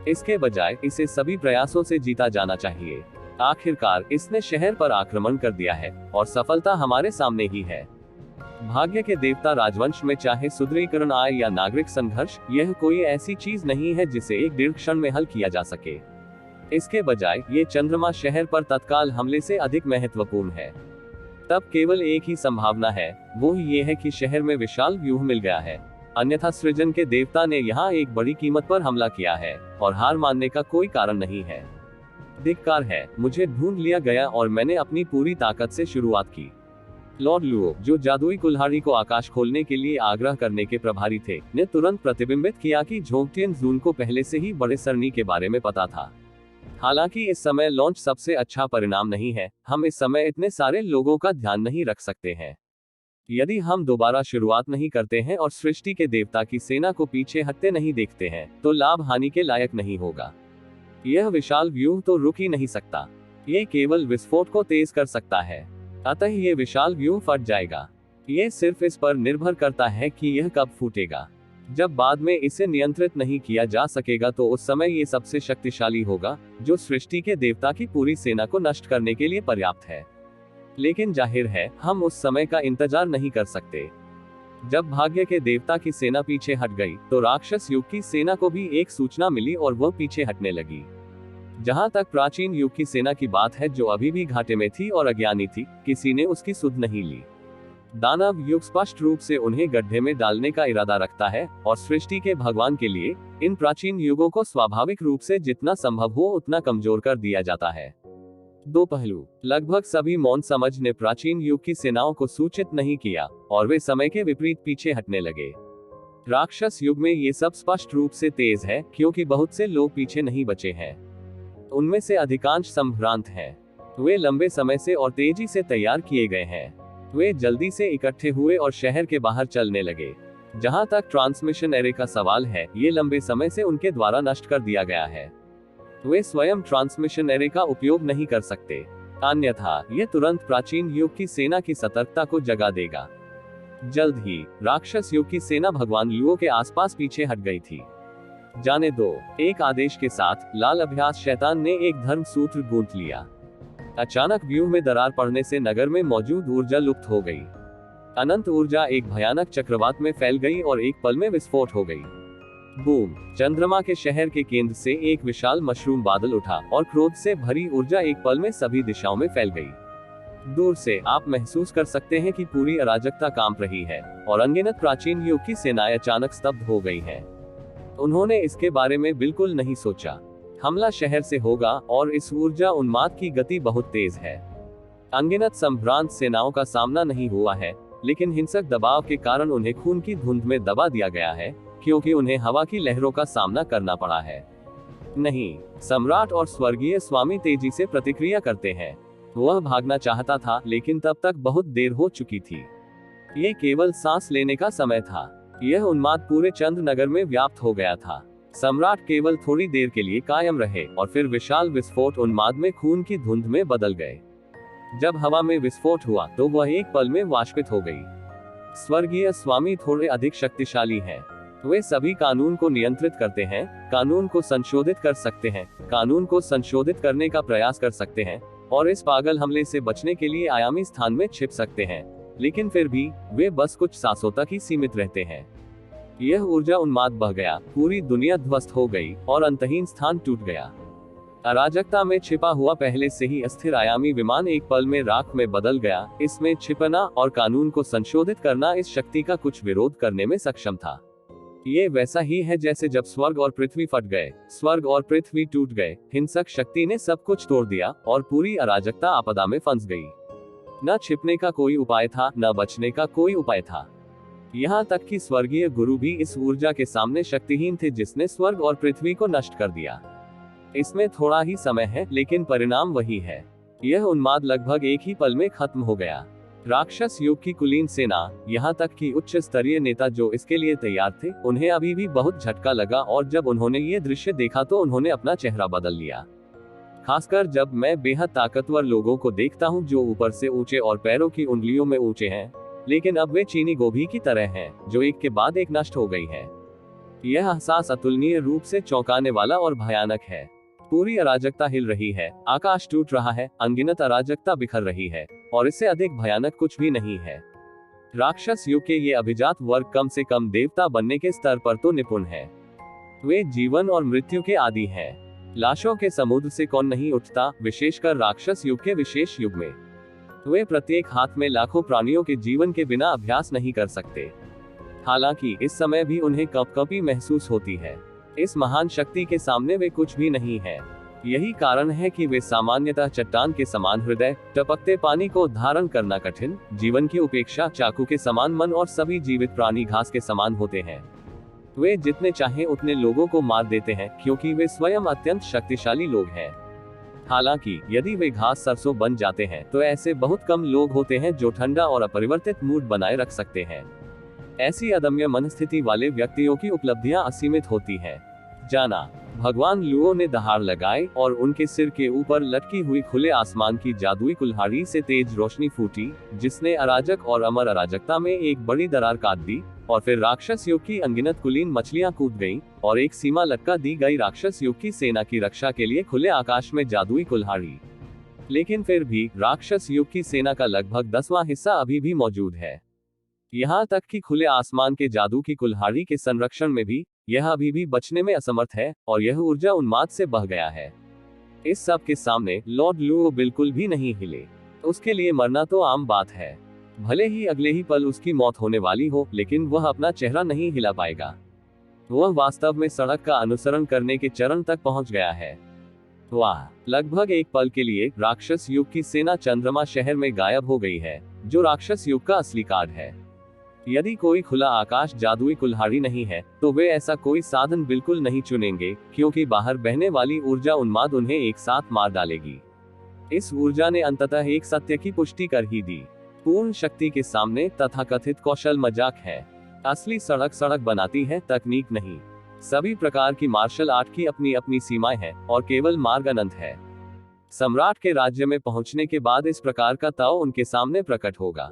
इसके बजाय इसे सभी प्रयासों से जीता जाना चाहिए। आखिरकार इसने शहर पर आक्रमण कर दिया है और सफलता हमारे सामने ही है। भाग्य के देवता राजवंश में चाहे सुदृढ़ीकरण आए या नागरिक संघर्ष, यह कोई ऐसी चीज नहीं है जिसे एक डेढ़ क्षण में हल किया जा सके। इसके बजाय ये चंद्रमा शहर पर तत्काल हमले से अधिक महत्वपूर्ण है। तब केवल एक ही संभावना है, वो ये है कि शहर में विशाल व्यूह मिल गया है, अन्यथा सृजन के देवता ने यहाँ एक बड़ी कीमत पर हमला किया है और हार मानने का कोई कारण नहीं है। धिक्कार है, मुझे ढूंढ लिया गया और मैंने अपनी पूरी ताकत से शुरुआत की। लॉर्ड लुओ, जो जादुई कुल्हाड़ी को आकाश खोलने के लिए आग्रह करने के प्रभारी थे, ने तुरंत प्रतिबिंबित किया कि झोंगटियन जून को पहले से ही बड़े सरनी के बारे में पता था। हालांकि इस समय लॉन्च सबसे अच्छा परिणाम नहीं है, हम इस समय इतने सारे लोगों का ध्यान नहीं रख सकते हैं। यदि हम दोबारा शुरुआत नहीं करते हैं और सृष्टि के देवता की सेना को पीछे हटते नहीं देखते हैं, तो लाभ हानि के लायक नहीं होगा। यह विशाल व्यूह तो रुक ही नहीं सकता, ये केवल विस्फोट को तेज कर सकता है, अतः ये विशाल व्यूह फट जाएगा। ये सिर्फ इस पर निर्भर करता है कि यह कब फूटेगा। जब बाद में इसे नियंत्रित नहीं किया जा सकेगा तो उस समय ये सबसे शक्तिशाली होगा, जो सृष्टि के देवता की पूरी सेना को नष्ट करने के लिए पर्याप्त है। लेकिन जाहिर है, हम उस समय का इंतजार नहीं कर सकते। जब भाग्य के देवता की सेना पीछे हट गई, तो राक्षस युग की सेना को भी एक सूचना मिली और वह पीछे हटने लगी। जहां तक प्राचीन युग की सेना की बात है, जो अभी भी घाटे में थी और अज्ञानी थी, किसी ने उसकी सुध नहीं ली। दानव युग स्पष्ट रूप से उन्हें गड्ढे में डालने का इरादा रखता है और सृष्टि के भगवान के लिए इन प्राचीन युगों को स्वाभाविक रूप से जितना संभव हो उतना कमजोर कर दिया जाता है। दो पहलू। लगभग सभी मौन समझ ने प्राचीन युग की सेनाओं को सूचित नहीं किया और वे समय के विपरीत पीछे हटने लगे। राक्षस युग में ये सब स्पष्ट रूप से तेज है, क्योंकि बहुत से लोग पीछे नहीं बचे हैं। उनमें से अधिकांश संभ्रांत हैं। वे लंबे समय से और तेजी से तैयार किए गए हैं। वे जल्दी से इकट्ठे हुए और शहर के बाहर चलने लगे। जहां तक ट्रांसमिशन एरे का सवाल है, ये लंबे समय से उनके द्वारा नष्ट कर दिया गया है। वे स्वयं ट्रांसमिशन एरे का उपयोग नहीं कर सकते, अन्यथा ये तुरंत प्राचीन युग की सेना की सतर्कता को जगा देगा। जल्द ही राक्षस युग की सेना भगवान लुओ के आसपास पीछे हट गई थी। जाने दो, एक आदेश के साथ लाल अभ्यास शैतान ने एक धर्म सूत्र गूंथ लिया। अचानक व्यूह में दरार पड़ने से नगर में मौजूद ऊर्जा लुप्त हो गई। अनंत ऊर्जा एक भयानक चक्रवात में फैल गई और एक पल में विस्फोट हो गई। बूम! चंद्रमा के शहर के केंद्र से एक विशाल मशरूम बादल उठा और क्रोध से भरी ऊर्जा एक पल में सभी दिशाओं में फैल गई। दूर से आप महसूस कर सकते हैं कि पूरी अराजकता कांप रही है और अनगिनत प्राचीन युग की सेनाएं अचानक स्तब्ध हो गई हैं। उन्होंने इसके बारे में बिल्कुल नहीं सोचा। हमला शहर से होगा और इस ऊर्जा उन्माद की गति बहुत तेज है। अनगिनत संभ्रांत सेनाओं का सामना नहीं हुआ है, लेकिन हिंसक दबाव के कारण उन्हें खून की धुंध में दबा दिया गया है, क्योंकि उन्हें हवा की लहरों का सामना करना पड़ा है। नहीं, सम्राट और स्वर्गीय स्वामी तेजी से प्रतिक्रिया करते हैं। वह भागना चाहता था, लेकिन तब तक बहुत देर हो चुकी थी। ये केवल सांस लेने का समय था। यह उन्माद पूरे चंद्र नगर में व्याप्त हो गया था। सम्राट केवल थोड़ी देर के लिए कायम रहे और फिर विशाल विस्फोट उन्माद में खून की धुंध में बदल गए। जब हवा में विस्फोट हुआ तो वह एक पल में वाष्पित हो गई। स्वर्गीय स्वामी थोड़े अधिक शक्तिशाली हैं। वे सभी कानून को नियंत्रित करते हैं, कानून को संशोधित कर सकते हैं, कानून को संशोधित करने का प्रयास कर सकते हैं और इस पागल हमले से बचने के लिए आयामी स्थान में छिप सकते हैं, लेकिन फिर भी वे बस कुछ सांसों तक ही सीमित रहते हैं। यह ऊर्जा उन्माद बह गया, पूरी दुनिया ध्वस्त हो गई और अंतहीन स्थान टूट गया। अराजकता में छिपा हुआ पहले से ही अस्थिर आयामी विमान एक पल में राख में बदल गया। इसमें छिपना और कानून को संशोधित करना इस शक्ति का कुछ विरोध करने में सक्षम था। ये वैसा ही है जैसे जब स्वर्ग और पृथ्वी फट गए, स्वर्ग और पृथ्वी टूट गए, हिंसक शक्ति ने सब कुछ तोड़ दिया और पूरी अराजकता आपदा में फंस गई। न छिपने का कोई उपाय था, न बचने का कोई उपाय था। यहाँ तक कि स्वर्गीय गुरु भी इस ऊर्जा के सामने शक्तिहीन थे जिसने स्वर्ग और पृथ्वी को नष्ट कर दिया। इसमें थोड़ा ही समय है, लेकिन परिणाम वही है। यह उन्माद लगभग एक ही पल में खत्म हो गया। राक्षस युग की कुलीन सेना, यहाँ तक कि उच्च स्तरीय नेता जो इसके लिए तैयार थे, उन्हें अभी भी बहुत झटका लगा और जब उन्होंने ये दृश्य देखा तो उन्होंने अपना चेहरा बदल लिया। खासकर जब मैं बेहद ताकतवर लोगों को देखता हूँ जो ऊपर से ऊंचे और पैरों की उंगलियों में ऊंचे हैं, लेकिन अब वे चीनी गोभी की तरह हैं, जो एक के बाद एक नष्ट हो गई है। यह एहसास अतुलनीय रूप से चौंकाने वाला और भयानक है। पूरी अराजकता हिल रही है, आकाश टूट रहा है, अनगिनत अराजकता बिखर रही है, और इससे अधिक भयानक कुछ भी नहीं है। राक्षस युग के ये अभिजात वर्ग कम से कम देवता बनने के स्तर पर तो निपुण है। वे जीवन और मृत्यु के आदी हैं। लाशों के समुद्र से कौन नहीं उठता, विशेषकर राक्षस युग के विशेष युग में। वे प्रत्येक हाथ में लाखों प्राणियों के जीवन के बिना अभ्यास नहीं कर सकते। हालांकि इस समय भी उन्हें कंपकंपी महसूस होती है। इस महान शक्ति के सामने वे कुछ भी नहीं है। यही कारण है कि वे सामान्यतः चट्टान के समान हृदय, टपकते पानी को धारण करना कठिन, जीवन की उपेक्षा, चाकू के समान मन और सभी जीवित प्राणी घास के समान होते हैं। वे जितने चाहें उतने लोगों को मार देते हैं, क्योंकि वे स्वयं अत्यंत शक्तिशाली लोग हैं। हालांकि यदि वे घास सरसों बन जाते हैं तो ऐसे बहुत कम लोग होते हैं जो ठंडा और अपरिवर्तित मूड बनाए रख सकते हैं। ऐसी अदम्य मनस्थिति वाले व्यक्तियों की उपलब्धियां असीमित होती हैं। जाना, भगवान लुओ ने दहाड़ लगाई और उनके सिर के ऊपर लटकी हुई खुले आसमान की जादुई कुल्हाड़ी से तेज रोशनी फूटी, जिसने अराजक और अमर अराजकता में एक बड़ी दरार काट दी, और फिर राक्षस युग की अनगिनत कुलीन मछलियां कूद गईं, और एक सीमा लटका दी गई राक्षस युग की सेना की रक्षा के लिए खुले आकाश में जादुई कुल्हाड़ी। लेकिन फिर भी राक्षस युग की सेना का लगभग 10वां हिस्सा अभी भी मौजूद है। यहाँ तक कि खुले आसमान के जादू की कुल्हाड़ी के संरक्षण में भी यह अभी भी बचने में असमर्थ है, और यह ऊर्जा उन्माद से बह गया है। इस सब के सामने लॉर्ड लुओ बिल्कुल भी नहीं हिले। उसके लिए मरना तो आम बात है। भले ही अगले ही पल उसकी मौत होने वाली हो, लेकिन वह अपना चेहरा नहीं हिला पाएगा। वह वास्तव में सड़क का अनुसरण करने के चरण तक पहुंच गया है। वाह! लगभग एक पल के लिए राक्षस युग की सेना चंद्रमा शहर में गायब हो गई है, जो राक्षस युग का असली कार्ड है। यदि कोई खुला आकाश जादुई कुल्हाड़ी नहीं है, तो वे ऐसा कोई साधन बिल्कुल नहीं चुनेंगे, क्योंकि बाहर बहने वाली ऊर्जा उन्माद उन्हें एक साथ मार डालेगी। इस ऊर्जा ने अंततः एक सत्य की पुष्टि कर ही दी। पूर्ण शक्ति के सामने तथाकथित कौशल मजाक है। असली सड़क सड़क बनाती है, तकनीक नहीं। सभी प्रकार की मार्शल आर्ट की अपनी अपनी सीमाएं हैं, और केवल मार्ग अनंत है। सम्राट के राज्य में पहुंचने के बाद इस प्रकार का ताव उनके सामने प्रकट होगा।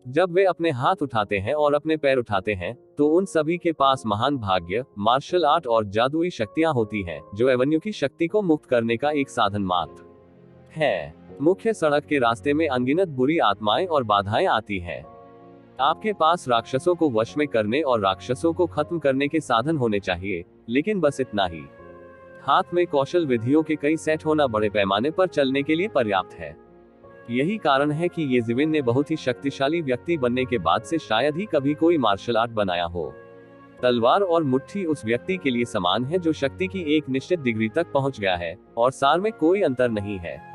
जब वे अपने हाथ उठाते हैं और अपने पैर उठाते हैं, तो उन सभी के पास महान भाग्य, मार्शल आर्ट और जादुई शक्तियां होती हैं, जो एवेन्यू की शक्ति को मुक्त करने का एक साधन मात्र है। मुख्य सड़क के रास्ते में अनगिनत बुरी आत्माएं और बाधाएं आती हैं। आपके पास राक्षसों को वश में करने और राक्षसों को खत्म करने के साधन होने चाहिए, लेकिन बस इतना ही। हाथ में कौशल विधियों के कई सेट होना बड़े पैमाने पर चलने के लिए पर्याप्त है। यही कारण है कि येज़िविन ने बहुत ही शक्तिशाली व्यक्ति बनने के बाद से शायद ही कभी कोई मार्शल आर्ट बनाया हो। तलवार और मुट्ठी उस व्यक्ति के लिए समान है जो शक्ति की एक निश्चित डिग्री तक पहुंच गया है, और सार में कोई अंतर नहीं है।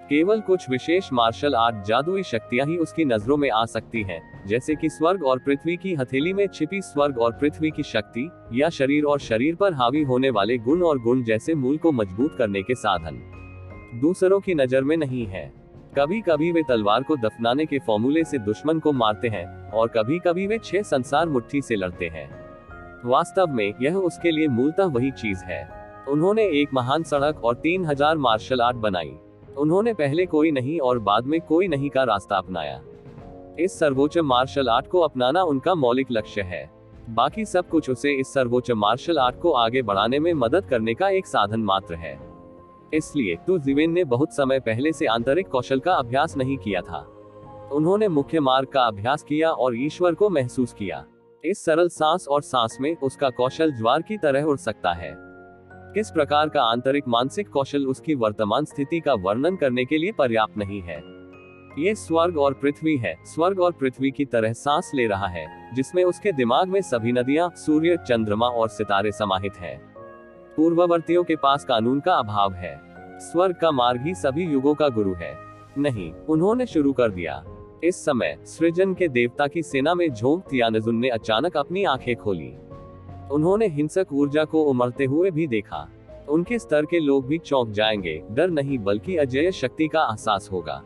केवल कुछ विशेष मार्शल आर्ट जादुई शक्तियां ही उसकी नजरों में आ सकती हैं, जैसे कि स्वर्ग और पृथ्वी की हथेली में छिपी स्वर्ग और पृथ्वी की शक्ति, या शरीर और शरीर पर हावी होने वाले गुण और गुण जैसे मूल को मजबूत करने के साधन दूसरों की नजर में नहीं है। कभी कभी वे तलवार को दफनाने के फॉर्मूले से दुश्मन को मारते हैं, और कभी कभी वे 6 संसार मुट्ठी से लड़ते हैं। वास्तव में यह उसके लिए मूलतः वही चीज है। उन्होंने एक महान सड़क और 3000 मार्शल आर्ट बनाई। उन्होंने पहले कोई नहीं और बाद में कोई नहीं का रास्ता अपनाया। इस सर्वोच्च मार्शल आर्ट को अपनाना उनका मौलिक लक्ष्य है। बाकी सब कुछ उसे इस सर्वोच्च मार्शल आर्ट को आगे बढ़ाने में मदद करने का एक साधन मात्र है। इसलिए येज़िविन ने बहुत समय पहले से आंतरिक कौशल का अभ्यास नहीं किया था। उन्होंने मुख्य मार्ग का अभ्यास किया और ईश्वर को महसूस किया। इस सरल सांस और सांस में उसका कौशल ज्वार की तरह उड़ सकता है। किस प्रकार का आंतरिक मानसिक कौशल उसकी वर्तमान स्थिति का वर्णन करने के लिए पर्याप्त नहीं है। ये स्वर्ग और पृथ्वी है, स्वर्ग और पृथ्वी की तरह सांस ले रहा है, जिसमें उसके दिमाग में सभी नदियां, सूर्य, चंद्रमा और सितारे समाहित हैं। पूर्ववर्तियों के पास कानून का अभाव है। स्वर्ग का मार्ग ही सभी युगों का गुरु है। नहीं, उन्होंने शुरू कर दिया। इस समय सृजन के देवता की सेना में झोंक तियानजुन ने अचानक अपनी आंखें खोली। उन्होंने हिंसक ऊर्जा को उमड़ते हुए भी देखा। उनके स्तर के लोग भी चौंक जाएंगे। डर नहीं, बल्कि अजेय शक्ति का एहसास होगा।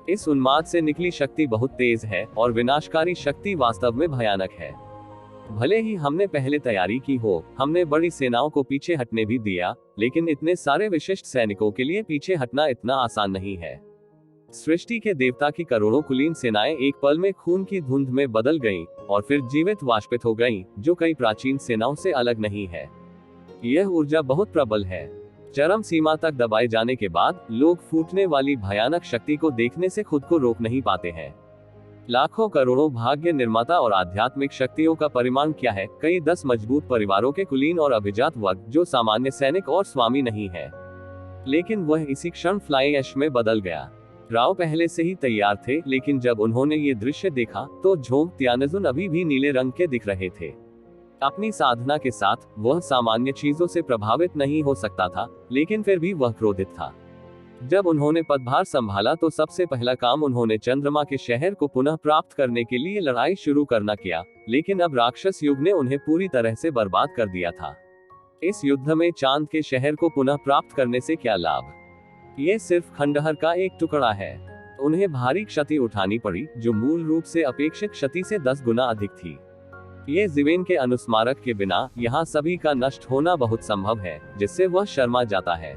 इस उन्माद से निकली शक्ति बहुत तेज है, और विनाशकारी शक्ति वास्तव में भयानक है। भले ही हमने पहले तैयारी की हो, हमने बड़ी सेनाओं को पीछे हटने भी दिया, लेकिन इतने सारे विशिष्ट सैनिकों के लिए पीछे हटना इतना आसान नहीं है। सृष्टि के देवता की करोड़ों कुलीन सेनाएं एक पल में खून की धुंध में बदल गईं और फिर जीवित वाष्पित हो गईं, जो कई प्राचीन सेनाओं से अलग नहीं है। यह ऊर्जा बहुत प्रबल है। चरम सीमा तक दबाए जाने के बाद लोग फूटने वाली भयानक शक्ति को देखने से खुद को रोक नहीं पाते हैं। लाखों करोड़ों भाग्य निर्माता और आध्यात्मिक शक्तियों का परिमाण क्या है? कई 10 मजबूत परिवारों के कुलीन और अभिजात वर्ग, जो सामान्य सैनिक और स्वामी नहीं है। लेकिन वह इसी क्षण फ्लाइंग ऐश में बदल गया। राव पहले से ही तैयार थे, लेकिन जब उन्होंने ये दृश्य देखा तो झोंग त्यानजुन अभी भी नीले रंग के दिख रहे थे। अपनी साधना के साथ वह सामान्य चीजों से प्रभावित नहीं हो सकता था, लेकिन फिर भी वह क्रोधित था। जब उन्होंने पदभार संभाला तो सबसे पहला काम उन्होंने चंद्रमा के शहर को पुनः प्राप्त करने के लिए लड़ाई शुरू करना किया, लेकिन अब राक्षस युग ने उन्हें पूरी तरह से बर्बाद कर दिया था। इस युद्ध में चांद के शहर को पुनः प्राप्त करने से क्या लाभ? ये सिर्फ खंडहर का एक टुकड़ा है। उन्हें भारी क्षति उठानी पड़ी, जो मूल रूप से अपेक्षित क्षति से 10 गुना अधिक थी। ये जीवेन के अनुस्मारक के बिना यहाँ सभी का नष्ट होना बहुत संभव है, जिससे वह शर्मा जाता है।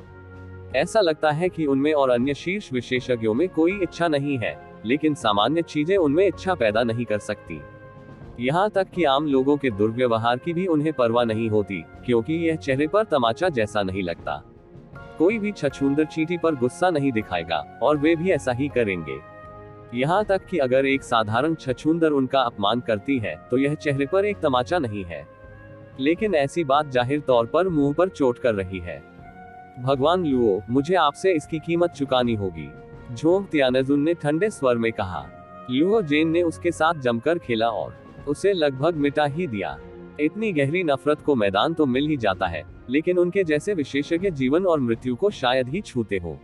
ऐसा लगता है कि उनमें और अन्य शीर्ष विशेषज्ञों में कोई इच्छा नहीं है, लेकिन सामान्य चीजें उनमें इच्छा पैदा नहीं कर सकती। यहाँ तक कि आम लोगों के दुर्व्यवहार की भी उन्हें परवाह नहीं होती, क्योंकि यह चेहरे पर तमाचा जैसा नहीं लगता। कोई भी छछूंदर चींटी पर गुस्सा नहीं दिखाएगा, और वे भी ऐसा ही करेंगे। यहाँ तक कि अगर एक साधारण छछूंदर उनका अपमान करती है, तो यह चेहरे पर एक तमाचा नहीं है, लेकिन ऐसी बात जाहिर तौर पर मुंह पर चोट कर रही है। भगवान लुओ, मुझे आपसे इसकी कीमत चुकानी होगी, झोंग त्यानजुन ने ठंडे स्वर में कहा। लुओ जेन ने उसके साथ जमकर खेला और उसे लगभग मिटा ही दिया। इतनी गहरी नफरत को मैदान तो मिल ही जाता है, लेकिन उनके जैसे विशेषज्ञ जीवन और मृत्यु को शायद ही छूते हो,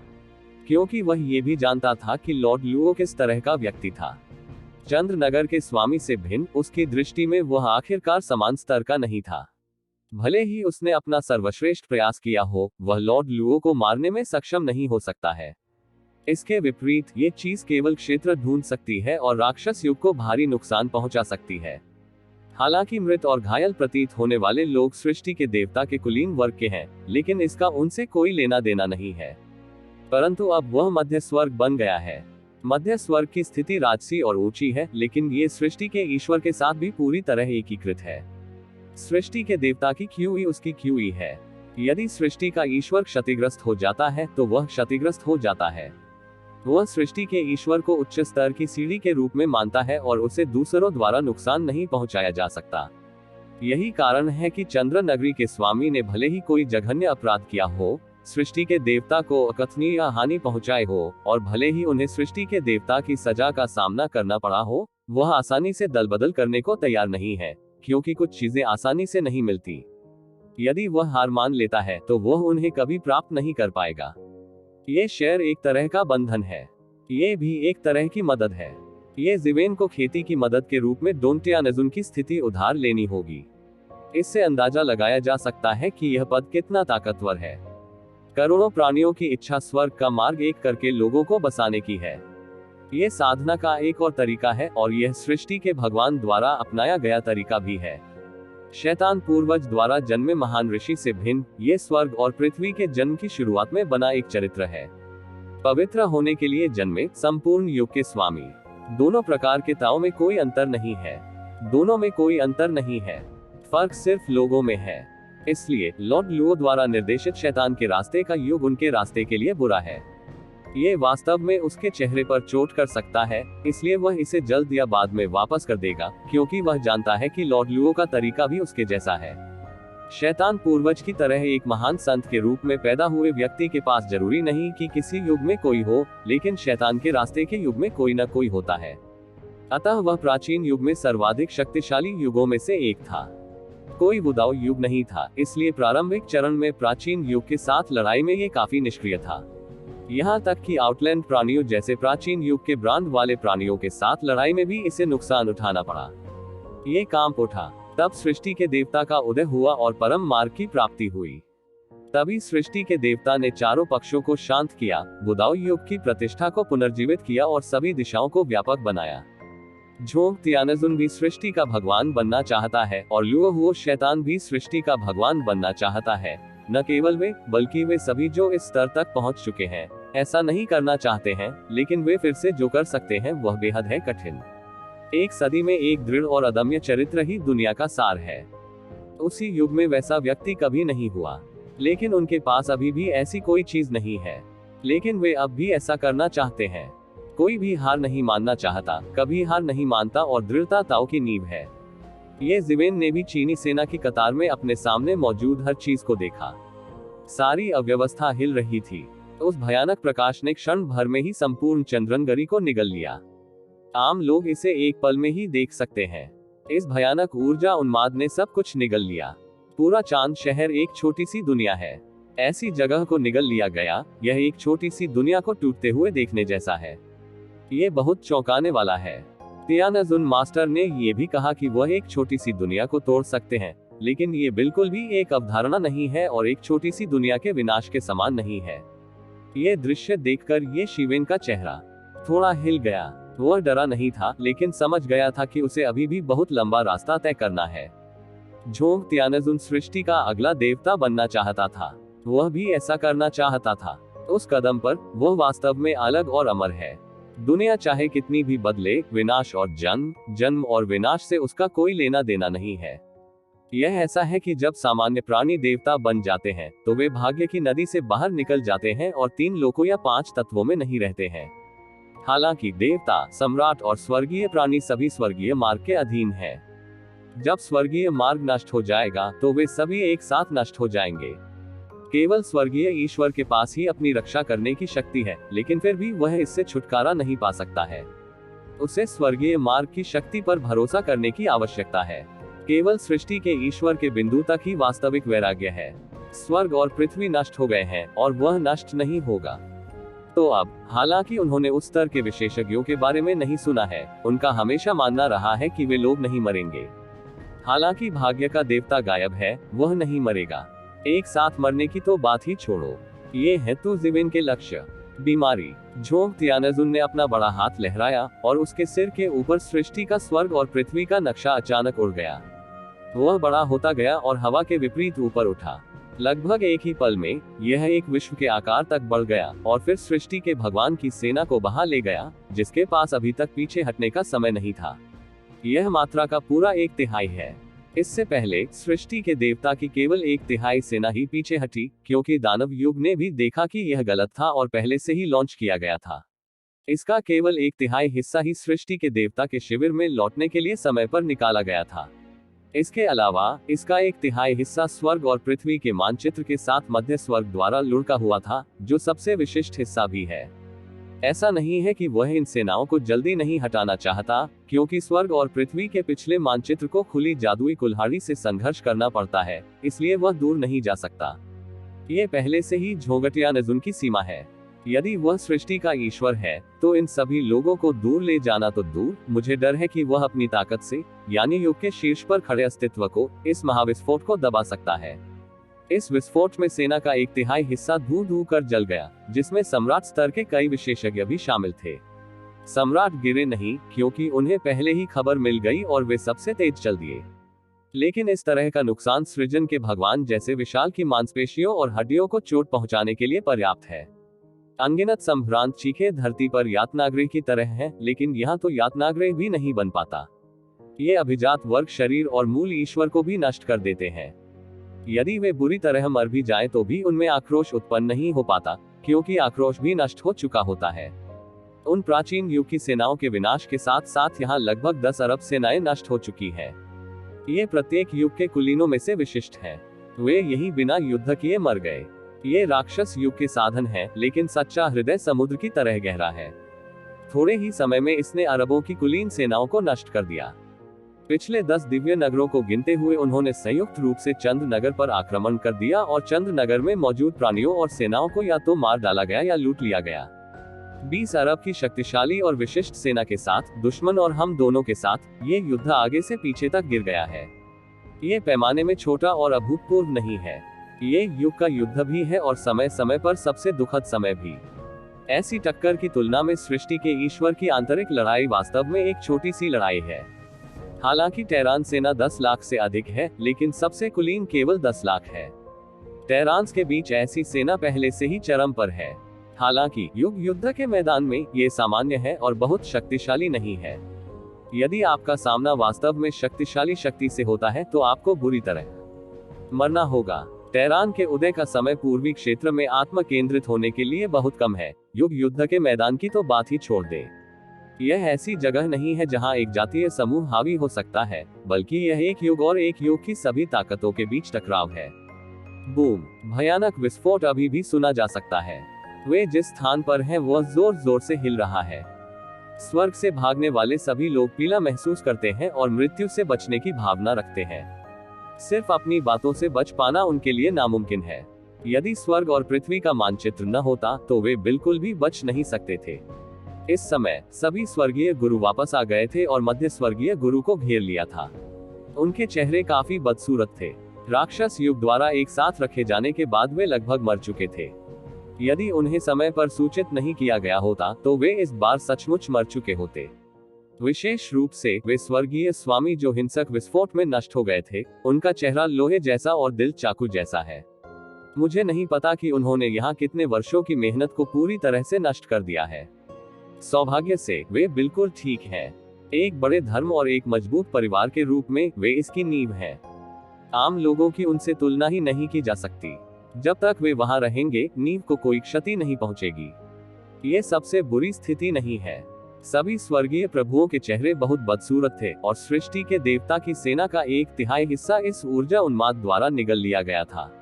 क्योंकि वह ये भी जानता था कि लॉर्ड लुओ किस तरह का व्यक्ति था। चंद्रनगर के स्वामी से भिन्न उसकी दृष्टि में वह आखिरकार समान स्तर का नहीं था। भले ही उसने अपना सर्वश्रेष्ठ प्रयास किया हो, वह लॉर्ड लुओ को मारने में सक्षम नहीं हो सकता है। इसके विपरीत ये चीज केवल क्षेत्र ढूंढ सकती है और राक्षस युग को भारी नुकसान पहुंचा सकती है। हालांकि मृत और घायल प्रतीत होने वाले लोग सृष्टि के देवता के कुलीन वर्ग के हैं, लेकिन इसका उनसे कोई लेना देना नहीं है। परंतु अब वह मध्य स्वर्ग बन गया है। मध्य स्वर्ग की स्थिति राजसी और ऊंची है, लेकिन ये सृष्टि के ईश्वर के साथ भी पूरी तरह एकीकृत है। सृष्टि के देवता की क्यूई उसकी क्यूई है। यदि सृष्टि का ईश्वर क्षतिग्रस्त हो जाता है तो वह क्षतिग्रस्त हो जाता है। वह सृष्टि के ईश्वर को उच्च स्तर की सीढ़ी के रूप में मानता है और उसे दूसरों द्वारा नुकसान नहीं पहुंचाया जा सकता। यही कारण है कि चंद्र नगरी के स्वामी ने भले ही कोई जघन्य अपराध किया हो, सृष्टि के देवता को अकथनीय हानि पहुंचाए हो, और भले ही उन्हें सृष्टि के देवता की सजा का सामना करना पड़ा हो, वह आसानी से दल बदल करने को तैयार नहीं है, क्योंकि कुछ चीजें आसानी से नहीं मिलती। यदि वह हार मान लेता है तो वह उन्हें कभी प्राप्त नहीं कर पाएगा। ये शेयर एक तरह का बंधन है, ये भी एक तरह की मदद है। ये जीवेन को खेती की मदद के रूप में डोंग त्यानजुन की स्थिति उधार लेनी होगी। इससे अंदाजा लगाया जा सकता है कि यह पद कितना ताकतवर है। करोड़ों प्राणियों की इच्छा स्वर्ग का मार्ग एक करके लोगों को बसाने की है। ये साधना का एक और तरीका है, और यह सृष्टि के भगवान द्वारा अपनाया गया तरीका भी है। शैतान पूर्वज द्वारा जन्मे महान ऋषि से भिन्न ये स्वर्ग और पृथ्वी के जन्म की शुरुआत में बना एक चरित्र है। पवित्र होने के लिए जन्मे संपूर्ण युग के स्वामी। दोनों प्रकार के ताओ में कोई अंतर नहीं है, दोनों में कोई अंतर नहीं है, फर्क सिर्फ लोगों में है। इसलिए लॉर्ड लुओ द्वारा निर्देशित शैतान के रास्ते का युग उनके रास्ते के लिए बुरा है। ये वास्तव में उसके चेहरे पर चोट कर सकता है, इसलिए वह इसे जल्द या बाद में वापस कर देगा, क्योंकि वह जानता है कि लॉर्ड लुओ का तरीका भी उसके जैसा है। शैतान पूर्वज की तरह एक महान संत के रूप में पैदा हुए व्यक्ति के पास जरूरी नहीं कि किसी युग में कोई हो, लेकिन शैतान के रास्ते के युग में कोई न कोई होता है। अतः वह प्राचीन युग में सर्वाधिक शक्तिशाली युगों में से एक था। कोई बुदाऊ युग नहीं था, इसलिए प्रारंभिक चरण में प्राचीन युग के साथ लड़ाई में ये काफी निष्क्रिय था। यहाँ तक कि आउटलैंड प्राणियों जैसे प्राचीन युग के ब्रांड वाले प्राणियों के साथ लड़ाई में भी इसे नुकसान उठाना पड़ा। ये कांप उठा। तब सृष्टि के देवता का उदय हुआ और परम मार्ग की प्राप्ति हुई। तभी सृष्टि के देवता ने चारों पक्षों को शांत किया, बुदाऊ युग की प्रतिष्ठा को पुनर्जीवित किया और सभी दिशाओं को व्यापक बनाया। झोंग तियानजुन भी सृष्टि का भगवान बनना चाहता है और लुओ हुओ शैतान भी सृष्टि का भगवान बनना चाहता है। न केवल वे, बल्कि वे सभी जो इस स्तर तक पहुंच चुके हैं, ऐसा नहीं करना चाहते हैं, लेकिन वे फिर से जो कर सकते हैं वह बेहद है कठिन। एक सदी में एक दृढ़ और अदम्य चरित्र ही दुनिया का सार है। उसी युग में वैसा व्यक्ति कभी नहीं हुआ, लेकिन उनके पास अभी भी ऐसी कोई चीज नहीं है। लेकिन वे अब भी ऐसा करना चाहते हैं। कोई भी हार नहीं मानना चाहता, कभी हार नहीं मानता, और दृढ़ता ताओ की नींव है। ये जिवेन ने भी चीनी सेना की कतार में अपने सामने मौजूद हर चीज को देखा। सारी अव्यवस्था हिल रही थी। उस भयानक प्रकाश ने क्षण भर में ही संपूर्ण चंद्रनगरी को निगल लिया। आम लोग इसे एक पल में ही देख सकते हैं। इस भयानक ऊर्जा उन्माद ने सब कुछ निगल लिया। पूरा चांद शहर एक छोटी सी दुनिया है। ऐसी जगह को निगल लिया गया, यह एक छोटी सी दुनिया को टूटते हुए देखने जैसा है। ये बहुत चौंकाने वाला है। तियानजुन मास्टर ने ये भी कहा कि वह एक छोटी सी दुनिया को तोड़ सकते हैं, लेकिन ये बिल्कुल भी एक अवधारणा नहीं है और एक छोटी सी दुनिया के विनाश के समान नहीं है। ये दृश्य देखकर ये शिवेन का चेहरा थोड़ा हिल गया। वह डरा नहीं था, लेकिन समझ गया था कि उसे अभी भी बहुत लंबा रास्ता तय करना है। झोंग तियानजुन सृष्टि का अगला देवता बनना चाहता था। वह भी ऐसा करना चाहता था। उस कदम पर वह वास्तव में अलग और अमर है। दुनिया चाहे कितनी भी बदले, विनाश और जन्म और विनाश से उसका कोई लेना देना नहीं है। यह ऐसा है कि जब सामान्य प्राणी देवता बन जाते हैं तो वे भाग्य की नदी से बाहर निकल जाते हैं और 3 लोकों या 5 तत्वों में नहीं रहते हैं। हालांकि देवता, सम्राट और स्वर्गीय प्राणी सभी स्वर्गीय मार्ग के अधीन हैं। जब स्वर्गीय मार्ग नष्ट हो जाएगा तो वे सभी एक साथ नष्ट हो जाएंगे। केवल स्वर्गीय ईश्वर के पास ही अपनी रक्षा करने की शक्ति है, लेकिन फिर भी वह इससे छुटकारा नहीं पा सकता है। उसे स्वर्गीय मार्ग की शक्ति पर भरोसा करने की आवश्यकता है। केवल सृष्टि के ईश्वर के बिंदु तक ही वास्तविक वैराग्य है। स्वर्ग और पृथ्वी नष्ट हो गए हैं और वह नष्ट नहीं होगा। तो अब, हालांकि उन्होंने उस स्तर के विशेषज्ञों के बारे में नहीं सुना है, उनका हमेशा मानना रहा है कि वे लोग नहीं मरेंगे। हालांकि भाग्य का देवता गायब है, वह नहीं मरेगा। एक साथ मरने की तो बात ही छोड़ो। ये है तो जिवेन के लक्ष्य। बीमारी। झोंग तियानजुन ने अपना बड़ा हाथ लहराया और उसके सिर के ऊपर सृष्टि का स्वर्ग और पृथ्वी का नक्शा अचानक उड़ गया। वह बड़ा होता गया और हवा के विपरीत ऊपर उठा। लगभग एक ही पल में यह एक विश्व के आकार तक बढ़ गया और फिर सृष्टि के भगवान की सेना को बहा ले गया, जिसके पास अभी तक पीछे हटने का समय नहीं था। यह मात्रा का पूरा 1/3 है। इससे पहले सृष्टि के देवता की केवल 1/3 सेना ही पीछे हटी, क्योंकि दानव युग ने भी देखा कि यह गलत था और पहले से ही लॉन्च किया गया था। इसका केवल 1/3 हिस्सा ही सृष्टि के देवता के शिविर में लौटने के लिए समय पर निकाला गया था। इसके अलावा इसका 1/3 हिस्सा स्वर्ग और पृथ्वी के मानचित्र के साथ मध्य स्वर्ग द्वारा लुढ़का हुआ था, जो सबसे विशिष्ट हिस्सा भी है। ऐसा नहीं है कि वह इन सेनाओं को जल्दी नहीं हटाना चाहता, क्योंकि स्वर्ग और पृथ्वी के पिछले मानचित्र को खुली जादुई कुल्हाड़ी से संघर्ष करना पड़ता है, इसलिए वह दूर नहीं जा सकता। ये पहले से ही झोंग तियानजुन की सीमा है। यदि वह सृष्टि का ईश्वर है, तो इन सभी लोगों को दूर ले जाना तो दूर, मुझे डर है कि वह अपनी ताकत से, यानी युग के शीर्ष पर खड़े अस्तित्व को, इस महाविस्फोट को दबा सकता है। इस विस्फोट में सेना का 1/3 हिस्सा धू कर जल गया, जिसमें सम्राट स्तर के कई विशेषज्ञ भी शामिल थे। सम्राट गिरे नहीं, क्योंकि उन्हें पहले ही खबर मिल गई और वे सबसे तेज चल दिए। लेकिन इस तरह का नुकसान सृजन के भगवान जैसे विशाल की मांसपेशियों और हड्डियों को चोट पहुंचाने के लिए पर्याप्त है। अनगिनत संभ्रांत चीखें धरती पर यातनागृह की तरह हैं, लेकिन यहाँ तो यातनागृह भी नहीं बन पाता। ये अभिजात वर्ग शरीर और मूल ईश्वर को भी नष्ट कर देते हैं। यदि वे बुरी तरह मर भी जाएं तो भी उनमें आक्रोश उत्पन्न नहीं हो पाता, क्योंकि आक्रोश भी नष्ट हो चुका होता है। उन प्राचीन युग की सेनाओं के विनाश के साथ साथ यहाँ लगभग 10 अरब सेनाएं नष्ट हो चुकी हैं। ये प्रत्येक युग के कुलीनों में से विशिष्ट हैं। वे यही बिना युद्ध किए मर गए। ये राक्षस युग के साधन हैं, लेकिन सच्चा हृदय समुद्र की तरह गहरा है। थोड़े ही समय में इसने अरबों की कुलीन सेनाओं को नष्ट कर दिया। पिछले 10 दिव्य नगरों को गिनते हुए उन्होंने संयुक्त रूप से चंद्र नगर पर आक्रमण कर दिया और चंद्र नगर में मौजूद प्राणियों और सेनाओं को या तो मार डाला गया या लूट लिया गया। 20 अरब की शक्तिशाली और विशिष्ट सेना के साथ दुश्मन और हम दोनों के साथ ये युद्ध आगे से पीछे तक गिर गया है। ये पैमाने में छोटा और अभूतपूर्व नहीं है। ये युग का युद्ध भी है और समय समय पर सबसे दुखद समय भी। ऐसी टक्कर की तुलना में सृष्टि के ईश्वर की आंतरिक लड़ाई वास्तव में एक छोटी सी लड़ाई है। हालांकि टेरान सेना 10 लाख से अधिक है, लेकिन सबसे कुलीन केवल 10 लाख है। टेरान्स के बीच ऐसी सेना पहले से ही चरम पर है। हालांकि युद्ध के मैदान में ये सामान्य है और बहुत शक्तिशाली नहीं है। यदि आपका सामना वास्तव में शक्तिशाली शक्ति से होता है तो आपको बुरी तरह मरना होगा। टेरान के उदय का समय पूर्वी क्षेत्र में आत्म केंद्रित होने के लिए बहुत कम है। युद्ध के मैदान की तो बात ही छोड़ दे। यह ऐसी जगह नहीं है जहां एक जातीय समूह हावी हो सकता है, बल्कि यह एक युग और एक युग की सभी ताकतों के बीच टकराव है। बूम! भयानक विस्फोट अभी भी सुना जा सकता है। वे जिस स्थान पर हैं वह जोर जोर से हिल रहा है। स्वर्ग से भागने वाले सभी लोग पीड़ा महसूस करते हैं और मृत्यु से बचने की भावना रखते हैं। सिर्फ अपनी बातों से बच पाना उनके लिए नामुमकिन है। यदि स्वर्ग और पृथ्वी का मानचित्र न होता तो वे बिल्कुल भी बच नहीं सकते थे। इस समय सभी स्वर्गीय गुरु वापस आ गए थे और मध्य स्वर्गीय गुरु को घेर लिया था। उनके चेहरे काफी बदसूरत थे। राक्षस युग द्वारा एक साथ रखे जाने के बाद वे लगभग मर चुके थे। यदि उन्हें समय पर सूचित नहीं किया गया होता तो वे इस बार सचमुच मर चुके होते। विशेष रूप से वे स्वर्गीय स्वामी जो हिंसक विस्फोट में नष्ट हो गए थे, उनका चेहरा लोहे जैसा और दिल चाकू जैसा है। मुझे नहीं पता कि उन्होंने यहाँ कितने वर्षों की मेहनत को पूरी तरह से नष्ट कर दिया है। सौभाग्य से वे बिल्कुल ठीक हैं। एक बड़े धर्म और एक मजबूत परिवार के रूप में वे इसकी नींव हैं। आम लोगों की उनसे तुलना ही नहीं की जा सकती। जब तक वे वहां रहेंगे, नींव को कोई क्षति नहीं पहुंचेगी। ये सबसे बुरी स्थिति नहीं है। सभी स्वर्गीय प्रभुओं के चेहरे बहुत बदसूरत थे और सृष्टि के देवता की सेना का 1/3 हिस्सा इस ऊर्जा उन्माद द्वारा निगल लिया गया था।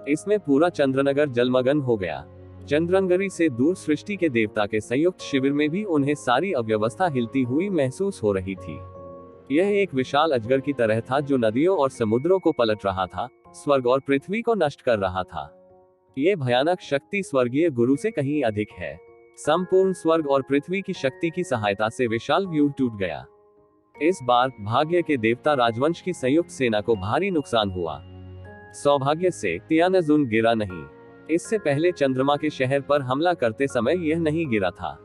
इसमें पूरा चंद्रनगर जलमग्न हो गया। चंद्रनगरी से दूर सृष्टि के देवता के संयुक्त शिविर में भी उन्हें सारी अव्यवस्था हिलती हुई महसूस हो रही थी। यह एक विशाल अजगर की तरह था जो नदियों और समुद्रों को पलट रहा था, स्वर्ग और पृथ्वी को नष्ट कर रहा था। ये भयानक शक्ति स्वर्गीय गुरु से कहीं अधिक है। संपूर्ण स्वर्ग और पृथ्वी की शक्ति की सहायता से विशाल व्यूह टूट गया। इस बार भाग्य के देवता राजवंश की संयुक्त सेना को भारी नुकसान हुआ। सौभाग्य से तियानजुन गिरा नहीं। इससे पहले चंद्रमा के शहर पर हमला करते समय यह नहीं गिरा था।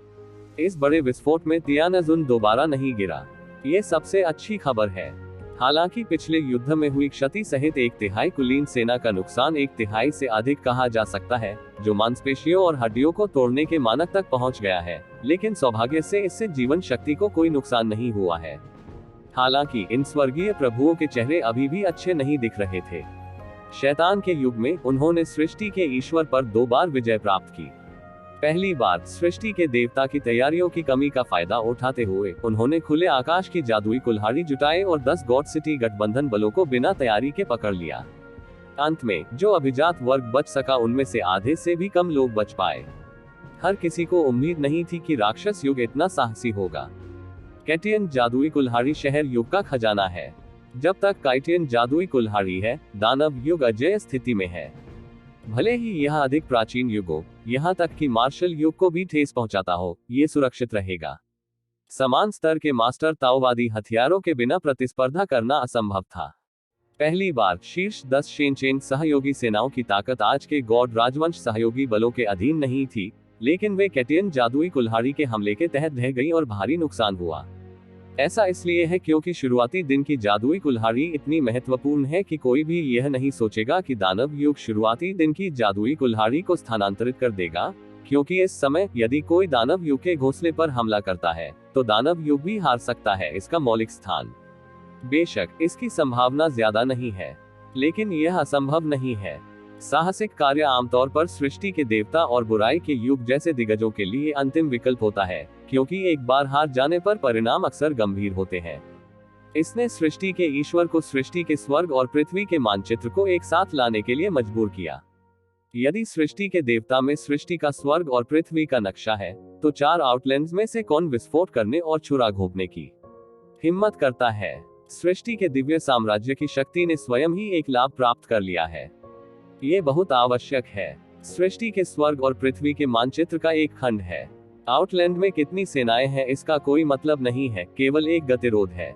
इस बड़े विस्फोट में तियानजुन दोबारा नहीं गिरा। ये सबसे अच्छी खबर है। हालांकि पिछले युद्ध में हुई क्षति सहित 1/3 कुलीन सेना का नुकसान 1/3 से अधिक कहा जा सकता है, जो मांसपेशियों और हड्डियों को तोड़ने के मानक तक पहुंच गया है, लेकिन सौभाग्य से इससे जीवन शक्ति को कोई नुकसान नहीं हुआ है। हालांकि इन स्वर्गीय प्रभुओं के चेहरे अभी भी अच्छे नहीं दिख रहे थे। शैतान के युग में उन्होंने सृष्टि के ईश्वर पर 2 बार विजय प्राप्त की। पहली बार सृष्टि के देवता की तैयारियों की कमी का फायदा उठाते हुए उन्होंने खुले आकाश की जादुई कुल्हाड़ी जुटाए और 10 गॉड सिटी गठबंधन बलों को बिना तैयारी के पकड़ लिया। अंत में जो अभिजात वर्ग बच सका उनमें से आधे से भी कम लोग बच पाए। हर किसी को उम्मीद नहीं थी कि राक्षस युग इतना साहसी होगा। कैटियन जादुई कुल्हाड़ी शहर युग का खजाना है। जब तक काइटियन जादुई कुल्हाड़ी है, दानव युग अजेय स्थिति में है। भले ही यह अधिक प्राचीन युग हो, यहाँ तक कि मार्शल युग को भी ठेस पहुंचाता हो, ये सुरक्षित रहेगा। समान स्तर के मास्टर ताओवादी हथियारों के बिना प्रतिस्पर्धा करना असंभव था। पहली बार शीर्ष 10 शेनचेन सहयोगी सेनाओं की ताकत आज के गॉड राजवंश सहयोगी बलों के अधीन नहीं थी, लेकिन वे कैटियन जादुई कुल्हाड़ी के हमले के तहत ढह गई और भारी नुकसान हुआ। ऐसा इसलिए है क्योंकि शुरुआती दिन की जादुई कुल्हाड़ी इतनी महत्वपूर्ण है कि कोई भी यह नहीं सोचेगा कि दानव युग शुरुआती दिन की जादुई कुल्हाड़ी को स्थानांतरित कर देगा, क्योंकि इस समय यदि कोई दानव युग के घोंसले पर हमला करता है तो दानव युग भी हार सकता है इसका मौलिक स्थान। बेशक इसकी संभावना ज्यादा नहीं है, लेकिन यह असंभव नहीं है। साहसिक कार्य आमतौर पर सृष्टि के देवता और बुराई के युग जैसे दिग्गजों के लिए अंतिम विकल्प होता है, क्योंकि एक बार हार जाने पर परिणाम अक्सर गंभीर होते हैं। इसने सृष्टि के ईश्वर को सृष्टि के स्वर्ग और पृथ्वी के मानचित्र को एक साथ लाने के लिए मजबूर किया। यदि सृष्टि के देवता में सृष्टि का स्वर्ग और पृथ्वी का नक्शा है, तो 4 आउटलैंड्स में से कौन विस्फोट करने और छुरा घोंपने की हिम्मत करता है? सृष्टि के दिव्य साम्राज्य की शक्ति ने स्वयं ही एक लाभ प्राप्त कर लिया है। ये बहुत आवश्यक है। सृष्टि के स्वर्ग और पृथ्वी के मानचित्र का एक खंड है। आउटलैंड में कितनी सेनाएं हैं इसका कोई मतलब नहीं है, केवल एक गतिरोध है।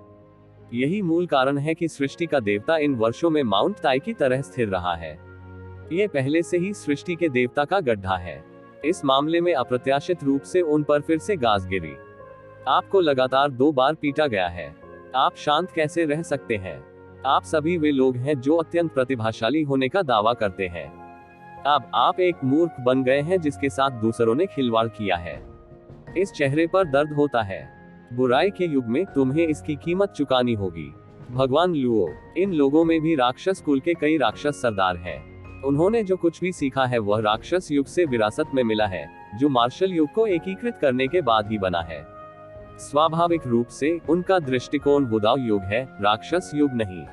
यही मूल कारण है कि सृष्टि का देवता इन वर्षों में माउंट ताई की तरह स्थिर रहा है। ये पहले से ही सृष्टि के देवता का गड्ढा है। इस मामले में अप्रत्याशित रूप से उन पर फिर से गाज गिरी। आपको लगातार 2 बार पीटा गया है। आप शांत कैसे रह सकते हैं? आप सभी वे लोग हैं जो अत्यंत प्रतिभाशाली होने का दावा करते हैं। अब आप एक मूर्ख बन गए हैं जिसके साथ दूसरों ने खिलवाड़ किया है। इस चेहरे पर दर्द होता है। बुराई के युग में तुम्हें इसकी कीमत चुकानी होगी। भगवान लुओ, इन लोगों में भी राक्षस कुल के कई राक्षस सरदार हैं। उन्होंने जो कुछ भी सीखा है वह राक्षस युग से विरासत में मिला है, जो मार्शल युग को एकीकृत करने के बाद ही बना है। स्वाभाविक रूप से उनका दृष्टिकोण वुदाओ युग है, राक्षस युग नहीं।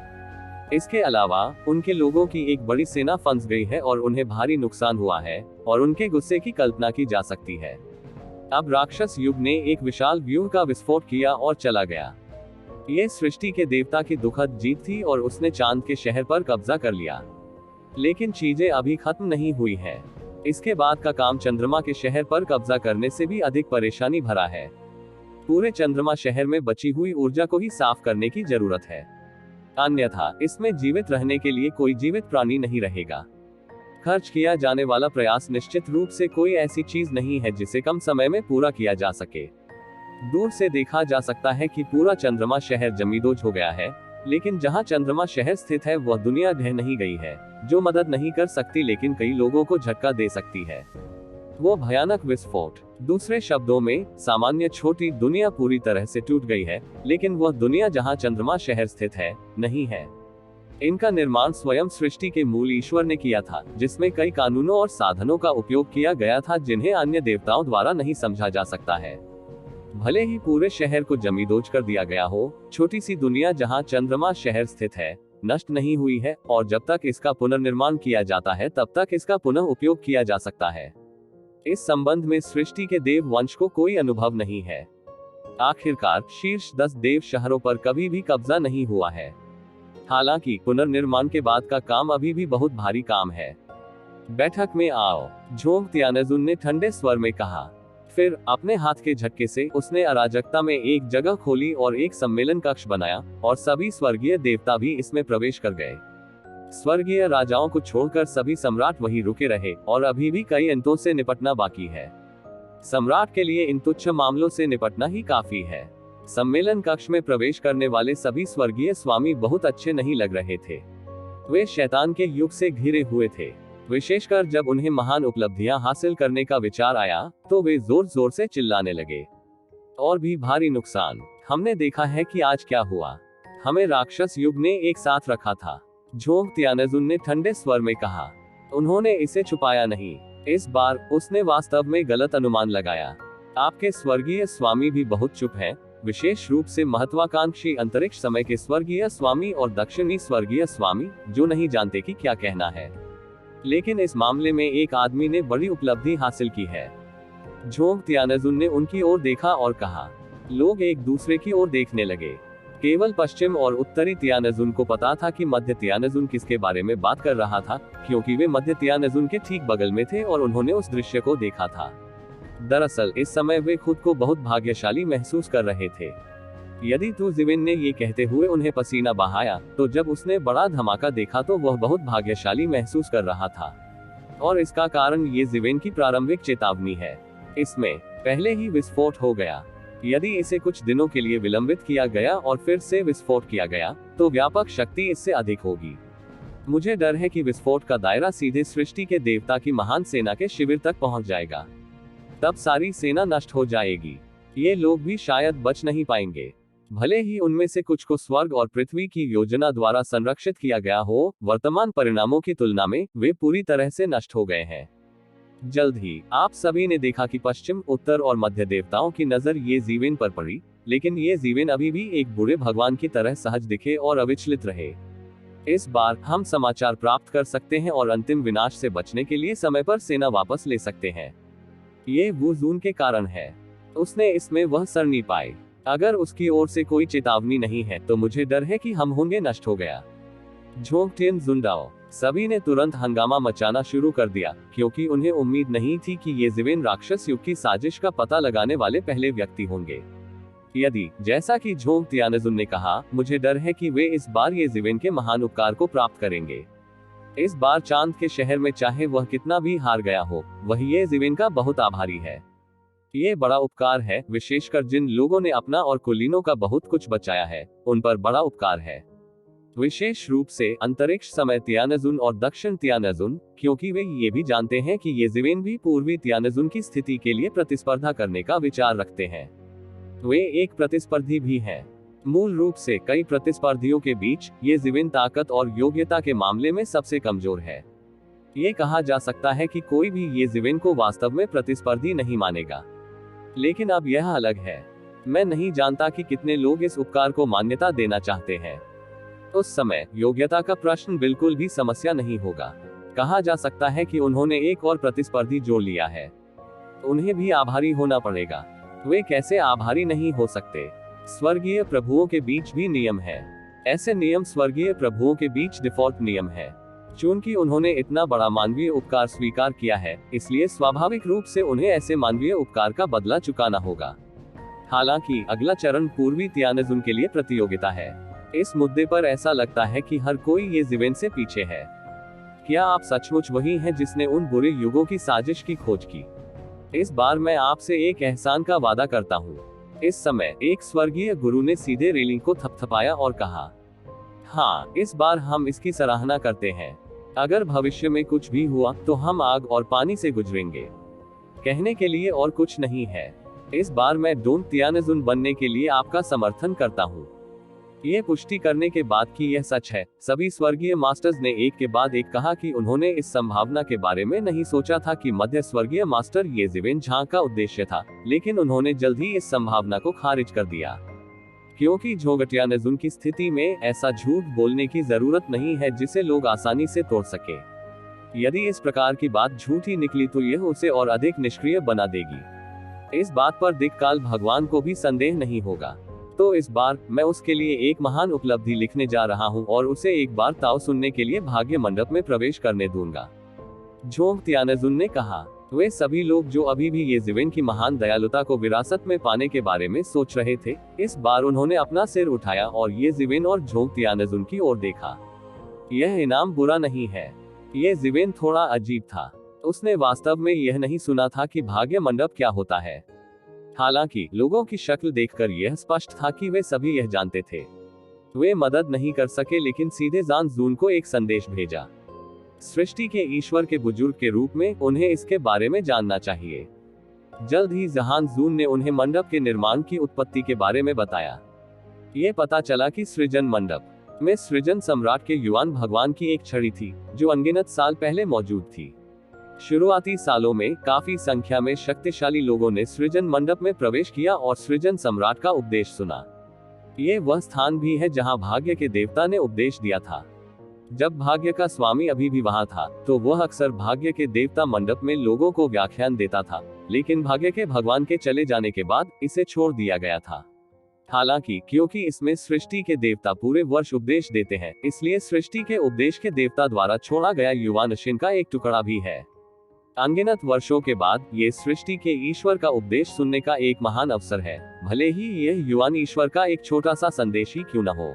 इसके अलावा उनके लोगों की एक बड़ी सेना फंस गई है और उन्हें भारी नुकसान हुआ है, और उनके गुस्से की कल्पना की जा सकती है। अब राक्षस युग ने एक विशाल व्यूह का विस्फोट किया और चला गया। ये सृष्टि के देवता की दुखद जीत थी और उसने चांद के शहर पर कब्जा कर लिया। लेकिन चीजें अभी खत्म नहीं हुई है। इसके बाद का काम चंद्रमा के शहर पर कब्जा करने से भी अधिक परेशानी भरा है। पूरे चंद्रमा शहर में बची हुई ऊर्जा को ही साफ करने की जरूरत है, अन्यथा इसमें जीवित रहने के लिए कोई जीवित प्राणी नहीं रहेगा। खर्च किया जाने वाला प्रयास निश्चित रूप से कोई ऐसी चीज नहीं है जिसे कम समय में पूरा किया जा सके। दूर से देखा जा सकता है कि पूरा चंद्रमा शहर जमींदोज हो गया है, लेकिन जहां चंद्रमा शहर स्थित है वह दुनिया ढह नहीं गई है, जो मदद नहीं कर सकती लेकिन कई लोगों को झटका दे सकती है। वो भयानक विस्फोट, दूसरे शब्दों में सामान्य छोटी दुनिया पूरी तरह से टूट गई है, लेकिन वह दुनिया जहां चंद्रमा शहर स्थित है, नहीं है। इनका निर्माण स्वयं सृष्टि के मूल ईश्वर ने किया था, जिसमें कई कानूनों और साधनों का उपयोग किया गया था जिन्हें अन्य देवताओं द्वारा नहीं समझा जा सकता है। भले ही पूरे शहर को जमींदोज कर दिया गया हो, छोटी सी दुनिया जहां चंद्रमा शहर स्थित है, नष्ट नहीं हुई है, और जब तक इसका पुनर्निर्माण किया जाता है तब तक इसका पुनः उपयोग किया जा सकता है। इस संबंध में सृष्टि के देव वंश को कोई अनुभव नहीं है। आखिरकार शीर्ष 10 देव शहरों पर कभी भी कब्जा नहीं हुआ है। हालांकि पुनर्निर्माण के बाद का काम अभी भी बहुत भारी काम है। बैठक में आओ, झोंग त्यानजुन ने ठंडे स्वर में कहा। फिर अपने हाथ के झटके से उसने अराजकता में एक जगह खोली और एक सम्मेलन कक्ष बनाया, और सभी स्वर्गीय देवता भी इसमें प्रवेश कर गए। स्वर्गीय राजाओं को छोड़कर सभी सम्राट वहीं रुके रहे, और अभी भी कई अंतों से निपटना बाकी है। सम्राट के लिए इन तुच्छ मामलों से निपटना ही काफी है। सम्मेलन कक्ष में प्रवेश करने वाले सभी स्वर्गीय स्वामी बहुत अच्छे नहीं लग रहे थे। वे शैतान के युग से घिरे हुए थे। विशेषकर जब उन्हें महान उपलब्धियां हासिल करने का विचार आया तो वे जोर जोर से चिल्लाने लगे। और भी भारी नुकसान। हमने देखा है कि आज क्या हुआ। हमें राक्षस युग ने एक साथ रखा था, झोंग त्यानजुन ने ठंडे स्वर में कहा। उन्होंने इसे छुपाया नहीं। इस बार उसने वास्तव में गलत अनुमान लगाया। आपके स्वर्गीय स्वामी भी बहुत चुप हैं, विशेष रूप से महत्वाकांक्षी अंतरिक्ष समय के स्वर्गीय स्वामी और दक्षिणी स्वर्गीय स्वामी, जो नहीं जानते कि क्या कहना है। लेकिन इस मामले में एक आदमी ने बड़ी उपलब्धि हासिल की है। झोंग त्यानजुन ने उनकी ओर देखा और कहा। लोग एक दूसरे की ओर देखने लगे। केवल पश्चिम और उत्तरी त्यानजुन को पता था कि मध्य त्यानजुन किसके बारे में बात कर रहा था, क्योंकि वे मध्य त्यानजुन के ठीक बगल में थे और उन्होंने उस दृश्य को देखा था। दरअसल इस समय वे खुद को बहुत भाग्यशाली महसूस कर रहे थे। यदि तू जिविन ने ये कहते हुए उन्हें पसीना बहाया, तो जब उसने बड़ा धमाका देखा तो वह बहुत भाग्यशाली महसूस कर रहा था। और इसका कारण ये जिविन की प्रारंभिक चेतावनी है। इसमें पहले ही विस्फोट हो गया। यदि इसे कुछ दिनों के लिए विलंबित किया गया और फिर से विस्फोट किया गया, तो व्यापक शक्ति इससे अधिक होगी। मुझे डर है कि विस्फोट का दायरा सीधे सृष्टि के देवता की महान सेना के शिविर तक पहुंच जाएगा। तब सारी सेना नष्ट हो जाएगी। ये लोग भी शायद बच नहीं पाएंगे। भले ही उनमें से कुछ को स्वर्ग और पृथ्वी की योजना द्वारा संरक्षित किया गया हो, वर्तमान परिणामों की तुलना में वे पूरी तरह से नष्ट हो गए हैं। जल्द ही आप सभी ने देखा कि पश्चिम, उत्तर और मध्य देवताओं की नजर ये जीवेन पर पड़ी, लेकिन ये जीवेन अभी भी एक बुरे भगवान की तरह सहज दिखे और अविचलित रहे। इस बार हम समाचार प्राप्त कर सकते हैं और अंतिम विनाश से बचने के लिए समय पर सेना वापस ले सकते हैं। ये वू जून के कारण है। उसने इसमें वह सरनी पाई। अगर उसकी ओर से कोई चेतावनी नहीं है तो मुझे डर है कि हम होंगे नष्ट हो गया। झोंग टियन जुंडाओ, सभी ने तुरंत हंगामा मचाना शुरू कर दिया, क्योंकि उन्हें उम्मीद नहीं थी कि ये जिवेन राक्षस युग की साजिश का पता लगाने वाले पहले व्यक्ति होंगे। यदि, जैसा कि झोंग त्यानजुन ने कहा, मुझे डर है कि वे इस बार ये जिवेन के महान उपकार को प्राप्त करेंगे। इस बार चांद के शहर में चाहे वह कितना भी हार गया हो, वह ये जीवेन का बहुत आभारी है। ये बड़ा उपकार है, विशेषकर जिन लोगों ने अपना और कुलीनों का बहुत कुछ बचाया है, उन पर बड़ा उपकार है। विशेष रूप से अंतरिक्ष समय तियानजुन और दक्षिण तियानजुन, क्योंकि वे ये भी जानते हैं कि ये जीवेन भी पूर्वी तियानजुन की स्थिति के लिए प्रतिस्पर्धा करने का विचार रखते हैं। वे एक प्रतिस्पर्धी भी हैं। मूल रूप से कई प्रतिस्पर्धियों के बीच ये जीवेन ताकत और योग्यता के मामले में सबसे कमजोर है। ये कहा जा सकता है कि कोई भी ये जीवेन को वास्तव में प्रतिस्पर्धी नहीं मानेगा। लेकिन अब यह अलग है। मैं नहीं जानता कि कितने लोग इस उपकार को मान्यता देना चाहते हैं। उस समय योग्यता का प्रश्न बिल्कुल भी समस्या नहीं होगा। कहा जा सकता है कि उन्होंने एक और प्रतिस्पर्धी जोड़ लिया है। उन्हें भी आभारी होना पड़ेगा। वे कैसे आभारी नहीं हो सकते? स्वर्गीय प्रभुओं के बीच भी नियम है। ऐसे नियम स्वर्गीय प्रभुओं के बीच डिफॉल्ट नियम है। चूंकि उन्होंने इतना बड़ा मानवीय उपकार स्वीकार किया है, इसलिए स्वाभाविक रूप से उन्हें ऐसे मानवीय उपकार का बदला चुकाना होगा। हालांकि अगला चरण पूर्वी तियानजुन के लिए प्रतियोगिता है। इस मुद्दे पर ऐसा लगता है कि हर कोई ये जीवेन से पीछे है। क्या आप सचमुच वही हैं जिसने उन बुरे युगों की साजिश की खोज की? इस बार मैं आपसे एक एहसान का वादा करता हूँ। इस समय एक स्वर्गीय गुरु ने सीधे रेलिंग को थपथपाया और कहा, हाँ, इस बार हम इसकी सराहना करते हैं। अगर भविष्य में कुछ भी हुआ तो हम आग और पानी से गुजरेंगे। कहने के लिए और कुछ नहीं है। इस बार मैं डोंग तियानजुन बनने के लिए आपका समर्थन करता हूँ। ये पुष्टि करने के बाद कि यह सच है, सभी स्वर्गीय मास्टर्स ने एक के बाद एक कहा कि उन्होंने इस संभावना के बारे में नहीं सोचा था कि मध्य स्वर्गीय मास्टर ये जीवेन झांक का उद्देश्य था, लेकिन उन्होंने जल्द ही इस संभावना को खारिज कर दिया। क्योंकि तियानजुन की स्थिति में ऐसा झूठ बोलने की जरूरत नहीं है जिसे लोग आसानी से तोड़ सके। यदि इस प्रकार की बात झूठी निकली तो यह उसे और अधिक निष्क्रिय बना देगी। इस बात पर दिक्काल भगवान को भी संदेह नहीं होगा। तो इस बार मैं उसके लिए एक महान उपलब्धि लिखने जा रहा हूँ और उसे एक बार ताओ सुनने के लिए भाग्य मंडप में प्रवेश करने दूंगा। झोंग तियानजुन ने कहा। वे सभी लोग जो अभी भी ये जीवेन की महान दयालुता को विरासत में पाने के बारे में सोच रहे थे, इस बार उन्होंने अपना सिर उठाया और ये जीवेन और झोंग तियानजुन की ओर देखा। यह इनाम बुरा नहीं है। ये जीवेन थोड़ा अजीब था। उसने वास्तव में यह नहीं सुना था कि भाग्य मंडप क्या होता है। हालांकि लोगों की शक्ल देखकर यह स्पष्ट था कि वे सभी यह जानते थे। वे मदद नहीं कर सके, लेकिन सीधे जान जून को एक संदेश भेजा। सृष्टि के ईश्वर के बुजुर्ग के रूप में उन्हें इसके बारे में जानना चाहिए। जल्द ही जहान जून ने उन्हें मंडप के निर्माण की उत्पत्ति के बारे में बताया। ये पता चला कि सृजन मंडप में सृजन सम्राट के युवान भगवान की एक छड़ी थी, जो अनगिनत साल पहले मौजूद थी। शुरुआती सालों में काफी संख्या में शक्तिशाली लोगों ने सृजन मंडप में प्रवेश किया और सृजन सम्राट का उपदेश सुना। ये वह स्थान भी है जहां भाग्य के देवता ने उपदेश दिया था। जब भाग्य का स्वामी अभी भी वहां था, तो वह अक्सर भाग्य के देवता मंडप में लोगों को व्याख्यान देता था, लेकिन भाग्य के भगवान के चले जाने के बाद इसे छोड़ दिया गया था। हालांकि क्योंकि इसमें सृष्टि के देवता पूरे वर्ष उपदेश देते हैं, इसलिए सृष्टि के उपदेश के देवता द्वारा छोड़ा गया युवा नशीन का एक टुकड़ा भी है। अनगिनत वर्षों के बाद ये सृष्टि के ईश्वर का उपदेश सुनने का एक महान अवसर है, भले ही यह युवान ईश्वर का एक छोटा सा संदेश ही क्यों न हो।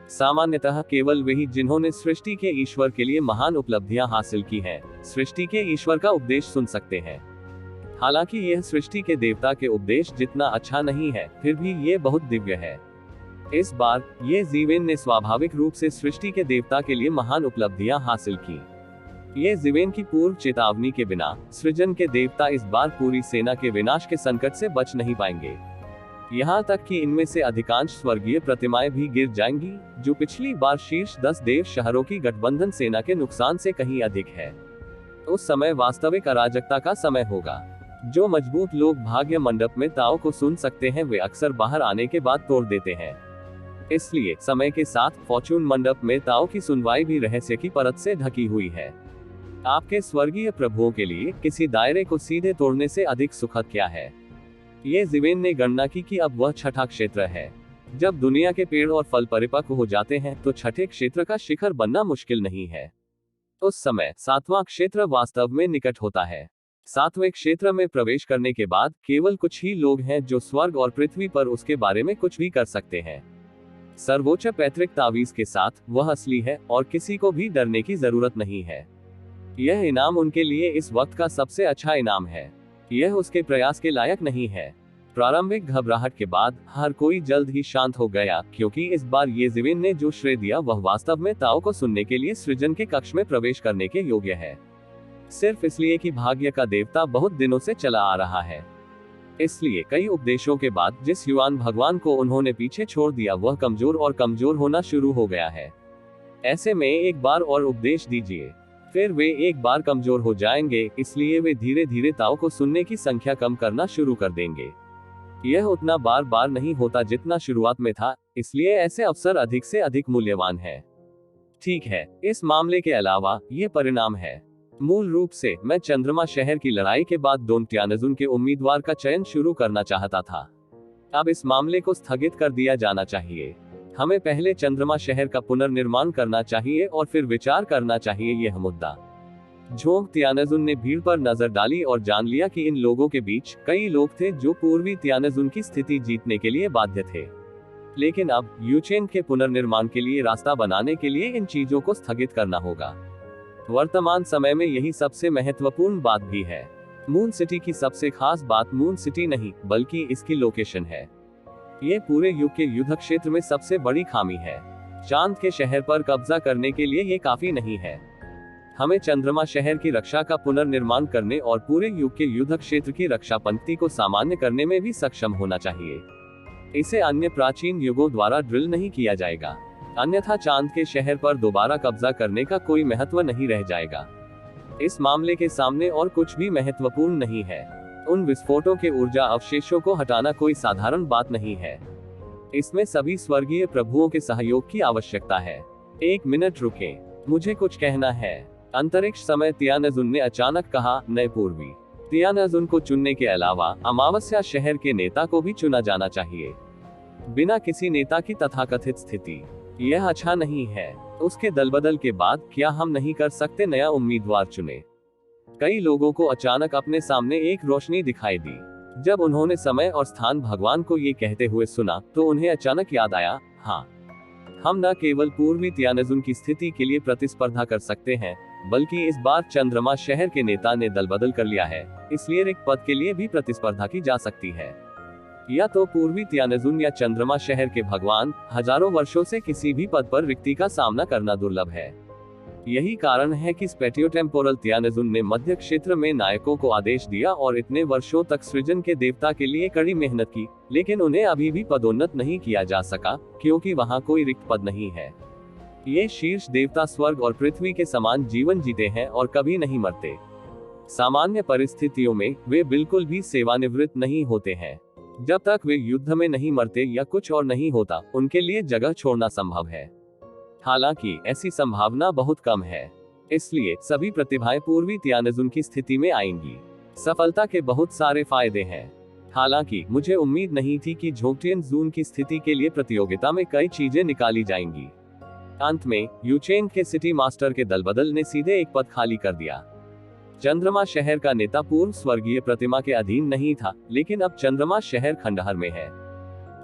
सामान्यतः केवल वही जिन्होंने सृष्टि के ईश्वर के लिए महान उपलब्धियां हासिल की हैं, सृष्टि के ईश्वर का उपदेश सुन सकते हैं। हालांकि यह सृष्टि के देवता के उपदेश जितना अच्छा नहीं है, फिर भी ये बहुत दिव्य है। इस बार ये जीवेन ने स्वाभाविक रूप से सृष्टि के देवता के लिए महान उपलब्धियां हासिल की। ये जीवेन की पूर्व चेतावनी के बिना सृजन के देवता इस बार पूरी सेना के विनाश के संकट से बच नहीं पाएंगे। यहाँ तक कि इनमें से अधिकांश स्वर्गीय प्रतिमाएं भी गिर जाएंगी, जो पिछली बार शीर्ष 10 देव शहरों की गठबंधन सेना के नुकसान से कहीं अधिक है। उस समय वास्तविक अराजकता का समय होगा। जो मजबूत लोग भाग्य मंडप में ताओ को सुन सकते हैं, वे अक्सर बाहर आने के बाद तोड़ देते हैं। इसलिए समय के साथ फॉर्चून मंडप में ताओ की सुनवाई भी रहस्य की परत से ढकी हुई है। आपके स्वर्गीय प्रभुओं के लिए किसी दायरे को सीधे तोड़ने से अधिक सुखद क्या है? ये जीवेन ने गणना की कि अब वह छठा क्षेत्र है। जब दुनिया के पेड़ और फल परिपक्व हो जाते हैं, तो छठे क्षेत्र का शिखर बनना मुश्किल नहीं है। उस समय सातवां क्षेत्र वास्तव में निकट होता है। सातवें क्षेत्र में प्रवेश करने के बाद केवल कुछ ही लोग हैं जो स्वर्ग और पृथ्वी पर उसके बारे में कुछ भी कर सकते हैं। सर्वोच्च पैतृक तावीज के साथ वह असली है और किसी को भी डरने की जरूरत नहीं है। यह इनाम उनके लिए इस वक्त का सबसे अच्छा इनाम है। यह उसके प्रयास के लायक नहीं है। प्रारंभिक घबराहट के बाद हर कोई जल्द ही शांत हो गया, क्योंकि इस बार येज़िविन ने जो श्रेय दिया वह वास्तव में ताओ को सुनने के लिए सृजन के कक्ष में प्रवेश करने के योग्य है, सिर्फ इसलिए कि भाग्य का देवता बहुत दिनों से चला आ रहा है। इसलिए कई उपदेशों के बाद जिस युवान भगवान को उन्होंने पीछे छोड़ दिया वह कमजोर और कमजोर होना शुरू हो गया है। ऐसे में एक बार और उपदेश दीजिए, फिर वे एक बार कमजोर हो जाएंगे, इसलिए वे धीरे धीरे ताओ को सुनने की संख्या कम करना शुरू कर देंगे। यह उतना बार बार नहीं होता जितना शुरुआत में था, इसलिए ऐसे अवसर अधिक से अधिक मूल्यवान है। ठीक है, इस मामले के अलावा ये परिणाम है। मूल रूप से मैं चंद्रमा शहर की लड़ाई के बाद डोन ट्यानजुन के उम्मीदवार का चयन शुरू करना चाहता था। अब इस मामले को स्थगित कर दिया जाना चाहिए। हमें पहले चंद्रमा शहर का पुनर्निर्माण करना चाहिए और फिर विचार करना चाहिए यह मुद्दा। झोंग त्यानजुन ने भीड़ पर नजर डाली और जान लिया कि इन लोगों के बीच कई लोग थे जो पूर्वी त्यानजुन की स्थिति जीतने के लिए बाध्य थे। लेकिन अब यूचेन के पुनर्निर्माण के लिए रास्ता बनाने के लिए इन चीजों को स्थगित करना होगा। वर्तमान समय में यही सबसे महत्वपूर्ण बात भी है। मून सिटी की सबसे खास बात मून सिटी नहीं बल्कि इसकी लोकेशन है। ये पूरे युग के युद्ध क्षेत्र में सबसे बड़ी खामी है। चांद के शहर पर कब्जा करने के लिए ये काफी नहीं है। हमें चंद्रमा शहर की रक्षा का पुनर्निर्माण करने और पूरे युग के युद्ध क्षेत्र की रक्षा पंक्ति को सामान्य करने में भी सक्षम होना चाहिए। इसे अन्य प्राचीन युगों द्वारा ड्रिल नहीं किया जाएगा, अन्यथा चांद के शहर पर दोबारा कब्जा करने का कोई महत्व नहीं रह जाएगा। इस मामले के सामने और कुछ भी महत्वपूर्ण नहीं है। उन विस्फोटों के ऊर्जा अवशेषों को हटाना कोई साधारण बात नहीं है। इसमें सभी स्वर्गीय प्रभुओं के सहयोग की आवश्यकता है। एक मिनट रुकें, मुझे कुछ कहना है। अंतरिक्ष समय त्यानजुन ने अचानक कहा, नए पूर्वी त्यानजुन को चुनने के अलावा अमावस्या शहर के नेता को भी चुना जाना चाहिए। बिना किसी नेता की तथाकथित स्थिति यह अच्छा नहीं है। उसके दलबदल के बाद क्या हम नहीं कर सकते नया उम्मीदवार चुने? कई लोगों को अचानक अपने सामने एक रोशनी दिखाई दी। जब उन्होंने समय और स्थान भगवान को ये कहते हुए सुना तो उन्हें अचानक याद आया, हाँ, हम न केवल पूर्वी त्यानजुन की स्थिति के लिए प्रतिस्पर्धा कर सकते हैं, बल्कि इस बार चंद्रमा शहर के नेता ने दलबदल कर लिया है, इसलिए रिक्त पद के लिए भी प्रतिस्पर्धा की जा सकती है। या तो पूर्वी त्यानजुन या चंद्रमा शहर के भगवान, हजारों वर्षों से किसी भी पद पर रिक्ति का सामना करना दुर्लभ है। यही कारण है कि स्पेटियोटेम्पोरल त्यानजुन ने मध्य क्षेत्र में नायकों को आदेश दिया और इतने वर्षों तक सृजन के देवता के लिए कड़ी मेहनत की, लेकिन उन्हें अभी भी पदोन्नत नहीं किया जा सका, क्योंकि वहां कोई रिक्त पद नहीं है। ये शीर्ष देवता स्वर्ग और पृथ्वी के समान जीवन जीते हैं और कभी नहीं मरते। सामान्य परिस्थितियों में वे बिल्कुल भी सेवानिवृत्त नहीं होते हैं। जब तक वे युद्ध में नहीं मरते या कुछ और नहीं होता, उनके लिए जगह छोड़ना संभव है। हालांकि ऐसी संभावना बहुत कम है, इसलिए सभी प्रतिभाएं पूर्वी त्यानजुन की स्थिति में आएंगी। सफलता के बहुत सारे फायदे हैं। हालांकि मुझे उम्मीद नहीं थी कि झोंगटियनजुन की स्थिति के लिए प्रतियोगिता में कई चीजें निकाली जाएंगी। अंत में यूचेन के सिटी मास्टर के दलबदल ने सीधे एक पद खाली कर दिया। चंद्रमा शहर का नेता पूर्व स्वर्गीय प्रतिमा के अधीन नहीं था, लेकिन अब चंद्रमा शहर खंडहर में है।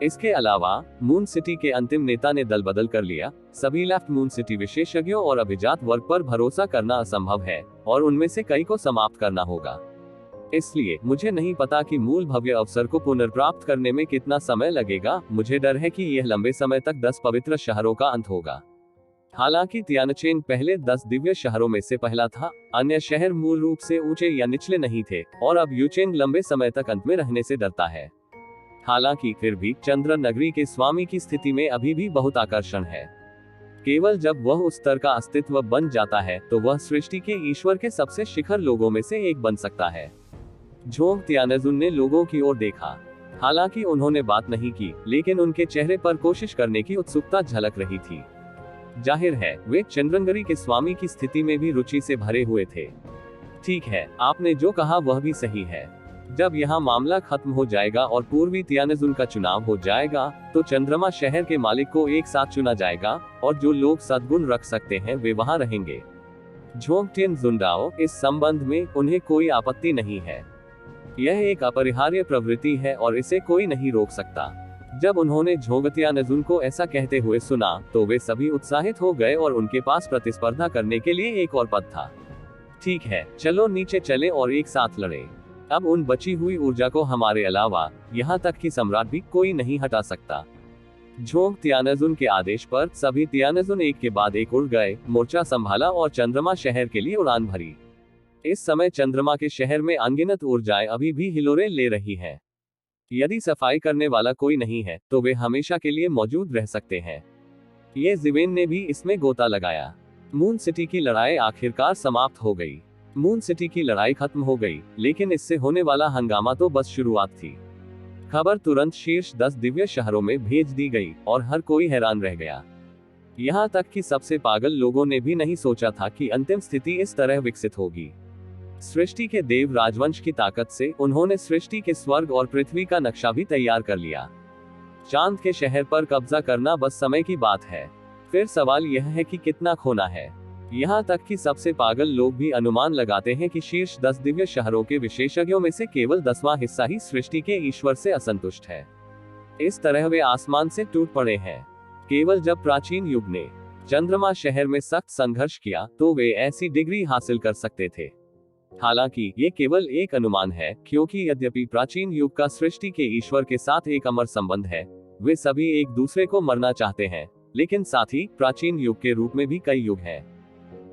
इसके अलावा मून सिटी के अंतिम नेता ने दलबदल कर लिया। सभी लेफ्ट मून सिटी विशेषज्ञों और अभिजात वर्ग पर भरोसा करना असंभव है और उनमें से कई को समाप्त करना होगा। इसलिए मुझे नहीं पता कि मूल भव्य अवसर को पुनर्प्राप्त करने में कितना समय लगेगा। मुझे डर है कि यह लंबे समय तक 10 पवित्र शहरों का अंत होगा। हालांकि त्यानचेन पहले 10 दिव्य शहरों में से पहला था। अन्य शहर मूल रूप से ऊंचे या निचले नहीं थे और अब यूचेन लंबे समय तक अंत में रहने से डरता है। हालांकि फिर भी चंद्र नगरी के स्वामी की स्थिति में अभी भी बहुत आकर्षण है। केवल जब वह उस स्तर का अस्तित्व बन जाता है तो वह सृष्टि के ईश्वर के सबसे शिखर लोगों में से एक बन सकता है। झोंग त्यानजुन ने लोगों की ओर देखा। हालांकि उन्होंने बात नहीं की, लेकिन उनके चेहरे पर कोशिश करने की उत्सुकता झलक रही थी। जाहिर है वे चंद्रनगरी के स्वामी की स्थिति में भी रुचि से भरे हुए थे। ठीक है, आपने जो कहा वह भी सही है। जब यहाँ मामला खत्म हो जाएगा और पूर्वी त्यानजुन का चुनाव हो जाएगा, तो चंद्रमा शहर के मालिक को एक साथ चुना जाएगा और जो लोग सद्गुण रख सकते हैं वे वहां रहेंगे। झोंगटियनजुनडाओ, इस संबंध में उन्हें कोई आपत्ति नहीं है। यह एक अपरिहार्य प्रवृत्ति है और इसे कोई नहीं रोक सकता। जब उन्होंने झोंगत्यानजुन को ऐसा कहते हुए सुना तो वे सभी उत्साहित हो गए और उनके पास प्रतिस्पर्धा करने के लिए एक और पद था। ठीक है, चलो नीचे चले और एक साथ लड़े। अब उन बची हुई ऊर्जा को हमारे अलावा यहाँ तक कि सम्राट भी कोई नहीं हटा सकता। झोंग त्यानजुन के आदेश पर सभी त्यानजुन एक के बाद एक उड़ गए, मोर्चा संभाला और चंद्रमा शहर के लिए उड़ान भरी। इस समय चंद्रमा के शहर में अनगिनत ऊर्जाएं अभी भी हिलोरे ले रही हैं। यदि सफाई करने वाला कोई नहीं है तो वे हमेशा के लिए मौजूद रह सकते हैं। ये जिवेन ने भी इसमें गोता लगाया। मून सिटी की लड़ाई आखिरकार समाप्त हो गई। मून सिटी की लड़ाई खत्म हो गई, लेकिन इससे होने वाला हंगामा तो बस शुरुआत थी। खबर तुरंत शीर्ष 10 दिव्य शहरों में भेज दी गई और हर कोई हैरान रह गया। यहाँ तक कि सबसे पागल लोगों ने भी नहीं सोचा था कि अंतिम स्थिति इस तरह विकसित होगी। सृष्टि के देव राजवंश की ताकत से उन्होंने सृष्टि के स्वर्ग और पृथ्वी का नक्शा भी तैयार कर लिया। चांद के शहर पर कब्जा करना बस समय की बात है। फिर सवाल यह है कि कितना खोना है। यहाँ तक कि सबसे पागल लोग भी अनुमान लगाते हैं कि शीर्ष 10 दिव्य शहरों के विशेषज्ञों में से केवल 10वां हिस्सा ही सृष्टि के ईश्वर से असंतुष्ट है। इस तरह वे आसमान से टूट पड़े हैं। केवल जब प्राचीन युग ने चंद्रमा शहर में सख्त संघर्ष किया तो वे ऐसी डिग्री हासिल कर सकते थे। हालांकि ये केवल एक अनुमान है, क्योंकि यद्यपि प्राचीन युग का सृष्टि के ईश्वर के साथ एक अमर संबंध है, वे सभी एक दूसरे को मरना चाहते हैं, लेकिन साथ ही प्राचीन युग के रूप में भी कई युग हैं।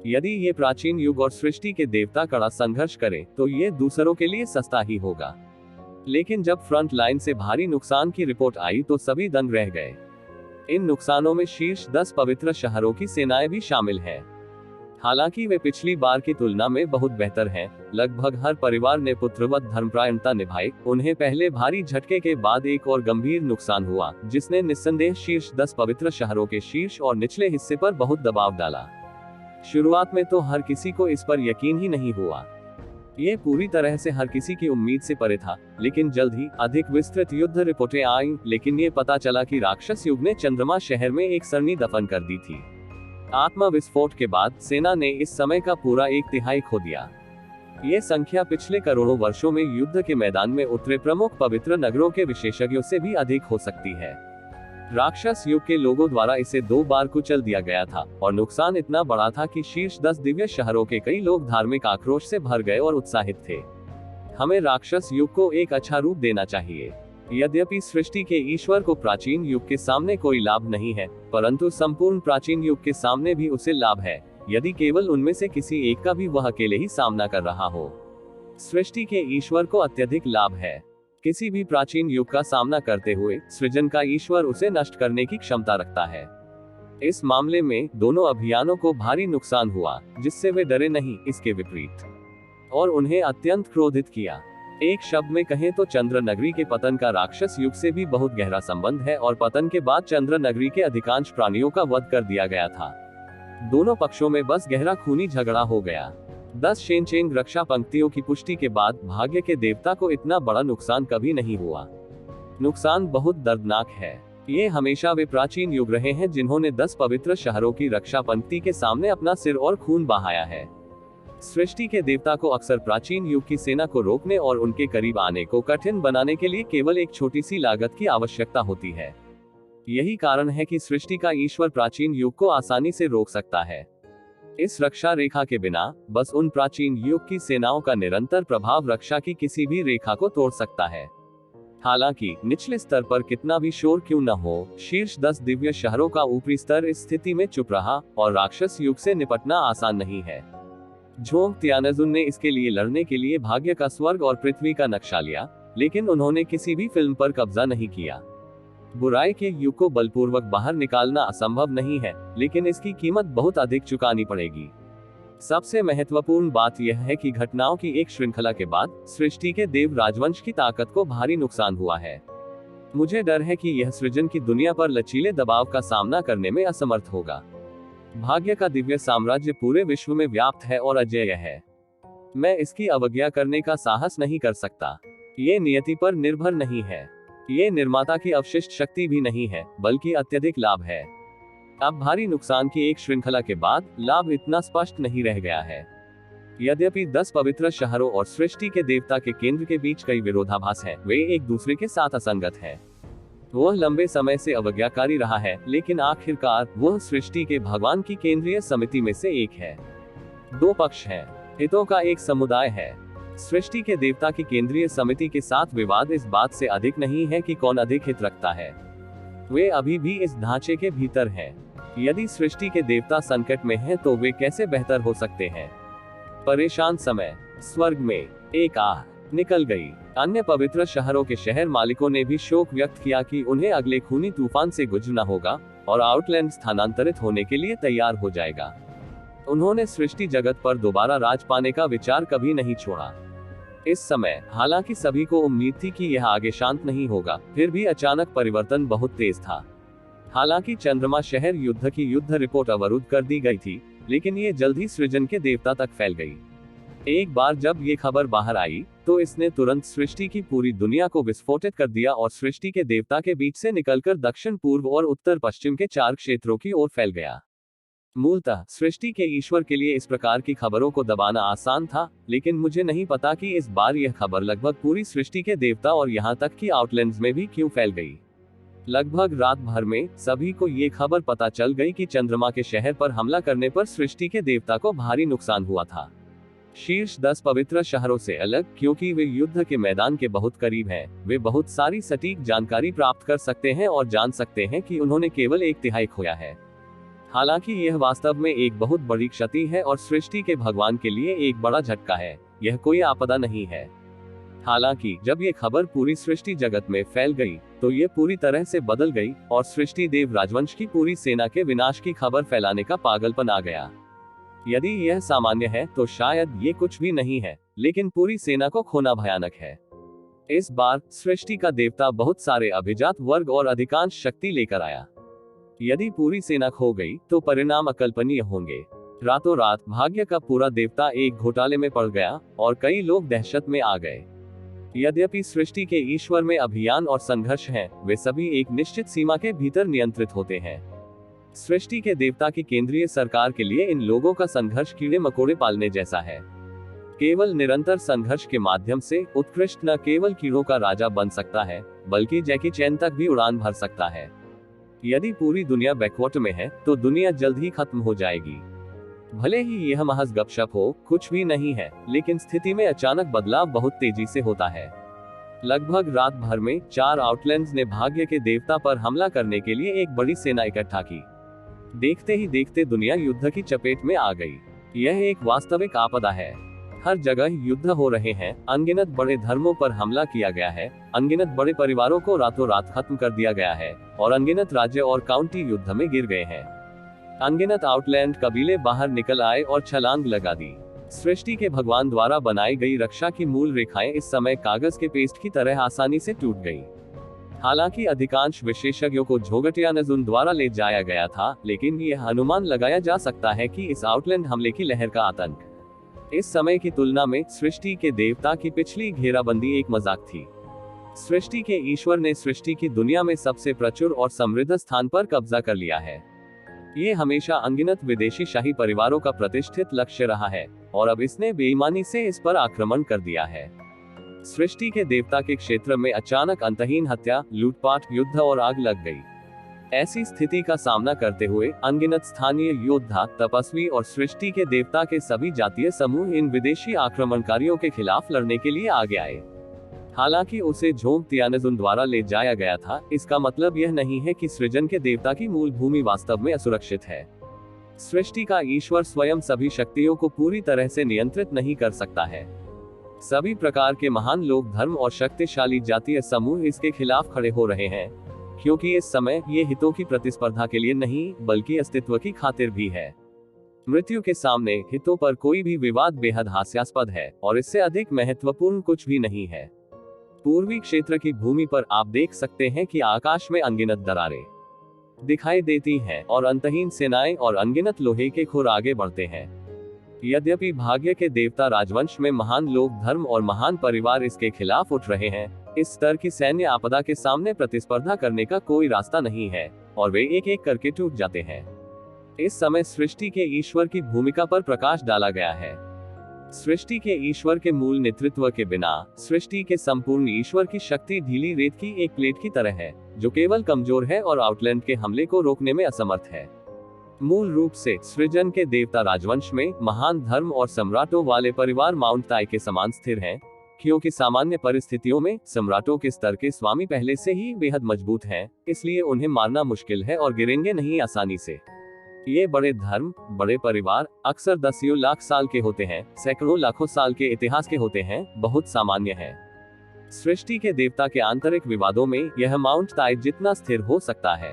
यदि ये प्राचीन युग और सृष्टि के देवता कड़ा संघर्ष करें तो ये दूसरों के लिए सस्ता ही होगा। लेकिन जब फ्रंट लाइन से भारी नुकसान की रिपोर्ट आई तो सभी दंग रह गए। इन नुकसानों में शीर्ष 10 पवित्र शहरों की सेनाएं भी शामिल हैं। हालांकि वे पिछली बार की तुलना में बहुत बेहतर हैं। लगभग हर परिवार ने पुत्रवत धर्मपरायणता निभाई। उन्हें पहले भारी झटके के बाद एक और गंभीर नुकसान हुआ, जिसने निस्संदेह शीर्ष 10 पवित्र शहरों के शीर्ष और निचले हिस्से पर बहुत दबाव डाला। शुरुआत में तो हर किसी को इस पर यकीन ही नहीं हुआ। ये पूरी तरह से हर किसी की उम्मीद से परे था, लेकिन जल्द ही अधिक विस्तृत युद्ध रिपोर्टें आईं। लेकिन ये पता चला कि राक्षस युग ने चंद्रमा शहर में एक सरनी दफन कर दी थी। आत्मा विस्फोट के बाद सेना ने इस समय का पूरा 1/3 खो दिया। ये संख्या पिछले करोड़ों वर्षों में युद्ध के मैदान में उतरे प्रमुख पवित्र नगरों के विशेषज्ञों से भी अधिक हो सकती है। राक्षस युग के लोगों द्वारा इसे 2 बार कुचल दिया गया था और नुकसान इतना बड़ा था कि शीर्ष 10 दिव्य शहरों के कई लोग धार्मिक आक्रोश से भर गए और उत्साहित थे। हमें राक्षस युग को एक अच्छा रूप देना चाहिए। यद्यपि सृष्टि के ईश्वर को प्राचीन युग के सामने कोई लाभ नहीं है, परंतु संपूर्ण प्राचीन युग के सामने भी उसे लाभ है, यदि केवल उनमें से किसी एक का भी वह अकेले ही सामना कर रहा हो। सृष्टि के ईश्वर को अत्यधिक लाभ है। किसी भी प्राचीन युग का सामना करते हुए सृजन का ईश्वर उसे नष्ट करने की क्षमता रखता है। इस मामले में दोनों अभियानों को भारी नुकसान हुआ, जिससे वे डरे नहीं, इसके विपरीत, और उन्हें अत्यंत क्रोधित किया। एक शब्द में कहें तो चंद्र नगरी के पतन का राक्षस युग से भी बहुत गहरा संबंध है और पतन के बाद चंद्र नगरी के अधिकांश प्राणियों का वध कर दिया गया था। दोनों पक्षों में बस गहरा खूनी झगड़ा हो गया। 10 शेनचेंग रक्षा पंक्तियों की पुष्टि के बाद भाग्य के देवता को इतना बड़ा नुकसान कभी नहीं हुआ। नुकसान बहुत दर्दनाक है। ये हमेशा वे प्राचीन युग रहे हैं जिन्होंने 10 पवित्र शहरों की रक्षा पंक्ति के सामने अपना सिर और खून बहाया है। सृष्टि के देवता को अक्सर प्राचीन युग की सेना को रोकने और उनके करीब आने को कठिन बनाने के लिए केवल एक छोटी सी लागत की आवश्यकता होती है। यही कारण है कि सृष्टि का ईश्वर प्राचीन युग को आसानी से रोक सकता है। इस रक्षा रेखा के बिना बस उन प्राचीन युग की सेनाओं का निरंतर प्रभाव रक्षा की किसी भी रेखा को तोड़ सकता है। हालांकि निचले स्तर पर कितना भी शोर क्यों न हो, शीर्ष 10 दिव्य शहरों का ऊपरी स्तर इस स्थिति में चुप रहा और राक्षस युग से निपटना आसान नहीं है। झोंग त्यानजुन ने इसके लिए लड़ने के लिए भाग्य का स्वर्ग और पृथ्वी का नक्शा लिया, लेकिन उन्होंने किसी भी फिल्म पर कब्जा नहीं किया। बुराई के युग को बलपूर्वक बाहर निकालना असंभव नहीं है, लेकिन इसकी कीमत बहुत अधिक चुकानी पड़ेगी। सबसे महत्वपूर्ण बात यह है कि घटनाओं की एक श्रृंखला के बाद सृष्टि के देव राजवंश की ताकत को भारी नुकसान हुआ है। मुझे डर है कि यह सृजन की दुनिया पर लचीले दबाव का सामना करने में असमर्थ होगा। भाग्य का दिव्य साम्राज्य पूरे विश्व में व्याप्त है और अजेय है। मैं इसकी अवज्ञा करने का साहस नहीं कर सकता। ये नियति पर निर्भर नहीं है। ये निर्माता की अवशिष्ट शक्ति भी नहीं है, बल्कि अत्यधिक लाभ है। अब भारी नुकसान की एक श्रृंखला के बाद लाभ इतना स्पष्ट नहीं रह गया है। यद्यपि 10 पवित्र शहरों और सृष्टि के देवता के केंद्र के बीच कई विरोधाभास हैं, वे एक दूसरे के साथ असंगत हैं। वह लंबे समय से अवज्ञाकारी रहा है, लेकिन आखिरकार वह सृष्टि के भगवान की केंद्रीय समिति में से एक है। दो पक्ष हैं, हितों का एक समुदाय है। सृष्टि के देवता की केंद्रीय समिति के साथ विवाद इस बात से अधिक नहीं है कि कौन अधिक हित रखता है। वे अभी भी इस ढांचे के भीतर हैं। यदि सृष्टि के देवता संकट में हैं, तो वे कैसे बेहतर हो सकते हैं। परेशान समय। स्वर्ग में एक आह निकल गई। अन्य पवित्र शहरों के शहर मालिकों ने भी शोक व्यक्त किया कि उन्हें अगले खूनी तूफान से गुजरना होगा और आउटलैंड स्थानांतरित होने के लिए तैयार हो जाएगा। उन्होंने सृष्टि जगत पर दोबारा राज पाने का विचार कभी नहीं छोड़ा। इस समय हालांकि सभी को उम्मीद थी कि यह आगे शांत नहीं होगा, फिर भी अचानक परिवर्तन बहुत तेज था। हालांकि चंद्रमा शहर युद्ध की युद्ध रिपोर्ट अवरुद्ध कर दी गई थी, लेकिन ये जल्द ही सृजन के देवता तक फैल गई। एक बार जब ये खबर बाहर आई, तो इसने तुरंत सृष्टि की पूरी दुनिया को विस्फोटित कर दिया और सृष्टि के देवता के बीच से निकलकर दक्षिण पूर्व और उत्तर पश्चिम के 4 क्षेत्रों की ओर फैल गया। मूलतः सृष्टि के ईश्वर के लिए इस प्रकार की खबरों को दबाना आसान था, लेकिन मुझे नहीं पता कि इस बार यह खबर लगभग पूरी सृष्टि के देवता और यहाँ तक कि आउटलैंड्स में भी क्यों फैल गई। लगभग रात भर में सभी को ये खबर पता चल गई कि चंद्रमा के शहर पर हमला करने पर सृष्टि के देवता को भारी नुकसान हुआ था। शीर्ष 10 पवित्र शहरों से अलग, क्योंकि वे युद्ध के मैदान के बहुत करीब हैं, वे बहुत सारी सटीक जानकारी प्राप्त कर सकते हैं और जान सकते हैं कि उन्होंने केवल 1/3 खोया है। हालांकि यह वास्तव में एक बहुत बड़ी क्षति है और सृष्टि के भगवान के लिए एक बड़ा झटका है। यह कोई आपदा नहीं है। हालांकि जब ये खबर पूरी सृष्टि जगत में फैल गई, तो ये पूरी तरह से बदल गई और सृष्टि देव राजवंश की पूरी सेना के विनाश की खबर फैलाने का पागलपन आ गया। यदि यह सामान्य है तो शायद ये कुछ भी नहीं है, लेकिन पूरी सेना को खोना भयानक है। इस बार सृष्टि का देवता बहुत सारे अभिजात वर्ग और अधिकांश शक्ति लेकर आया। यदि पूरी सेना खो गई तो परिणाम अकल्पनीय होंगे। रातों रात भाग्य का पूरा देवता एक घोटाले में पड़ गया और कई लोग दहशत में आ गए। यद्यपि सृष्टि के ईश्वर में अभियान और संघर्ष हैं, वे सभी एक निश्चित सीमा के भीतर नियंत्रित होते हैं। सृष्टि के देवता की केंद्रीय सरकार के लिए इन लोगों का संघर्ष कीड़े मकोड़े पालने जैसा है। केवल निरंतर संघर्ष के माध्यम से उत्कृष्ट न केवल कीड़ों का राजा बन सकता है, बल्कि जैकी चैन तक भी उड़ान भर सकता है। यदि पूरी दुनिया बैकवाटर में है, तो दुनिया जल्द ही खत्म हो जाएगी। भले ही यह महज गपशप हो, कुछ भी नहीं है, लेकिन स्थिति में अचानक बदलाव बहुत तेजी से होता है। लगभग रात भर में 4 आउटलैंड्स ने भाग्य के देवता पर हमला करने के लिए एक बड़ी सेना इकट्ठा की। देखते ही देखते दुनिया युद्ध की चपेट में आ गई। यह एक वास्तविक आपदा है। हर जगह युद्ध हो रहे हैं, अनगिनत बड़े धर्मों पर हमला किया गया है, अनगिनत बड़े परिवारों को रातों रात खत्म कर दिया गया है, और अनगिनत राज्य और काउंटी युद्ध में गिर गए हैं। अनगिनत आउटलैंड कबीले बाहर निकल आए और छलांग लगा दी। सृष्टि के भगवान द्वारा बनाई गई रक्षा की मूल रेखाएं इस समय कागज के पेस्ट की तरह आसानी से टूट गई। हालांकि अधिकांश विशेषज्ञों को झोगटियानजुन द्वारा ले जाया गया था, लेकिन यह अनुमान लगाया जा सकता है कि इस आउटलैंड हमले की लहर का आतंक इस समय की तुलना में सृष्टि के देवता की पिछली घेराबंदी एक मजाक थी। सृष्टि के ईश्वर ने सृष्टि की दुनिया में सबसे प्रचुर और समृद्ध स्थान पर कब्जा कर लिया है। ये हमेशा अनगिनत विदेशी शाही परिवारों का प्रतिष्ठित लक्ष्य रहा है, और अब इसने बेईमानी से इस पर आक्रमण कर दिया है। सृष्टि के देवता के क्षेत्र में अचानक अंतहीन हत्या, लूटपाट, युद्ध और आग लग गई। ऐसी स्थिति का सामना करते हुए अनगिनत स्थानीय योद्धा, तपस्वी और सृष्टि के देवता के सभी जातीय समूह इन विदेशी आक्रमणकारियों के खिलाफ लड़ने के लिए आगे आए। हालांकि उसे झोगटियानजुन द्वारा ले जाया गया था, इसका मतलब यह नहीं है कि सृजन के देवता की मूल भूमि वास्तव में असुरक्षित है। सृष्टि का ईश्वर स्वयं सभी शक्तियों को पूरी तरह से नियंत्रित नहीं कर सकता है। सभी प्रकार के महान लोग, धर्म और शक्तिशाली जातीय समूह इसके खिलाफ खड़े हो रहे हैं, क्योंकि इस समय ये हितों की प्रतिस्पर्धा के लिए नहीं, बल्कि अस्तित्व की खातिर भी है। मृत्यु के सामने हितों पर कोई भी विवाद बेहद हास्यास्पद है, और इससे अधिक महत्वपूर्ण कुछ भी नहीं है। पूर्वी क्षेत्र की भूमि पर आप देख सकते हैं कि आकाश में अनगिनत दरारें दिखाई देती हैं और अंतहीन सेनाएं और अनगिनत लोहे के खुर आगे बढ़ते हैं। यद्यपि भाग्य के देवता राजवंश में महान लोग, धर्म और महान परिवार इसके खिलाफ उठ रहे हैं, इस स्तर की सैन्य आपदा के सामने प्रतिस्पर्धा करने का कोई रास्ता नहीं है, और वे एक एक करके टूट जाते हैं। इस समय सृष्टि के ईश्वर की भूमिका पर प्रकाश डाला गया है। सृष्टि के ईश्वर के मूल नेतृत्व के बिना सृष्टि के संपूर्ण ईश्वर की शक्ति ढीली रेत की एक प्लेट की तरह है, जो केवल कमजोर है और आउटलैंड के हमले को रोकने में असमर्थ है। मूल रूप से सृजन के देवता राजवंश में महान धर्म और सम्राटों वाले परिवार माउंट ताई के समान स्थिर हैं, क्योंकि सामान्य परिस्थितियों में सम्राटों के स्तर के स्वामी पहले से ही बेहद मजबूत हैं, इसलिए उन्हें मारना मुश्किल है और गिरेंगे नहीं आसानी से। ये बड़े धर्म, बड़े परिवार अक्सर दसियों लाख साल के होते हैं, सैकड़ों लाखों साल के इतिहास के होते हैं, बहुत सामान्य है। सृष्टि के देवता के आंतरिक विवादों में यह माउंट ताई जितना स्थिर हो सकता है।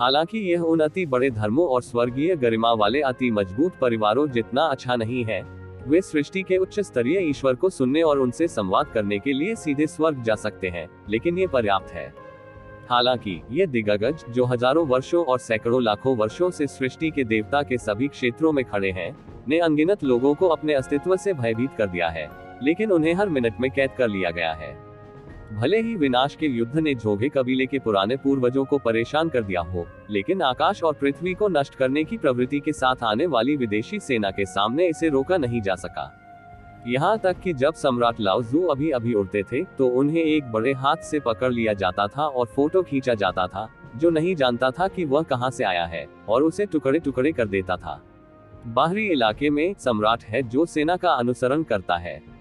हालांकि यह उन अति बड़े धर्मों और स्वर्गीय गरिमा वाले अति मजबूत परिवारों जितना अच्छा नहीं है। वे सृष्टि के उच्च स्तरीय ईश्वर को सुनने और उनसे संवाद करने के लिए सीधे स्वर्ग जा सकते हैं, लेकिन ये पर्याप्त है। हालांकि ये दिग्गज जो हजारों वर्षों और सैकड़ों लाखों वर्षों से सृष्टि के देवता के सभी क्षेत्रों में खड़े हैं, ने अनगिनत लोगों को अपने अस्तित्व से भयभीत कर दिया है, लेकिन उन्हें हर मिनट में कैद कर लिया गया है। भले ही विनाश के युद्ध ने झोगे कबीले के पुराने पूर्वजों को परेशान कर दिया हो, लेकिन आकाश और पृथ्वी को नष्ट करने की प्रवृत्ति के साथ आने वाली विदेशी सेना के सामने इसे रोका नहीं जा सका। यहाँ तक कि जब सम्राट लाओजू अभी अभी उड़ते थे, तो उन्हें एक बड़े हाथ से पकड़ लिया जाता था और फोटो खींचा जाता था, जो नहीं जानता था कि वह कहां से आया है, और उसे टुकड़े टुकड़े कर देता था। बाहरी इलाके में सम्राट है जो सेना का अनुसरण करता है।